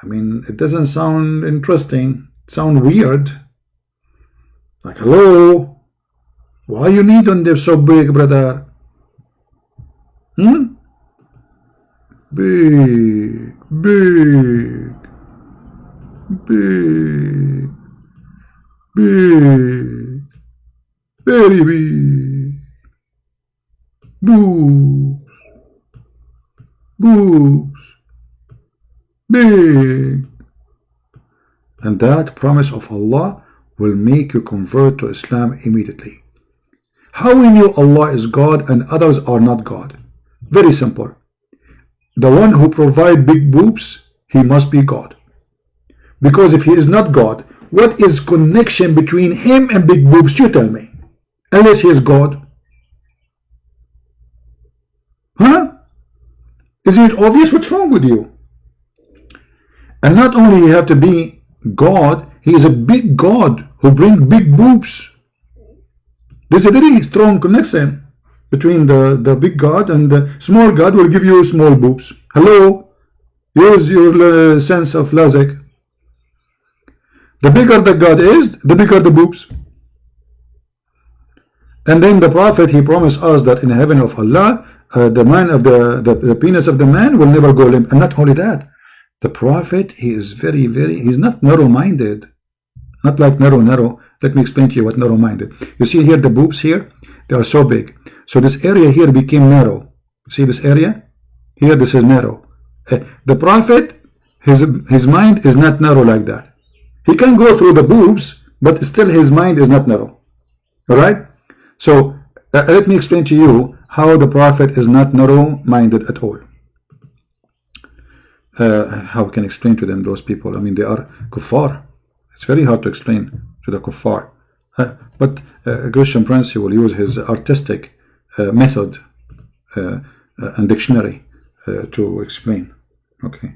I mean, it doesn't sound interesting. It sounds weird. Like, hello, why you need on them so big, brother? Big, big, big, big, very big, boobs, boobs, big. And that promise of Allah will make you convert to Islam immediately. How we knew Allah is God and others are not God? Very simple. The one who provides big boobs, he must be God. Because if he is not God, what is connection between him and big boobs? You tell me. Unless he is God. Huh? Isn't it obvious? What's wrong with you? And not only you have to be God, he is a big God who brings big boobs. There's a very strong connection. between the big God, and the small God will give you small boobs. Hello? Use your sense of logic. The bigger the God is, the bigger the boobs. And then the Prophet, he promised us that in heaven of Allah, the man of the penis of the man will never go limp. And not only that, the Prophet, he is he's not narrow-minded. Not like narrow. Let me explain to you what narrow-minded. You see here the boobs here, they are so big. So this area here became narrow. See this area? Here this is narrow. The Prophet, his mind is not narrow like that. He can go through the boobs, but still his mind is not narrow. Alright? So let me explain to you how the Prophet is not narrow-minded at all. How we can explain to them, those people? I mean, they are kuffar. It's very hard to explain to the kuffar. But Christian Prince, he will use his artistic method and dictionary to explain. Okay.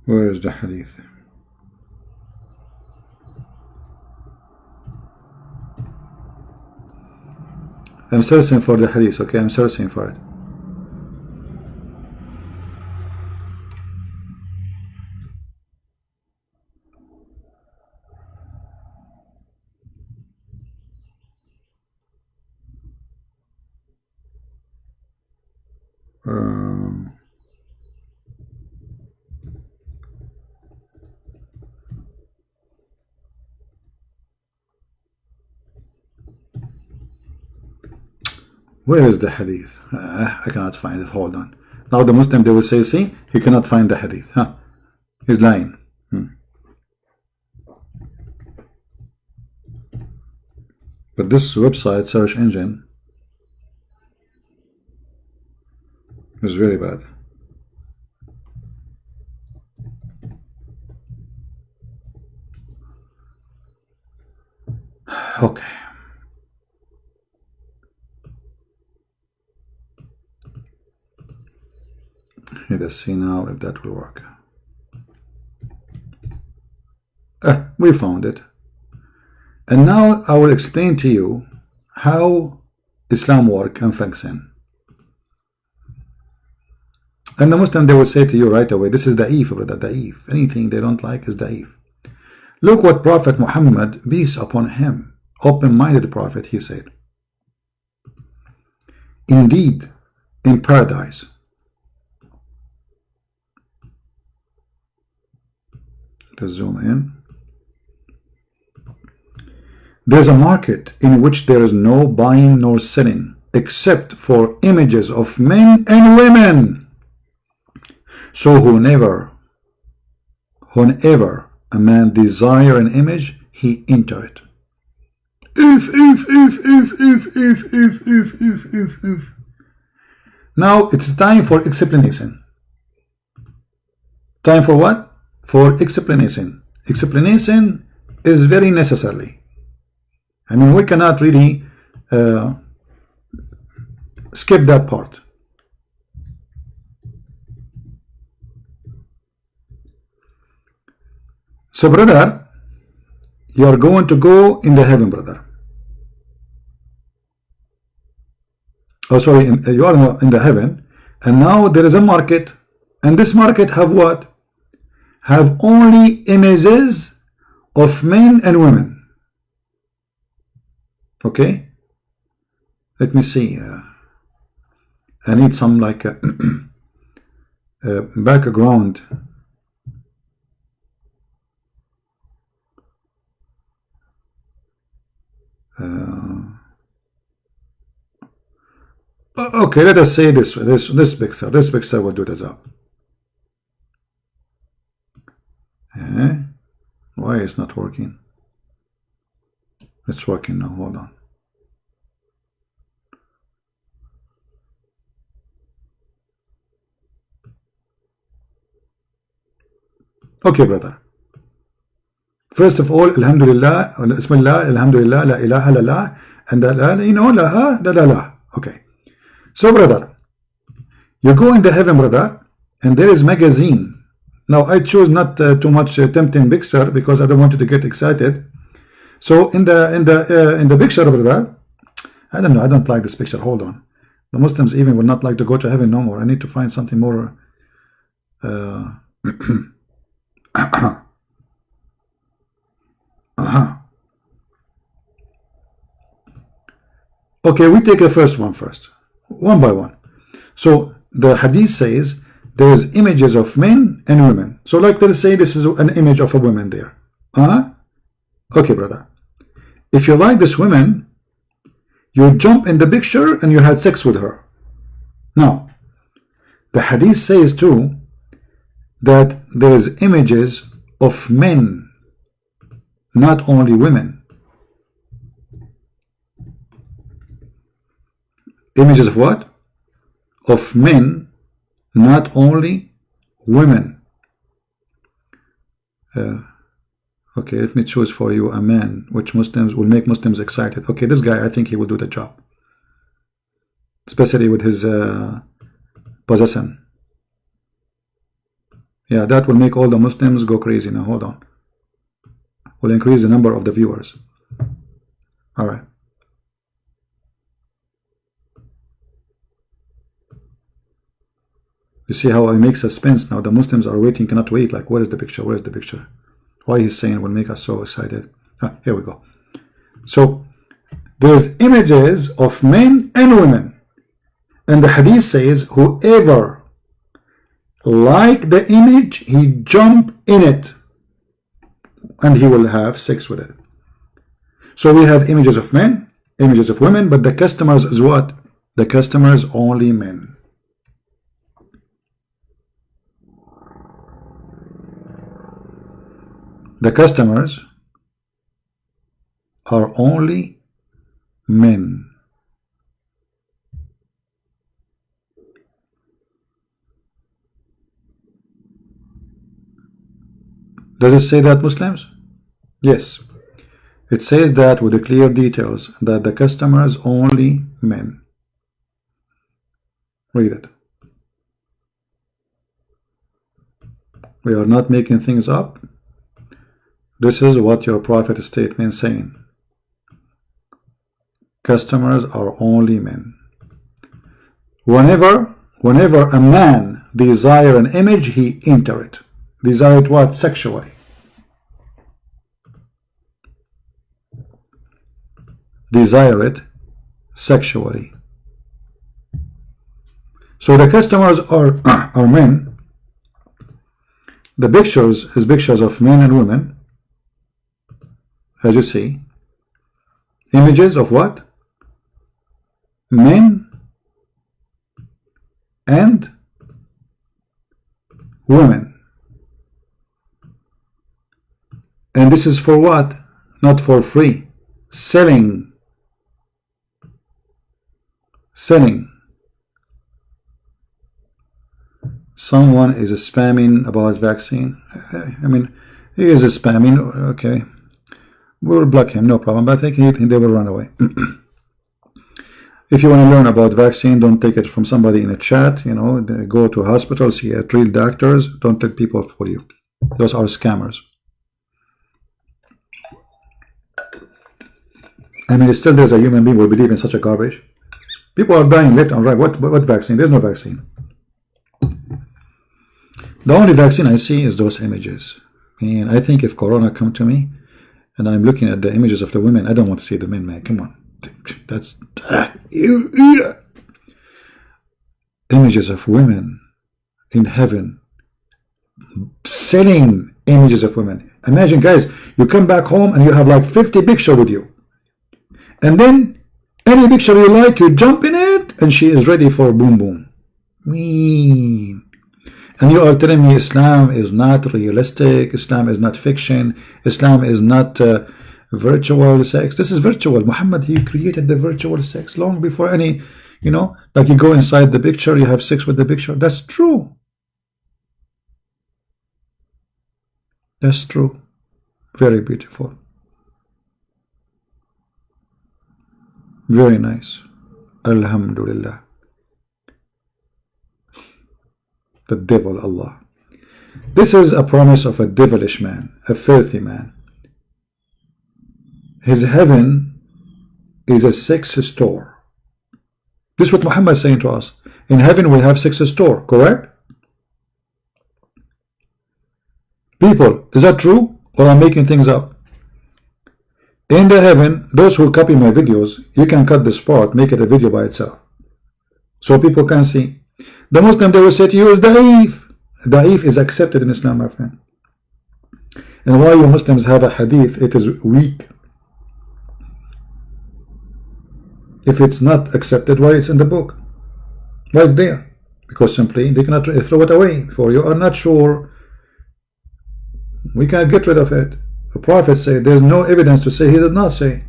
Where is the hadith? I'm searching for the hadith, okay? I'm searching for it. Where is the hadith? I cannot find it. Hold on. Now the Muslim, they will say, see, he cannot find the hadith. He's lying. But this website search engine is very bad. Okay. Let's see now if that will work. We found it. And now I will explain to you how Islam works and function. And the Muslim, they will say to you right away, this is da'if, brother, da'if. Anything they don't like is da'if. Look what Prophet Muhammad, peace upon him, open-minded prophet, he said. Indeed, in paradise, let's zoom in. There's a market in which there is no buying nor selling except for images of men and women. So whenever a man desire an image, he enter it. If. Now it's time for explanation. Time for what? For explanation. Explanation is very necessary. I mean, we cannot really skip that part. So, brother, you are going to go in the heaven, brother. Oh, sorry, you are in the heaven, and now there is a market, and this market have what? Have only images of men and women. Okay, let me see. I need some like background. Okay, let us say this picture. This picture will do the job. Why is not working? It's working now. Hold on. Okay, brother. First of all, Alhamdulillah, Bismillah, Alhamdulillah, La ilaha illallah, and you know, la la la. Okay. So, brother, you go in the heaven, brother, and there is magazine. Now, I choose not too much tempting picture because I don't want you to get excited. So, in the picture, brother, I don't know. I don't like this picture. Hold on. The Muslims even will not like to go to heaven no more. I need to find something more. Okay, we take the first one first, one by one. So the hadith says there is images of men and women. So like let's say this is an image of a woman there. Okay, brother. If you like this woman, you jump in the picture and you had sex with her. Now, the hadith says too that there is images of men, not only women. Images of what? Of men, not only women. Okay, let me choose for you a man which Muslims will make Muslims excited. Okay, this guy, I think he will do the job, especially with his possession. Yeah, that will make all the Muslims go crazy. Now hold on, will increase the number of the viewers. All right. You see how I make suspense now? The Muslims are waiting, cannot wait. Like, where is the picture? Where is the picture? Why he's saying will make us so excited. Here we go. So there's images of men and women, and the hadith says whoever like the image, he jump in it, and he will have sex with it. So we have images of men, images of women, but the customers is what? The customers only men. The customers are only men. Does it say that, Muslims? Yes. It says that with the clear details that the customers only men. Read it. We are not making things up. This is what your prophet statement is saying. Customers are only men. Whenever a man desire an image, he enter it. Desire it what? Sexually. Desire it sexually. So the customers are men. The pictures is pictures of men and women. As you see, images of what? Men and women. And this is for what? Not for free. Selling. Selling. Someone is spamming about vaccine. I mean, he is spamming. Okay. We will block him, no problem, but I think they will run away. If you want to learn about vaccine, don't take it from somebody in a chat. You know, go to hospitals, see real doctors. Don't let people fool you. Those are scammers. I mean, still there's a human being who will believe in such a garbage. People are dying left and right. What vaccine? There's no vaccine. The only vaccine I see is those images. And I think if Corona come to me, and I'm looking at the images of the women, I don't want to see the men, man. Come on. That's images of women in heaven, selling images of women. Imagine, guys, you come back home and you have like 50 pictures with you, and then any picture you like, you jump in it, and she is ready for boom boom. Mean. And you are telling me Islam is not realistic, Islam is not fiction, Islam is not virtual sex. This is virtual. Muhammad, he created the virtual sex long before any, you know, like you go inside the picture, you have sex with the picture. That's true. That's true. Very beautiful. Very nice. Alhamdulillah. The devil, Allah. This is a promise of a devilish man, a filthy man. His heaven is a sex store. This is what Muhammad is saying to us. In heaven we have sex store, correct? People, is that true? Or I'm making things up? In the heaven, those who copy my videos, you can cut this part, make it a video by itself, so people can see. The Muslim, they will say to you, is da'if. Da'if is accepted in Islam, my friend. And why you Muslims have a hadith, it is weak. If it's not accepted, why it's in the book? Why it's there? Because simply they cannot throw it away. For you are not sure, we cannot get rid of it. The Prophet said there's no evidence to say he did not say.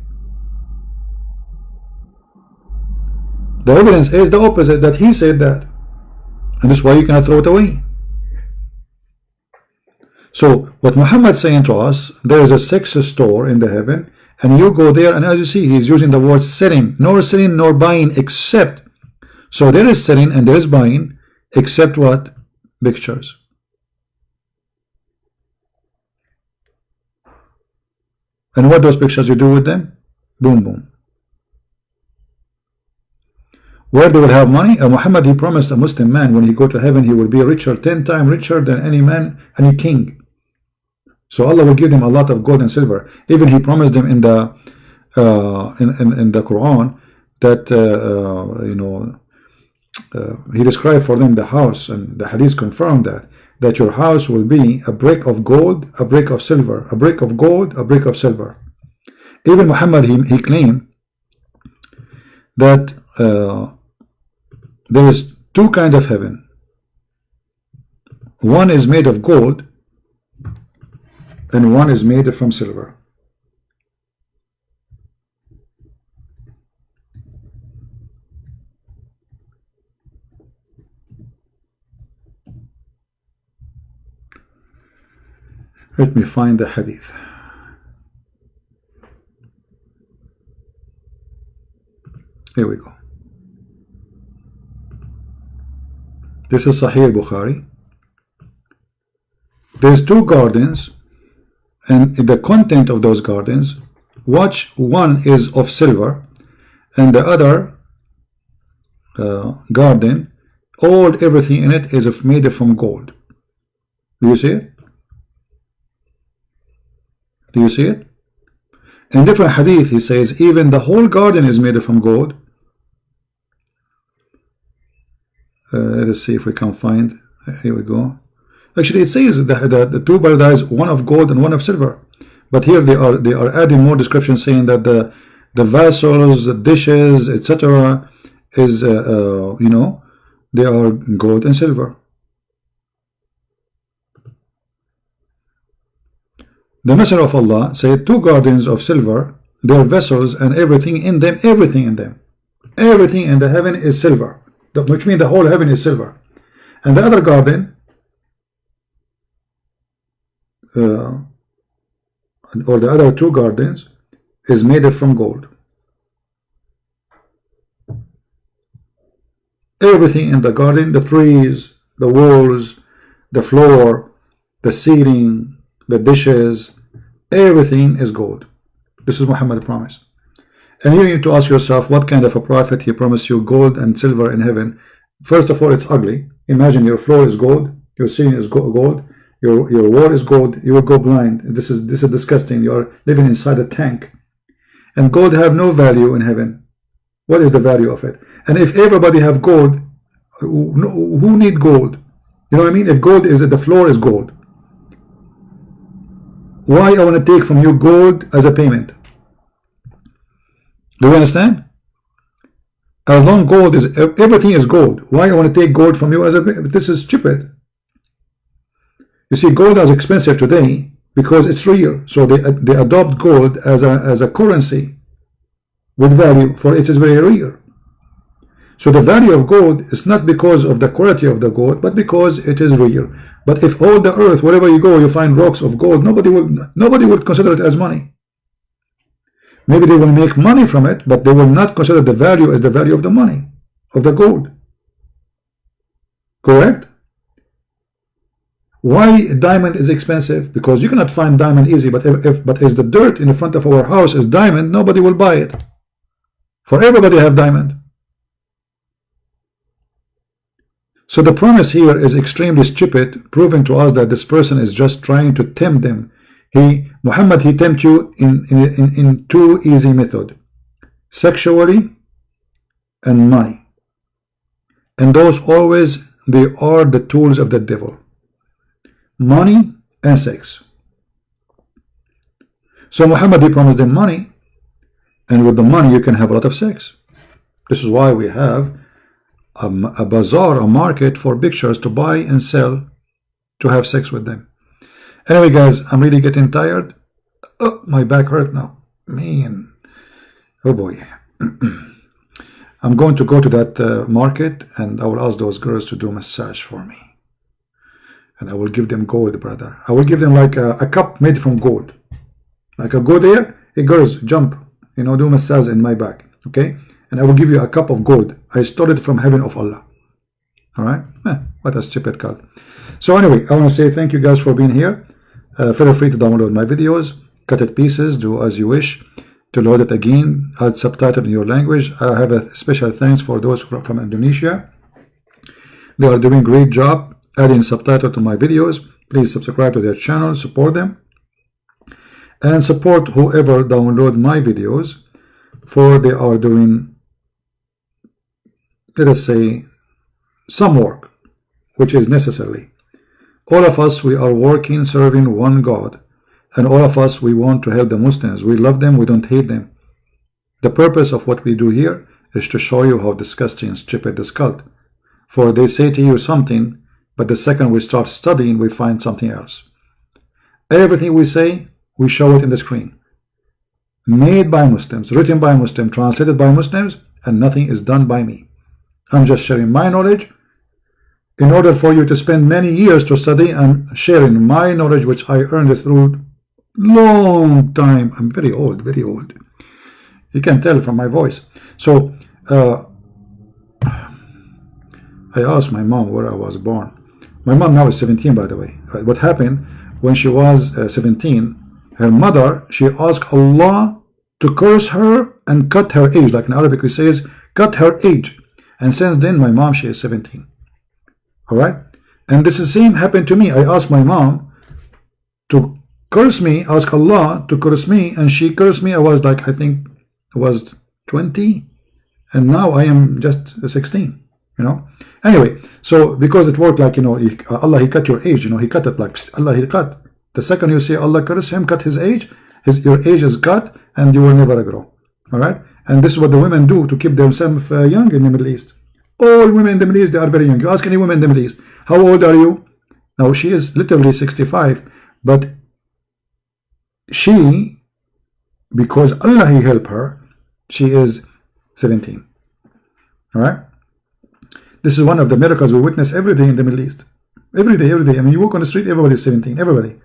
The evidence is the opposite, that he said that, and that's why you cannot throw it away. So what Muhammad is saying to us, there is a sex store in the heaven, and you go there, and as you see, he's using the word selling, nor selling nor buying, except. So there is selling and there is buying, except what? Pictures. And what those pictures you do with them? Boom, boom. Where they will have money? Muhammad, he promised a Muslim man when he go to heaven, he will be richer, 10 times richer than any man, any king. So Allah will give them a lot of gold and silver. Even he promised them in the in the Quran that you know, he described for them the house, and the hadith confirmed that your house will be a brick of gold, a brick of silver, a brick of gold, a brick of silver. Even Muhammad, he claimed that there is two kinds of heaven. One is made of gold and one is made from silver. Let me find the hadith. Here we go. This is Sahih Bukhari. There's two gardens, and the content of those gardens, watch, one is of silver and the other garden, everything in it is made from gold. Do you see it? Do you see it? In different hadith he says even the whole garden is made from gold. Let us see if we can find. Here we go. Actually, it says the two paradise, one of gold and one of silver. But here they are adding more description, saying that the vessels, the dishes, etc., is you know, they are gold and silver. The Messenger of Allah said, two gardens of silver, their vessels and everything in them, everything in them, everything in the heaven is silver, which means the whole heaven is silver. And the other garden, or the other two gardens, is made from gold. Everything in the garden, the trees, the walls, the floor, the ceiling, the dishes, everything is gold. This is Muhammad's promise. And you need to ask yourself, what kind of a prophet he promised you gold and silver in heaven? First of all, it's ugly. Imagine your floor is gold, your ceiling is gold, your wall is gold. You will go blind. This is disgusting. You are living inside a tank. And gold have no value in heaven. What is the value of it? And if everybody have gold, who need gold? You know what I mean? If gold is, the floor is gold, why I want to take from you gold as a payment? Do you understand? As long gold is, everything is gold, why I want to take gold from you as a payment? This is stupid. You see, gold is expensive today because it's rare, so they adopt gold as a currency with value, for it is very rare. So the value of gold is not because of the quality of the gold, but because it is real. But if all the earth, wherever you go, you find rocks of gold, nobody would consider it as money. Maybe they will make money from it, but they will not consider the value as the value of the money, of the gold. Correct? Why diamond is expensive? Because you cannot find diamond easy, but but as the dirt in the front of our house is diamond, nobody will buy it. For everybody have diamond. So the promise here is extremely stupid, proving to us that this person is just trying to tempt them. Muhammad, he tempt you in two easy method: sexually and money. And those always, they are the tools of the devil. Money and sex. So Muhammad, he promised them money, and with the money you can have a lot of sex. This is why we have a bazaar, a market for pictures to buy and sell, to have sex with them. Anyway guys, I'm really getting tired. Oh, my back hurt now, man. Oh boy. I'm going to go to that market, and I will ask those girls to do massage for me. And I will give them gold, brother. I will give them like a cup made from gold. Like I go there, hey girls, jump, you know, do massage in my back, okay? And I will give you a cup of gold. I stole it from heaven of Allah. All right? What a stupid cult. So anyway, I want to say thank you guys for being here. Feel free to download my videos, cut it pieces, do as you wish. To load it again, add subtitle in your language. I have a special thanks for those from Indonesia. They are doing a great job adding subtitle to my videos. Please subscribe to their channel, support them, and support whoever download my videos, for they are doing, let us say, some work which is necessary. All of us, we are working, serving one God, and all of us, we want to help the Muslims. We love them, we don't hate them. The purpose of what we do here is to show you how disgusting and stupid this cult. For they say to you something, but the second we start studying, we find something else. Everything we say, we show it in the screen. Made by Muslims, written by Muslims, translated by Muslims, and nothing is done by me. I'm just sharing my knowledge. In order for you to spend many years to study, I'm sharing my knowledge which I earned through long time. I'm very old, very old. You can tell from my voice. So I asked my mom where I was born. My mom now is 17, by the way. What happened when she was 17, her mother, she asked Allah to curse her and cut her age. Like in Arabic we says, cut her age. And since then, my mom, she is 17. All right? And this is the same happened to me. I asked my mom to curse me, ask Allah to curse me, and she cursed me. I was like, I think I was 20, and now I am just 16, you know? Anyway, so because it worked like, you know, Allah, he cut your age, you know, he cut it like, Allah, he cut. The second you say Allah curse him, cut his age, your age is cut, and you will never grow. All right? And this is what the women do to keep themselves young in the Middle East. All women in the Middle East, they are very young. You ask any woman in the Middle East, how old are you? Now, she is literally 65, but she, because Allah, he helped her, she is 17. All right? This is one of the miracles we witness every day in the Middle East. Every day, every day. I mean, you walk on the street, everybody is 17, everybody.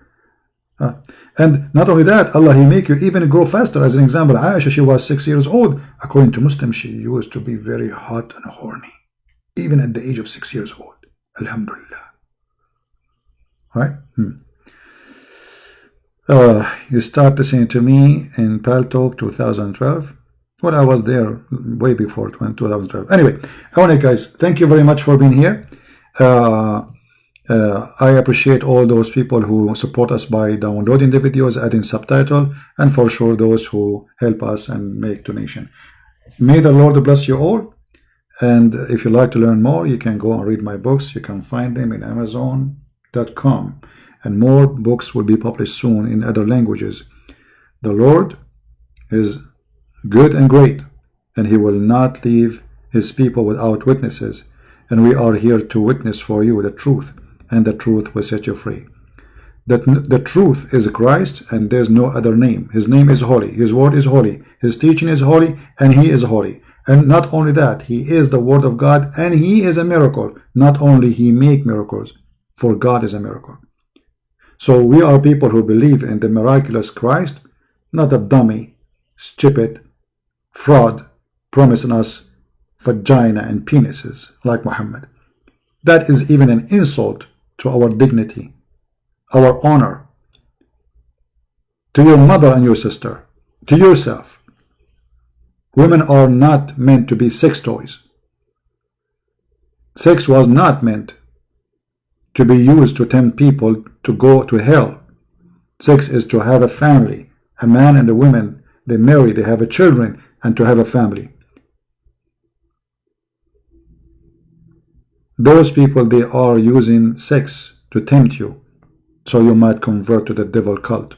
And not only that, Allah, he make you even grow faster. As an example, Aisha, she was 6 years old. According to Muslims, she used to be very hot and horny, even at the age of 6 years old. Alhamdulillah. Right? You start listening to me in Paltalk 2012. Well, I was there way before 2012. Anyway, I want to, guys, thank you very much for being here. I appreciate all those people who support us by downloading the videos, adding subtitle, and for sure those who help us and make donation. May the Lord bless you all. And if you like to learn more, you can go and read my books. You can find them in Amazon.com. And more books will be published soon in other languages. The Lord is good and great, and he will not leave his people without witnesses. And we are here to witness for you the truth, and the truth will set you free. The truth is Christ, and there's no other name. His name is holy. His word is holy. His teaching is holy, and he is holy. And not only that, he is the word of God, and he is a miracle. Not only he make miracles, for God is a miracle. So we are people who believe in the miraculous Christ, not a dummy, stupid, fraud, promising us vagina and penises like Muhammad. That is even an insult to our dignity, our honor, to your mother and your sister, to yourself. Women are not meant to be sex toys. Sex was not meant to be used to tempt people to go to hell. Sex is to have a family. A man and a woman, they marry, they have a children, and to have a family. Those people, they are using sex to tempt you, so you might convert to the devil cult.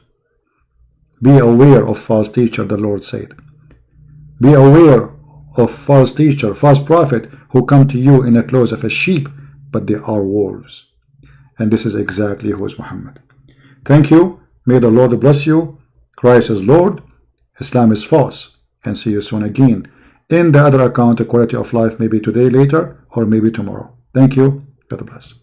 Be aware of false teacher, the Lord said. Be aware of false teacher, false prophet, who come to you in the clothes of a sheep, but they are wolves. And this is exactly who is Muhammad. Thank you. May the Lord bless you. Christ is Lord. Islam is false. And see you soon again. In the other account, the quality of life, maybe today, later, or maybe tomorrow. Thank you. God bless.